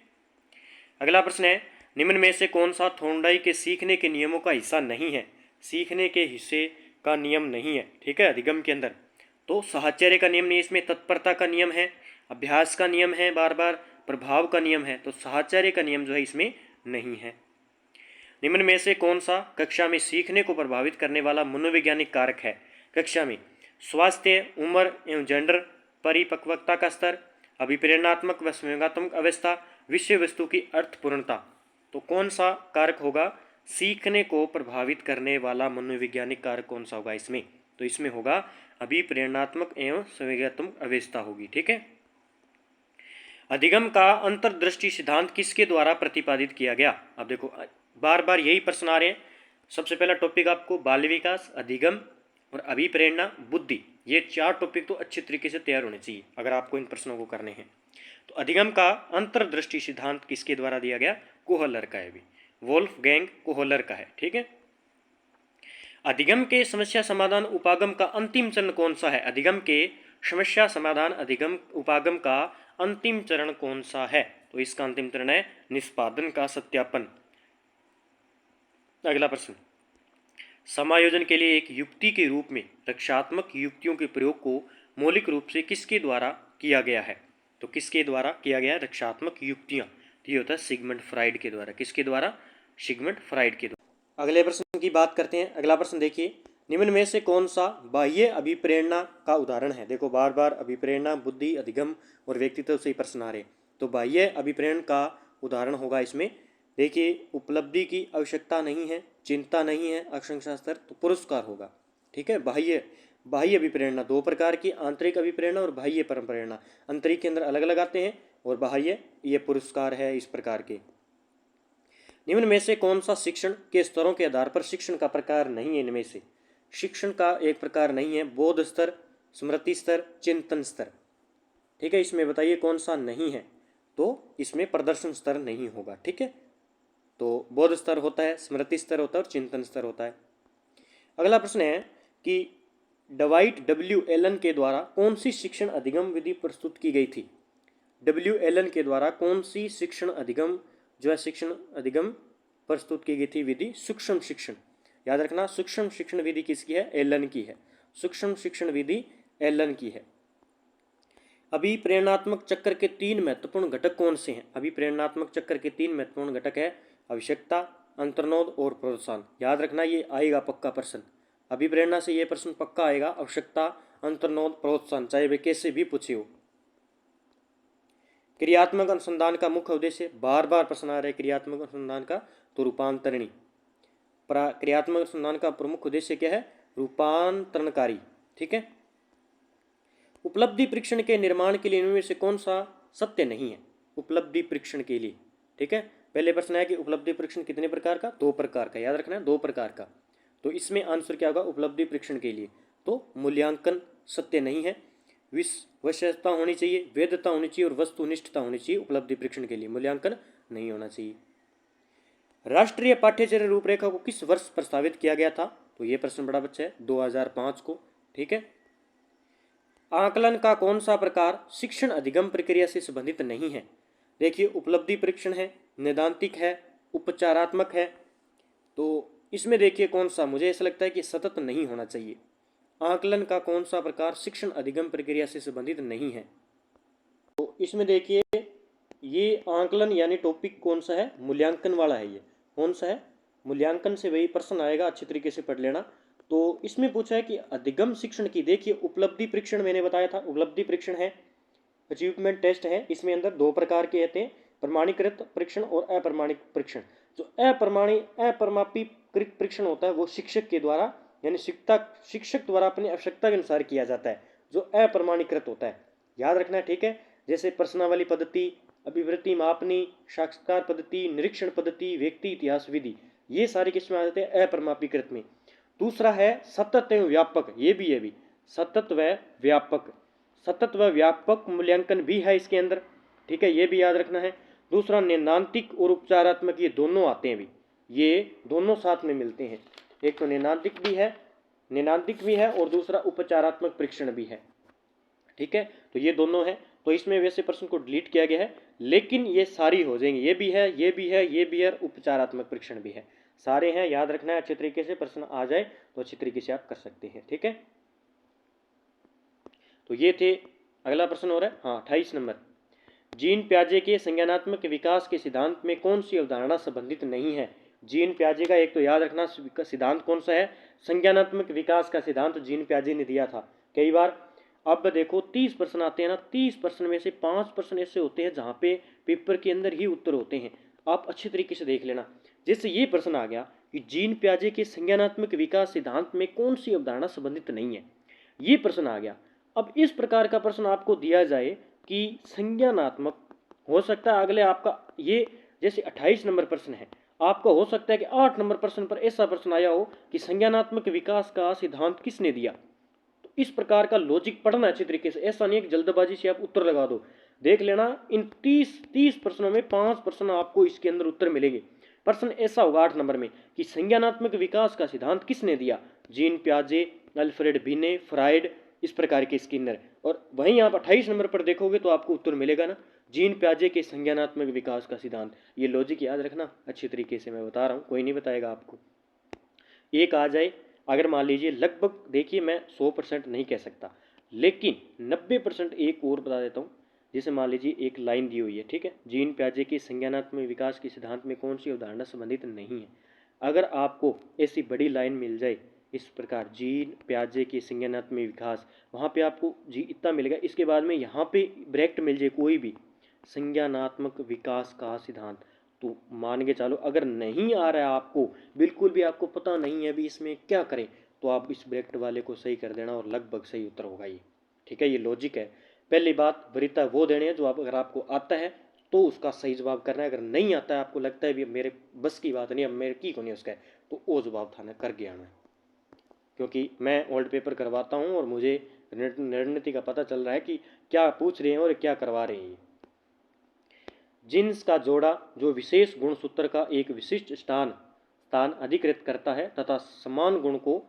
अगला प्रश्न है, निम्न में से कौन सा थोंडाई के सीखने के नियमों का हिस्सा नहीं है? सीखने के हिस्से का नियम नहीं है, ठीक है, अधिगम के अंदर। तो साहचर्य का नियम नहीं, इसमें तत्परता का नियम है, अभ्यास का नियम है, बार बार प्रभाव का नियम है, तो साहचर्य का नियम जो है इसमें नहीं है। निम्न में से कौन सा कक्षा में सीखने को प्रभावित करने वाला मनोवैज्ञानिक कारक है? कक्षा में स्वास्थ्य, उम्र एवं जेंडर, परिपक्वता का स्तर, अभिप्रेरणात्मक व संवेगात्मक अवस्था, विषय वस्तु की अर्थपूर्णता। तो कौन सा कारक होगा सीखने को प्रभावित करने वाला मनोवैज्ञानिक कारक? कौन सा होगा इसमें? तो इसमें होगा अभिप्रेरणात्मक एवं संवेगात्मक अवस्था होगी, ठीक है। अधिगम का अंतर्दृष्टि सिद्धांत किसके द्वारा प्रतिपादित किया गया? अब देखो बार बार यही प्रश्न आ रहे हैं। सबसे पहला टॉपिक आपको बाल विकास, अधिगम और अभिप्रेरणा, बुद्धि, ये 4 टॉपिक तो अच्छे तरीके से तैयार होने चाहिए अगर आपको इन प्रश्नों को करने हैं। तो अधिगम का अंतर्दृष्टि सिद्धांत किसके द्वारा दिया गया? कोहलर का है, भी वोल्फगैंग कोहलर का है, ठीक है। अधिगम के समस्या समाधान उपागम का अंतिम चरण कौन सा है? अधिगम के समस्या समाधान अधिगम उपागम का अंतिम चरण कौन सा है? तो इसका अंतिम चरण है निष्पादन का सत्यापन। अगला प्रश्न, समायोजन के लिए एक युक्ति के रूप में रक्षात्मक युक्तियों के प्रयोग को मौलिक रूप से किसके द्वारा किया गया है? तो किसके द्वारा किया गया है रक्षात्मक युक्तियां? तो ये होता है सिगमंड फ्राइड के द्वारा। किसके द्वारा? सिगमंड फ्राइड के द्वारा। अगले प्रश्न की बात करते हैं। अगला प्रश्न देखिए, निम्न में से कौन सा बाह्य अभिप्रेरणा का उदाहरण है? देखो बार बार अभिप्रेरणा, बुद्धि, अधिगम और व्यक्तित्व से ही प्रश्न आ रहे। तो बाह्य अभिप्रेरण का उदाहरण होगा इसमें, देखिए उपलब्धि की आवश्यकता नहीं है, चिंता नहीं है, आकांक्षा स्तर, तो पुरस्कार होगा, ठीक है। बाह्य अभिप्रेरणा 2 प्रकार की, आंतरिक अभिप्रेरणा और बाह्य परम्प्रेरणा। आंतरिक के अंदर अलग अलग आते हैं और बाह्य ये पुरस्कार है इस प्रकार के। निम्न में से कौन सा शिक्षण के स्तरों के आधार पर शिक्षण का प्रकार नहीं है? इनमें से शिक्षण का एक प्रकार नहीं है, बोध स्तर, स्मृति स्तर, चिंतन स्तर, ठीक है। इसमें बताइए कौन सा नहीं है? तो इसमें प्रदर्शन स्तर नहीं होगा, ठीक है। तो बोध स्तर होता है, स्मृति स्तर होता है और चिंतन स्तर होता है। अगला प्रश्न है कि डवाइट डब्ल्यू एलन के द्वारा कौन सी शिक्षण अधिगम विधि प्रस्तुत की गई थी? डब्ल्यू एलन के द्वारा कौन सी शिक्षण अधिगम जो है शिक्षण अधिगम प्रस्तुत की गई थी विधि? सूक्ष्म शिक्षण। याद रखना, सूक्ष्म शिक्षण विधि किसकी है? एलन की है। सूक्ष्म शिक्षण विधि एलन की है। अभिप्रेरणात्मक चक्र के 3 महत्वपूर्ण घटक कौन से हैं? अभिप्रेरणात्मक चक्र के 3 महत्वपूर्ण घटक है आवश्यकता, अंतर्नोद और प्रोत्साहन। याद रखना, ये आएगा पक्का प्रश्न, अभिप्रेरणा से ये प्रश्न पक्का आएगा, आवश्यकता, अंतर्नोद, प्रोत्साहन, चाहे वे कैसे भी पूछे हो। क्रियात्मक अनुसंधान का मुख्य उद्देश्य, बार बार प्रश्न आ रहा है क्रियात्मक अनुसंधान का, तो रूपांतरणी। क्रियात्मक अनुसंधान का प्रमुख उद्देश्य क्या है? रूपांतरणकारी। ठीक है। उपलब्धि परीक्षण के निर्माण के लिए इनमें से कौन सा सत्य नहीं है? उपलब्धि परीक्षण के लिए। ठीक है। पहले प्रश्न है कि उपलब्धि परीक्षण कितने प्रकार का? 2 प्रकार का, याद रखना है, 2 प्रकार का। तो इसमें आंसर क्या होगा उपलब्धि परीक्षण के लिए? तो मूल्यांकन सत्य नहीं है, विशेषता होनी चाहिए, वैधता होनी चाहिए और वस्तुनिष्ठता होनी चाहिए उपलब्धि परीक्षण के लिए, मूल्यांकन नहीं होना चाहिए। राष्ट्रीय पाठ्यचर्या रूपरेखा को किस वर्ष प्रस्तावित किया गया था? तो ये प्रश्न बड़ा बच्चा है, 2005 को। ठीक है। आकलन का कौन सा प्रकार शिक्षण अधिगम प्रक्रिया से संबंधित नहीं है? देखिए, उपलब्धि परीक्षण है, नैदांतिक है, उपचारात्मक है। तो इसमें देखिए कौन सा, मुझे ऐसा लगता है कि सतत नहीं होना चाहिए। आकलन का कौन सा प्रकार शिक्षण अधिगम प्रक्रिया से संबंधित नहीं है? तो इसमें देखिए ये आकलन यानी टॉपिक कौन सा है? मूल्यांकन वाला है। ये कौन सा है? मूल्यांकन से वही प्रश्न आएगा, अच्छी तरीके से पढ़ लेना। तो इसमें पूछा है कि अधिगम शिक्षण की, देखिए उपलब्धि परीक्षण मैंने बताया था, उपलब्धि परीक्षण है, अचीवमेंट टेस्ट है। इसमें अंदर 2 प्रकार के होते हैं, प्रमाणीकृत परीक्षण और अप्रमाणिक परीक्षण। जो अप्रमाणीकृत परीक्षण होता है वो शिक्षक के द्वारा यानी शिक्षक द्वारा अपनी आवश्यकता के अनुसार किया जाता है। जो अप्रमाणीकृत होता है, याद रखना है। ठीक है। जैसे प्रश्नावली पद्धति, अभिवृत्ति मापनी, साक्षात्कार पद्धति, निरीक्षण पद्धति, व्यक्ति इतिहास विधि, ये सारी किसमें आ जाते हैं? अप्रमाणीकृत में। दूसरा है सतत एवं व्यापक, ये भी सतत व व्यापक, सतत व व्यापक मूल्यांकन भी है इसके अंदर। ठीक है, ये भी याद रखना है। दूसरा नैदांतिक और उपचारात्मक, ये दोनों आते हैं भी, ये दोनों साथ में मिलते हैं। एक तो नैदांतिक भी है और दूसरा उपचारात्मक परीक्षण भी है। ठीक है, तो ये दोनों है। तो इसमें वैसे प्रश्न को डिलीट किया गया है, लेकिन ये सारी हो जाएंगे, ये भी है, ये भी है, ये भी है, उपचारात्मक परीक्षण भी है, सारे हैं, याद रखना है। अच्छे तरीके से प्रश्न आ जाए तो अच्छी तरीके से आप कर सकते हैं। ठीक है, तो ये थे। अगला प्रश्न हो रहा है, हाँ 28 नंबर, जीन प्याजे के संज्ञानात्मक विकास के सिद्धांत में कौन सी अवधारणा संबंधित नहीं है? जीन प्याजे का एक तो याद रखना सिद्धांत कौन सा है? संज्ञानात्मक विकास का सिद्धांत जीन प्याजे ने दिया था कई बार। अब देखो 30 प्रश्न आते हैं ना, 30 प्रश्न में से 5 प्रश्न ऐसे होते हैं जहाँ पे पेपर के अंदर ही उत्तर होते हैं। आप अच्छी तरीके से देख लेना। जैसे ये प्रश्न आ गया कि जीन प्याजे के संज्ञानात्मक विकास सिद्धांत में कौन सी अवधारणा संबंधित नहीं है, ये प्रश्न आ गया। अब इस प्रकार का प्रश्न आपको दिया जाए कि संज्ञानात्मक, हो सकता है अगले आपका ये जैसे 28 नंबर प्रश्न है, आपका हो सकता है कि 8 नंबर प्रश्न पर ऐसा प्रश्न आया हो कि संज्ञानात्मक विकास का सिद्धांत किसने दिया। तो इस प्रकार का लॉजिक पढ़ना अच्छी तरीके से, ऐसा नहीं कि जल्दबाजी से आप उत्तर लगा दो। देख लेना, इन 30 प्रश्नों में 5 प्रश्न आपको इसके अंदर उत्तर मिलेंगे। प्रश्न ऐसा होगा 8 नंबर में कि संज्ञानात्मक विकास का सिद्धांत किसने दिया? जीन प्याजे, अल्फ्रेड बिने, फ्राइड, इस प्रकार के स्किनर। और वहीं आप 28 नंबर पर देखोगे तो आपको उत्तर मिलेगा ना, जीन प्याजे के संज्ञानात्मक विकास का सिद्धांत। ये लॉजिक याद रखना अच्छी तरीके से, मैं बता रहा हूँ, कोई नहीं बताएगा आपको। एक आ जाए, अगर मान लीजिए लगभग, देखिए मैं 100% नहीं कह सकता, लेकिन 90% एक और बता देता हूँ। जैसे मान लीजिए एक लाइन दी हुई है, ठीक है, जीन प्याजे के संज्ञानात्मक विकास के सिद्धांत में कौन सी अवधारणा संबंधित नहीं है। अगर आपको ऐसी बड़ी लाइन मिल जाए इस प्रकार, जीन प्याजे के संज्ञानात्मक विकास, वहाँ पे आपको जी इतना मिलेगा, इसके बाद में यहाँ पे ब्रैकेट मिल जाए कोई भी, संज्ञानात्मक विकास का सिद्धांत, तो मान के चलो अगर नहीं आ रहा है आपको, बिल्कुल भी आपको पता नहीं है अभी इसमें क्या करें, तो आप इस ब्रैकेट वाले को सही कर देना और लगभग सही उत्तर होगा ये। ठीक है, ये लॉजिक है। पहली बात, वरीयता वो देने हैं जो आप, अगर आपको आता है तो उसका सही जवाब करना है, अगर नहीं आता है, आपको लगता है भी मेरे बस की बात नहीं, अब मेरे की को नहीं उसका है, तो वो जवाब थाना करके आना है। क्योंकि मैं ओल्ड पेपर करवाता हूँ और मुझे रणनीति का पता चल रहा है कि क्या पूछ रहे हैं और क्या करवा रहे हैं। जिन्स का जोड़ा जो विशेष गुणसूत्र का एक विशिष्ट स्थान अधिकृत करता है तथा समान गुण को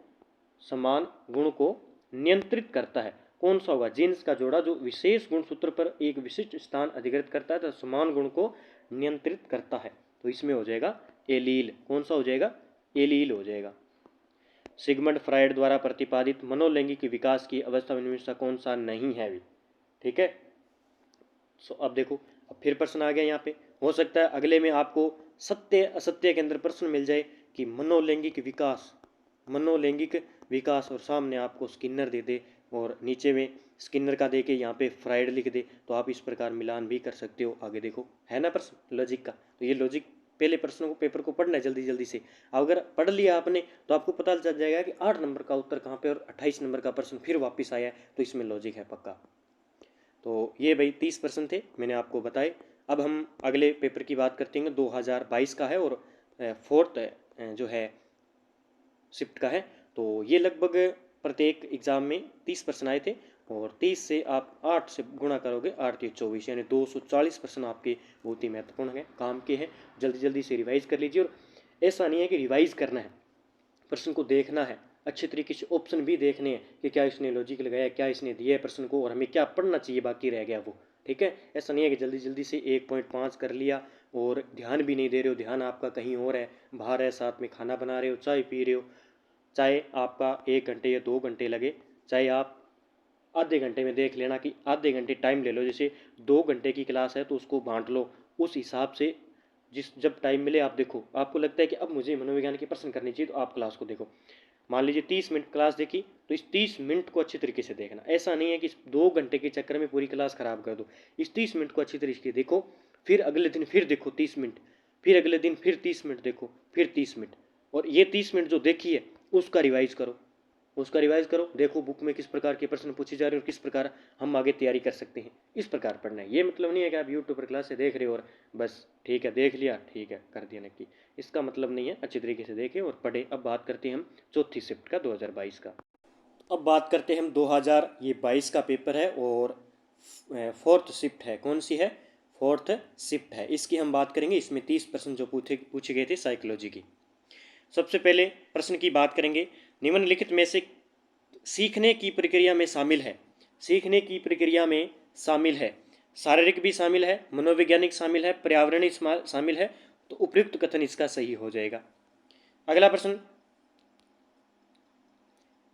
नियंत्रित करता है, कौन सा होगा? जिन्स का जोड़ा जो विशेष गुणसूत्र पर एक विशिष्ट स्थान अधिकृत करता है तथा समान गुण को नियंत्रित करता है, तो इसमें हो जाएगा एलील। कौन सा हो जाएगा? एलील हो जाएगा। सिगमंड फ्राइड द्वारा प्रतिपादित मनोलैंगिक विकास की अवस्था में से कौन सा नहीं है भी? ठीक है, सो अब देखो, अब फिर प्रश्न आ गया यहाँ पे। हो सकता है अगले में आपको सत्य असत्य के अंदर प्रश्न मिल जाए कि मनोलैंगिक विकास और सामने आपको स्किनर दे दे और नीचे में स्किनर का दे के यहाँ पे फ्राइड लिख दे तो आप इस प्रकार मिलान भी कर सकते हो। आगे देखो, है ना प्रश्न लॉजिक का। तो ये लॉजिक पहले प्रश्नों को पेपर को पढ़ना है जल्दी जल्दी से। अगर पढ़ लिया आपने तो आपको पता चल जाएगा कि 8 नंबर का उत्तर कहाँ पे और 28 नंबर का प्रश्न फिर वापस आया है, तो इसमें लॉजिक है पक्का। तो ये भाई 30 प्रश्न थे मैंने आपको बताए। अब हम अगले पेपर की बात करते हैं, 2022 का है और फोर्थ जो है शिफ्ट का है। तो ये लगभग प्रत्येक एग्जाम में 30 प्रश्न आए थे और 30 से आप 8 से गुणा करोगे, 8 3 24, यानी 240 प्रश्न आपके बहुत ही महत्वपूर्ण है, काम के हैं। जल्दी जल्दी से रिवाइज कर लीजिए। और ऐसा नहीं है कि रिवाइज करना है, प्रश्न को देखना है, अच्छे तरीके से ऑप्शन भी देखने हैं कि क्या इसने लॉजिक लगाया, क्या इसने दिया है प्रश्न को और हमें क्या पढ़ना चाहिए बाकी रह गया वो। ठीक है, ऐसा नहीं है कि जल्दी जल्दी से 1.5 कर लिया और ध्यान भी नहीं दे रहे हो, ध्यान आपका कहीं और है, बाहर है, साथ में खाना बना रहे हो, चाय पी रहे हो, चाहे आपका 1 घंटे या 2 घंटे लगे, चाहे आप आधे घंटे में देख लेना कि आधे घंटे टाइम ले लो। जैसे 2 घंटे की क्लास है तो उसको बांट लो, उस हिसाब से जिस जब टाइम मिले आप देखो। आपको लगता है कि अब मुझे मनोविज्ञान के प्रश्न करने चाहिए तो आप क्लास को देखो। मान लीजिए 30 मिनट क्लास देखी तो इस 30 मिनट को अच्छी तरीके से देखना। ऐसा नहीं है कि इस 2 घंटे के चक्कर में पूरी क्लास खराब कर दो। इस 30 मिनट को अच्छी तरीके से देखो, फिर अगले दिन फिर देखो 30 मिनट, फिर अगले दिन फिर 30 मिनट देखो, फिर 30 मिनट, और ये 30 मिनट जो देखी है उसका रिवाइज करो, उसका रिवाइज करो। देखो बुक में किस प्रकार के प्रश्न पूछे जा रहे हैं और किस प्रकार हम आगे तैयारी कर सकते हैं, इस प्रकार पढ़ना है। ये मतलब नहीं है कि आप यूट्यूब पर क्लास से देख रहे हो और बस ठीक है देख लिया ठीक है कर दिया नक्की, इसका मतलब नहीं है। अच्छे तरीके से देखें और पढ़े। अब बात करते हैं हम चौथी शिफ्ट का 2022 का। अब बात करते हैं हम 2022 का पेपर है और फोर्थ शिफ्ट है। कौन सी है? फोर्थ शिफ्ट है। इसकी हम बात करेंगे। इसमें 30 प्रश्न जो पूछे गए थे साइकोलॉजी की। सबसे पहले प्रश्न की बात करेंगे, निम्नलिखित में से सीखने की प्रक्रिया में शामिल है, सीखने की प्रक्रिया में शामिल है, शारीरिक भी शामिल है, मनोवैज्ञानिक शामिल है, पर्यावरणीय शामिल है, तो उपयुक्त कथन इसका सही हो जाएगा। अगला प्रश्न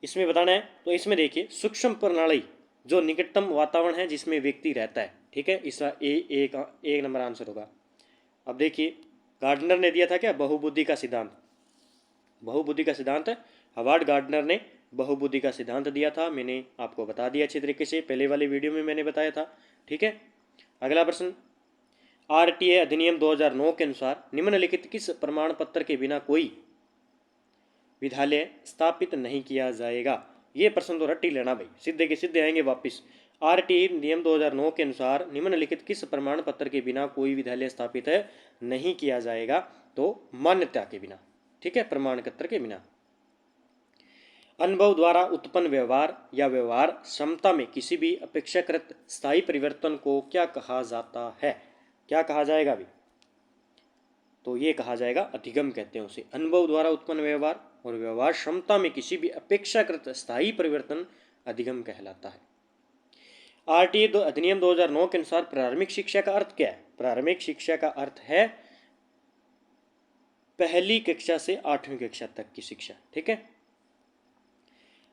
इसमें बताना है, तो इसमें देखिए सूक्ष्म प्रणाली जो निकटतम वातावरण है जिसमें व्यक्ति रहता है। ठीक है, इसका एक नंबर आंसर होगा। अब देखिए गार्डनर ने दिया था क्या? बहुबुद्धि का सिद्धांत। बहुबुद्धि का सिद्धांत है, हवार्ड गार्डनर ने बहुबुद्धि का सिद्धांत दिया था। मैंने आपको बता दिया अच्छी तरीके से, पहले वाले वीडियो में मैंने बताया था। ठीक है, अगला प्रश्न, आरटीए अधिनियम 2009 के अनुसार निम्नलिखित किस प्रमाण पत्र के बिना कोई विद्यालय स्थापित नहीं किया जाएगा? ये प्रश्न तो रट्टी लेना भाई, सीधे के सीधे आएंगे वापिस। आरटीए नियम 2009 के अनुसार निम्नलिखित किस प्रमाण पत्र के बिना कोई विद्यालय स्थापित नहीं किया जाएगा? तो मान्यता के बिना। ठीक है, प्रमाण पत्र के बिना। अनुभव द्वारा उत्पन्न व्यवहार या व्यवहार क्षमता में किसी भी अपेक्षाकृत स्थायी परिवर्तन को क्या कहा जाता है? क्या कहा जाएगा भी? तो ये कहा जाएगा अधिगम कहते हैं उसे। अनुभव द्वारा उत्पन्न व्यवहार और व्यवहार क्षमता में किसी भी अपेक्षाकृत स्थायी परिवर्तन अधिगम कहलाता है। आरटीए अधिनियम 2009 के अनुसार प्रारंभिक शिक्षा का अर्थ क्या है? प्रारंभिक शिक्षा का अर्थ है पहली कक्षा से 8वीं कक्षा तक की शिक्षा। ठीक है,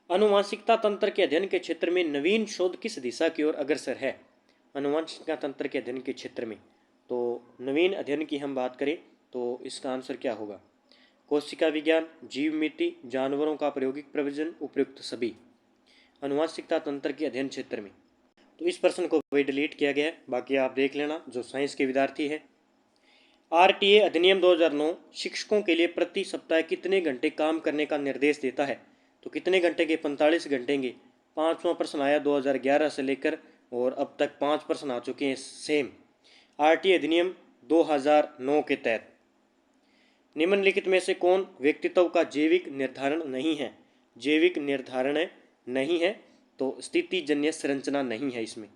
अनुवांशिकता तंत्र के अध्ययन के क्षेत्र में नवीन शोध किस दिशा की ओर अग्रसर है? अनुवांशिकता तंत्र के अध्ययन के क्षेत्र में तो नवीन अध्ययन की हम बात करें तो इसका आंसर क्या होगा? कोशिका विज्ञान, जीव मिति, जानवरों का प्रायोगिक प्रवचन, उपयुक्त सभी। अनुवांशिकता तंत्र के अध्ययन क्षेत्र में, तो इस प्रश्न को वही डिलीट किया गया है, बाकी आप देख लेना जो साइंस के विद्यार्थी हैं। आरटीए अधिनियम 2009 शिक्षकों के लिए प्रति सप्ताह कितने घंटे काम करने का निर्देश देता है? तो कितने घंटे के? 45 घंटे के। 5वां प्रश्न आया 2011 से लेकर और अब तक 5 प्रश्न आ चुके हैं सेम आरटीए अधिनियम 2009 के तहत। निम्नलिखित में से कौन व्यक्तित्व का जैविक निर्धारण नहीं है? जैविक निर्धारण नहीं है तो स्थितिजन्य संरचना नहीं है इसमें।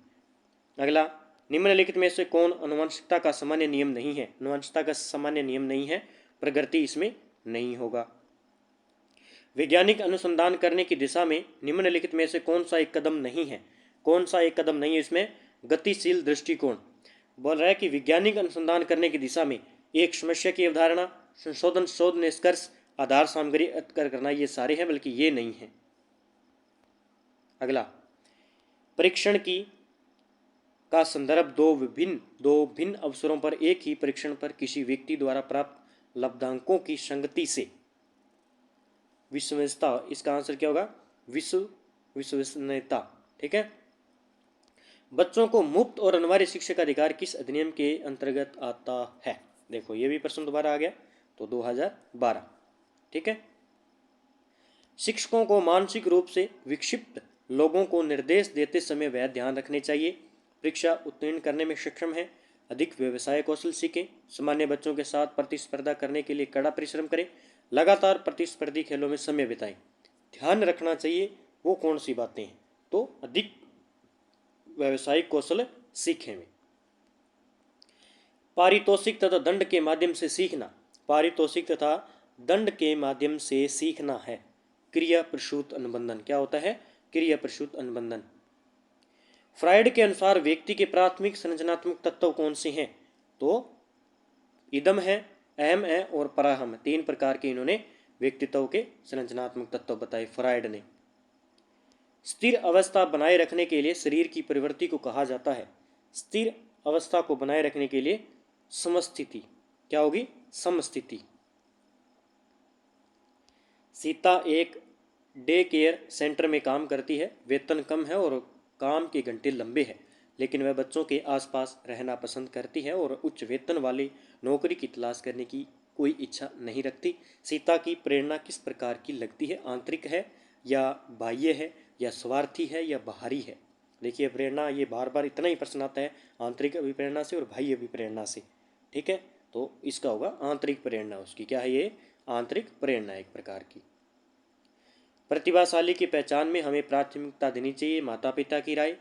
अगला, निम्नलिखित में से कौन अनुवांशिकता का सामान्य नियम नहीं है? अनुवांशिकता का सामान्य नियम नहीं है, प्रगति इसमें नहीं होगा। वैज्ञानिक अनुसंधान करने की दिशा में निम्नलिखित में से कौन सा एक कदम नहीं है? कौन सा एक कदम नहीं है इसमें? गतिशील दृष्टिकोण। बोल रहा है कि वैज्ञानिक अनुसंधान करने की दिशा में एक समस्या की अवधारणा, संशोधन, शोध निष्कर्ष, आधार सामग्री करना, ये सारे हैं, बल्कि ये नहीं है। अगला, परीक्षण की का संदर्भ दो भिन्न अवसरों पर एक ही परीक्षण पर किसी व्यक्ति द्वारा प्राप्त लब्धांकों की संगति से विषमता। इसका आंसर क्या होगा? विश्वसनीयता। ठीक है। बच्चों को मुफ्त और अनिवार्य शिक्षा का अधिकार किस अधिनियम के अंतर्गत आता है? देखो ये भी प्रश्न दोबारा आ गया, तो 2012। ठीक है। शिक्षकों को मानसिक रूप से विक्षिप्त लोगों को निर्देश देते समय वह ध्यान रखने चाहिए परीक्षा उत्तीर्ण करने में सक्षम है, अधिक व्यवसाय कौशल सीखें, सामान्य बच्चों के साथ प्रतिस्पर्धा करने के लिए कड़ा परिश्रम करें, लगातार प्रतिस्पर्धी खेलों में समय बिताएं। ध्यान रखना चाहिए वो कौन सी बातें हैं? तो अधिक व्यवसायिक कौशल सीखें में। पारितोषिक तथा दंड के माध्यम से सीखना, पारितोषिक तथा दंड के माध्यम से सीखना है क्रिया प्रसूत अनुबंधन। क्या होता है? क्रिया प्रसूत अनुबंधन। फ्राइड के अनुसार व्यक्ति के प्राथमिक संरचनात्मक तत्व कौन से हैं? तो इदम है, अहम है और पराहम है। 3 प्रकार के इन्होंने व्यक्तित्व के संरचनात्मक तत्व बताए फ्राइड ने। स्थिर अवस्था बनाए रखने के लिए शरीर की प्रवृत्ति को कहा जाता है। स्थिर अवस्था को बनाए रखने के लिए समस्थिति। क्या होगी? समस्थिति। सीता एक डे केयर सेंटर में काम करती है, वेतन कम है और काम के घंटे लंबे हैं, लेकिन वह बच्चों के आसपास रहना पसंद करती है और उच्च वेतन वाली नौकरी की तलाश करने की कोई इच्छा नहीं रखती। सीता की प्रेरणा किस प्रकार की लगती है? आंतरिक है या बाह्य है या स्वार्थी है या बाहरी है? देखिए प्रेरणा, ये बार बार इतना ही प्रश्न आता है, आंतरिक अभिप्रेरणा से और बाह्य अभिप्रेरणा से। ठीक है, तो इसका होगा आंतरिक प्रेरणा उसकी। क्या है ये? आंतरिक प्रेरणा एक प्रकार की। प्रतिभाशाली की पहचान में हमें प्राथमिकता देनी चाहिए। माता पिता की राय,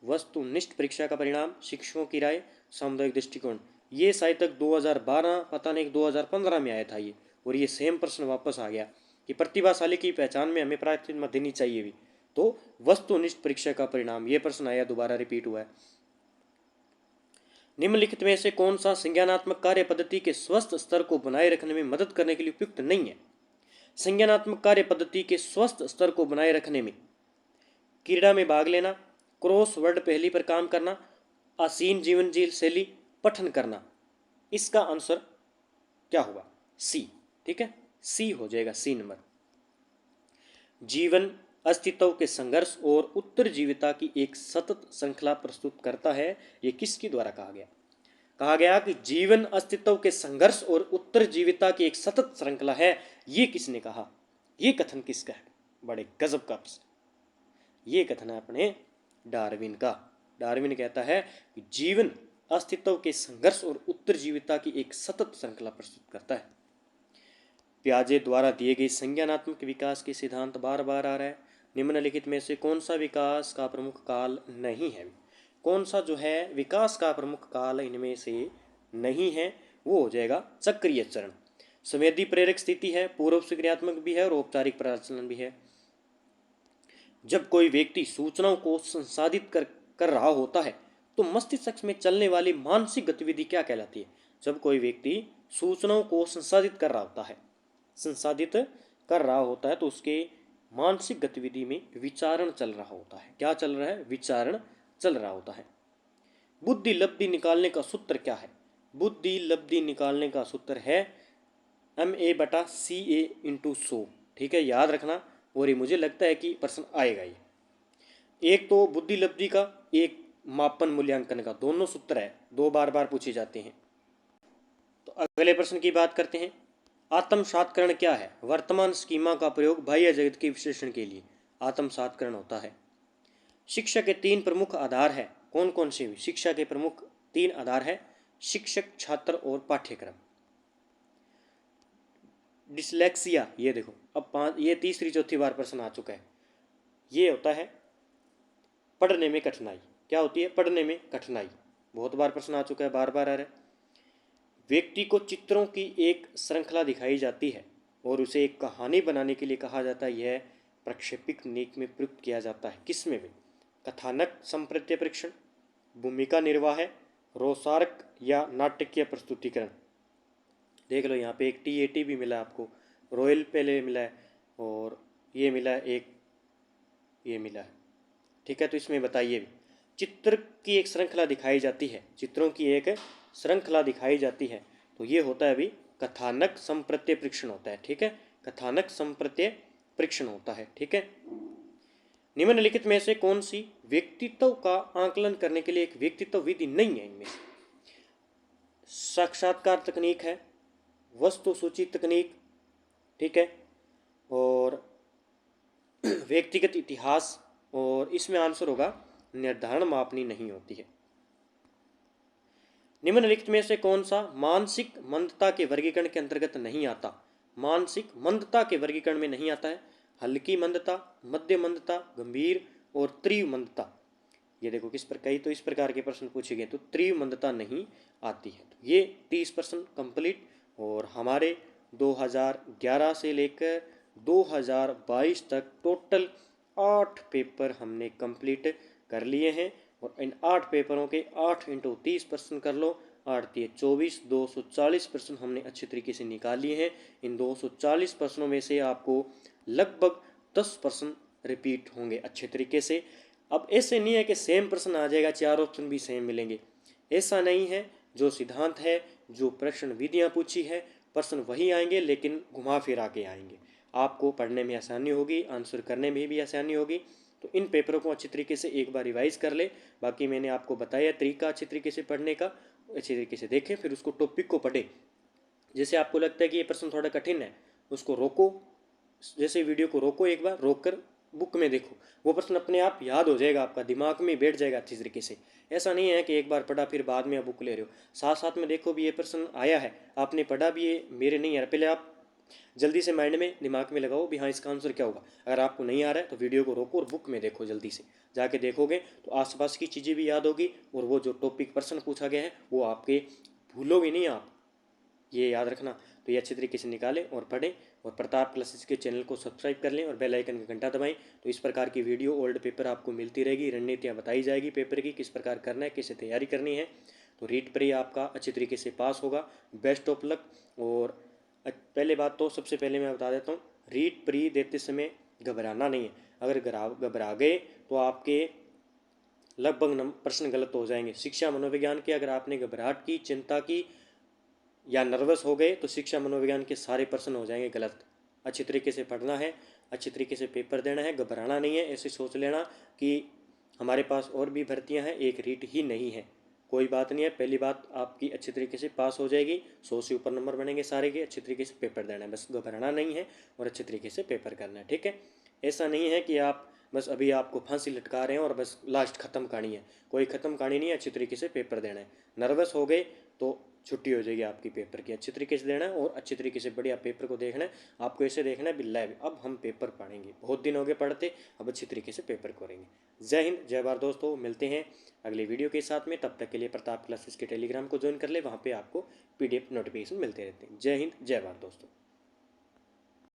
वस्तुनिष्ठ परीक्षा का परिणाम, शिक्षकों की राय, सामुदायिक दृष्टिकोण। ये शायद तक 2012 पता नहीं 2015 में आया था ये, और ये सेम प्रश्न वापस आ गया कि प्रतिभाशाली की पहचान में हमें प्राथमिकता देनी चाहिए भी, तो वस्तुनिष्ठ परीक्षा का परिणाम, ये प्रश्न आया, दोबारा रिपीट हुआ है। निम्नलिखित में से कौन सा संज्ञानात्मक कार्य पद्धति के स्वस्थ स्तर को बनाए रखने में मदद करने के लिए उपयुक्त नहीं है? संज्ञानात्मक कार्य पद्धति के स्वस्थ स्तर को बनाए रखने में क्रीड़ा में भाग लेना, क्रॉस वर्ड पहेली पर काम करना, आसीन जीवन शैली पठन करना। इसका आंसर क्या होगा? सी। ठीक है, सी हो जाएगा, सी नंबर। जीवन अस्तित्व के संघर्ष और उत्तरजीविता की एक सतत श्रृंखला प्रस्तुत करता है। यह किसके द्वारा कहा गया? कहा गया कि जीवन अस्तित्व के संघर्ष और उत्तरजीविता की एक सतत श्रृंखला है। ये किसने कहा? ये कथन किसका है? बड़े गजब का प्रश्न। ये कथन है अपने डार्विन का। डार्विन कहता है कि जीवन अस्तित्व के संघर्ष और उत्तरजीविता की एक सतत श्रृंखला प्रस्तुत करता है। पियाजे द्वारा दिए गए संज्ञानात्मक विकास के सिद्धांत बार बार आ रहा है। निम्नलिखित में से कौन सा विकास का प्रमुख काल नहीं है? कौन सा जो है विकास का प्रमुख काल इनमें से नहीं है? वो हो जाएगा चक्रीय चरण। संवेदी प्रेरक स्थिति है, पूर्व क्रियात्मक भी है और औपचारिक प्रचलन भी है। जब कोई व्यक्ति सूचनाओं को संसाधित कर रहा होता है तो मस्तिष्क में चलने वाली मानसिक गतिविधि क्या कहलाती है? जब कोई व्यक्ति सूचनाओं को संसाधित कर रहा होता है तो उसके मानसिक गतिविधि में विचारण चल रहा होता है। क्या चल रहा है? विचारण चल रहा होता है। बुद्धि लब्धि निकालने का सूत्र क्या है? बुद्धि लब्धि निकालने का सूत्र है MA/CA × 100। ठीक है, याद रखना, और ये मुझे लगता है कि प्रश्न आएगा ये। एक तो बुद्धि लब्धि का, एक मापन मूल्यांकन का, दोनों सूत्र है, 2 बार बार पूछे जाते हैं। तो अगले प्रश्न की बात करते हैं। आत्मसात्करण क्या है? वर्तमान स्कीमा का प्रयोग बाह्य जगत के विश्लेषण के लिए आत्मसात्करण होता है। शिक्षा के 3 प्रमुख आधार है। कौन कौन से? शिक्षा के प्रमुख 3 आधार है, शिक्षक, छात्र और पाठ्यक्रम। डिसलेक्सिया, ये देखो अब ये तीसरी चौथी बार प्रश्न आ चुका है। ये होता है पढ़ने में कठिनाई। क्या होती है? पढ़ने में कठिनाई। बहुत बार प्रश्न आ चुका है, बार बार आ रहा है। व्यक्ति को चित्रों की एक श्रृंखला दिखाई जाती है और उसे एक कहानी बनाने के लिए कहा जाता है। यह प्रक्षेपिक नीक में प्रयुक्त किया जाता है। किसमें भी? कथानक संप्रत्य परीक्षण, भूमिका निर्वाह है, रोसार्क या नाटकीय प्रस्तुतिकरण। देख लो यहाँ पे एक TAT भी मिला आपको, रॉयल पहले मिला है और ये मिला है, एक ये मिला है। ठीक है, तो इसमें बताइए भी, चित्र की एक श्रृंखला दिखाई जाती है, चित्रों की एक श्रृंखला दिखाई जाती है, तो ये होता है अभी कथानक संप्रत्य परीक्षण होता है। ठीक है, कथानक संप्रत्य परीक्षण होता है। ठीक है, निम्नलिखित में से कौन सी व्यक्तित्व का आकलन करने के लिए एक व्यक्तित्व विधि नहीं है? इनमें साक्षात्कार तकनीक है, वस्तु सूची तकनीक, ठीक है, और व्यक्तिगत इतिहास, और इसमें आंसर होगा निर्धारण मापनी नहीं होती है। निम्नलिखित में से कौन सा मानसिक मंदता के वर्गीकरण के अंतर्गत नहीं आता? मानसिक मंदता के वर्गीकरण में नहीं आता है। हल्की मंदता, मध्य मंदता, गंभीर और तीव्र मंदता। ये देखो किस पर कई तो इस प्रकार के प्रश्न पूछे गए तो तीव्र मंदता नहीं आती है। तो ये 30% कंप्लीट। और हमारे 2011 से लेकर 2022 तक टोटल 8 पेपर हमने कंप्लीट कर लिए हैं। और इन 8 पेपरों के 8 × 30% कर लो, 8 × 24, 240 प्रश्न हमने अच्छे तरीके से निकाल लिए हैं। इन 240 प्रश्नों में से आपको लगभग 10 प्रश्न रिपीट होंगे अच्छे तरीके से। अब ऐसे नहीं है कि सेम प्रश्न आ जाएगा, 4 ऑप्शन भी सेम मिलेंगे, ऐसा नहीं है। जो सिद्धांत है, जो प्रश्न विधियाँ पूछी है, प्रश्न वही आएंगे लेकिन घुमा फिरा के आएंगे। आपको पढ़ने में आसानी होगी, आंसर करने में भी आसानी होगी। तो इन पेपरों को अच्छी तरीके से एक बार रिवाइज कर ले। बाकी मैंने आपको बताया तरीका अच्छी तरीके से पढ़ने का, अच्छी तरीके से देखें, फिर उसको टॉपिक को पढ़े। जैसे आपको लगता है कि ये प्रश्न थोड़ा कठिन है, उसको रोको, जैसे वीडियो को रोको, एक बार रोक कर बुक में देखो, वो प्रश्न अपने आप याद हो जाएगा, आपका दिमाग में बैठ जाएगा अच्छी तरीके से। ऐसा नहीं है कि एक बार पढ़ा फिर बाद में आप बुक ले रहे हो। साथ साथ में देखो भी ये प्रश्न आया है, आपने पढ़ा भी है, मेरे नहीं आ रहा, पहले आप जल्दी से माइंड में दिमाग में लगाओ भी हाँ इसका आंसर क्या होगा। अगर आपको नहीं आ रहा है तो वीडियो को रोको और बुक में देखो, जल्दी से जाके देखोगे तो आसपास की चीज़ें भी याद होगी, और वो जो टॉपिक प्रश्न पूछा गया है वो आपके भूलोगे नहीं आप, ये याद रखना। तो ये अच्छे तरीके से निकालें और पढ़ें, और प्रताप क्लासेस के चैनल को सब्सक्राइब कर लें और बेल आइकन का घंटा दबाएं। तो इस प्रकार की वीडियो ओल्ड पेपर आपको मिलती रहेगी, रणनीतियाँ बताई जाएगी पेपर की, किस प्रकार करना है, कैसे तैयारी करनी है। तो रीट प्री आपका अच्छे तरीके से पास होगा, बेस्ट ऑफ लक। और पहले बात तो सबसे पहले मैं बता देता हूँ, रीट प्री देते समय घबराना नहीं है। अगर घबरा गए तो आपके लगभग प्रश्न गलत हो जाएंगे। शिक्षा मनोविज्ञान के अगर आपने घबराहट की, चिंता की या नर्वस हो गए तो शिक्षा मनोविज्ञान के सारे प्रश्न हो जाएंगे गलत। अच्छी तरीके से पढ़ना है, अच्छी तरीके से पेपर देना है, घबराना नहीं है। ऐसे सोच लेना कि हमारे पास और भी भर्तियां हैं, एक रीट ही नहीं है, कोई बात नहीं है। पहली बात आपकी अच्छी तरीके से पास हो जाएगी, 100 से ऊपर नंबर बनेंगे सारे के। अच्छी तरीके से पेपर देना है, बस घबराना नहीं है और अच्छे तरीके से पेपर करना है, ठीक है। ऐसा नहीं है कि आप बस अभी आपको फांसी लटका रहे हैं और बस लास्ट ख़त्म कहानी है, कोई ख़त्म कहानी नहीं है। अच्छी तरीके से पेपर देना है। नर्वस हो गए तो छुट्टी हो जाएगी आपकी पेपर की। अच्छी तरीके से देना है और अच्छी तरीके से बढ़िया पेपर को देखना है। आपको ऐसे देखना है बिल्ला अब हम पेपर पढ़ेंगे, बहुत दिन हो गए पढ़ते, अब अच्छी तरीके से पेपर करेंगे। जय हिंद, जय भारत दोस्तों। मिलते हैं अगले वीडियो के साथ में, तब तक के लिए प्रताप क्लासेस के टेलीग्राम को ज्वाइन कर ले, वहाँ पे आपको PDF नोटिफिकेशन मिलते रहते हैं। जय हिंद, जय भारत दोस्तों।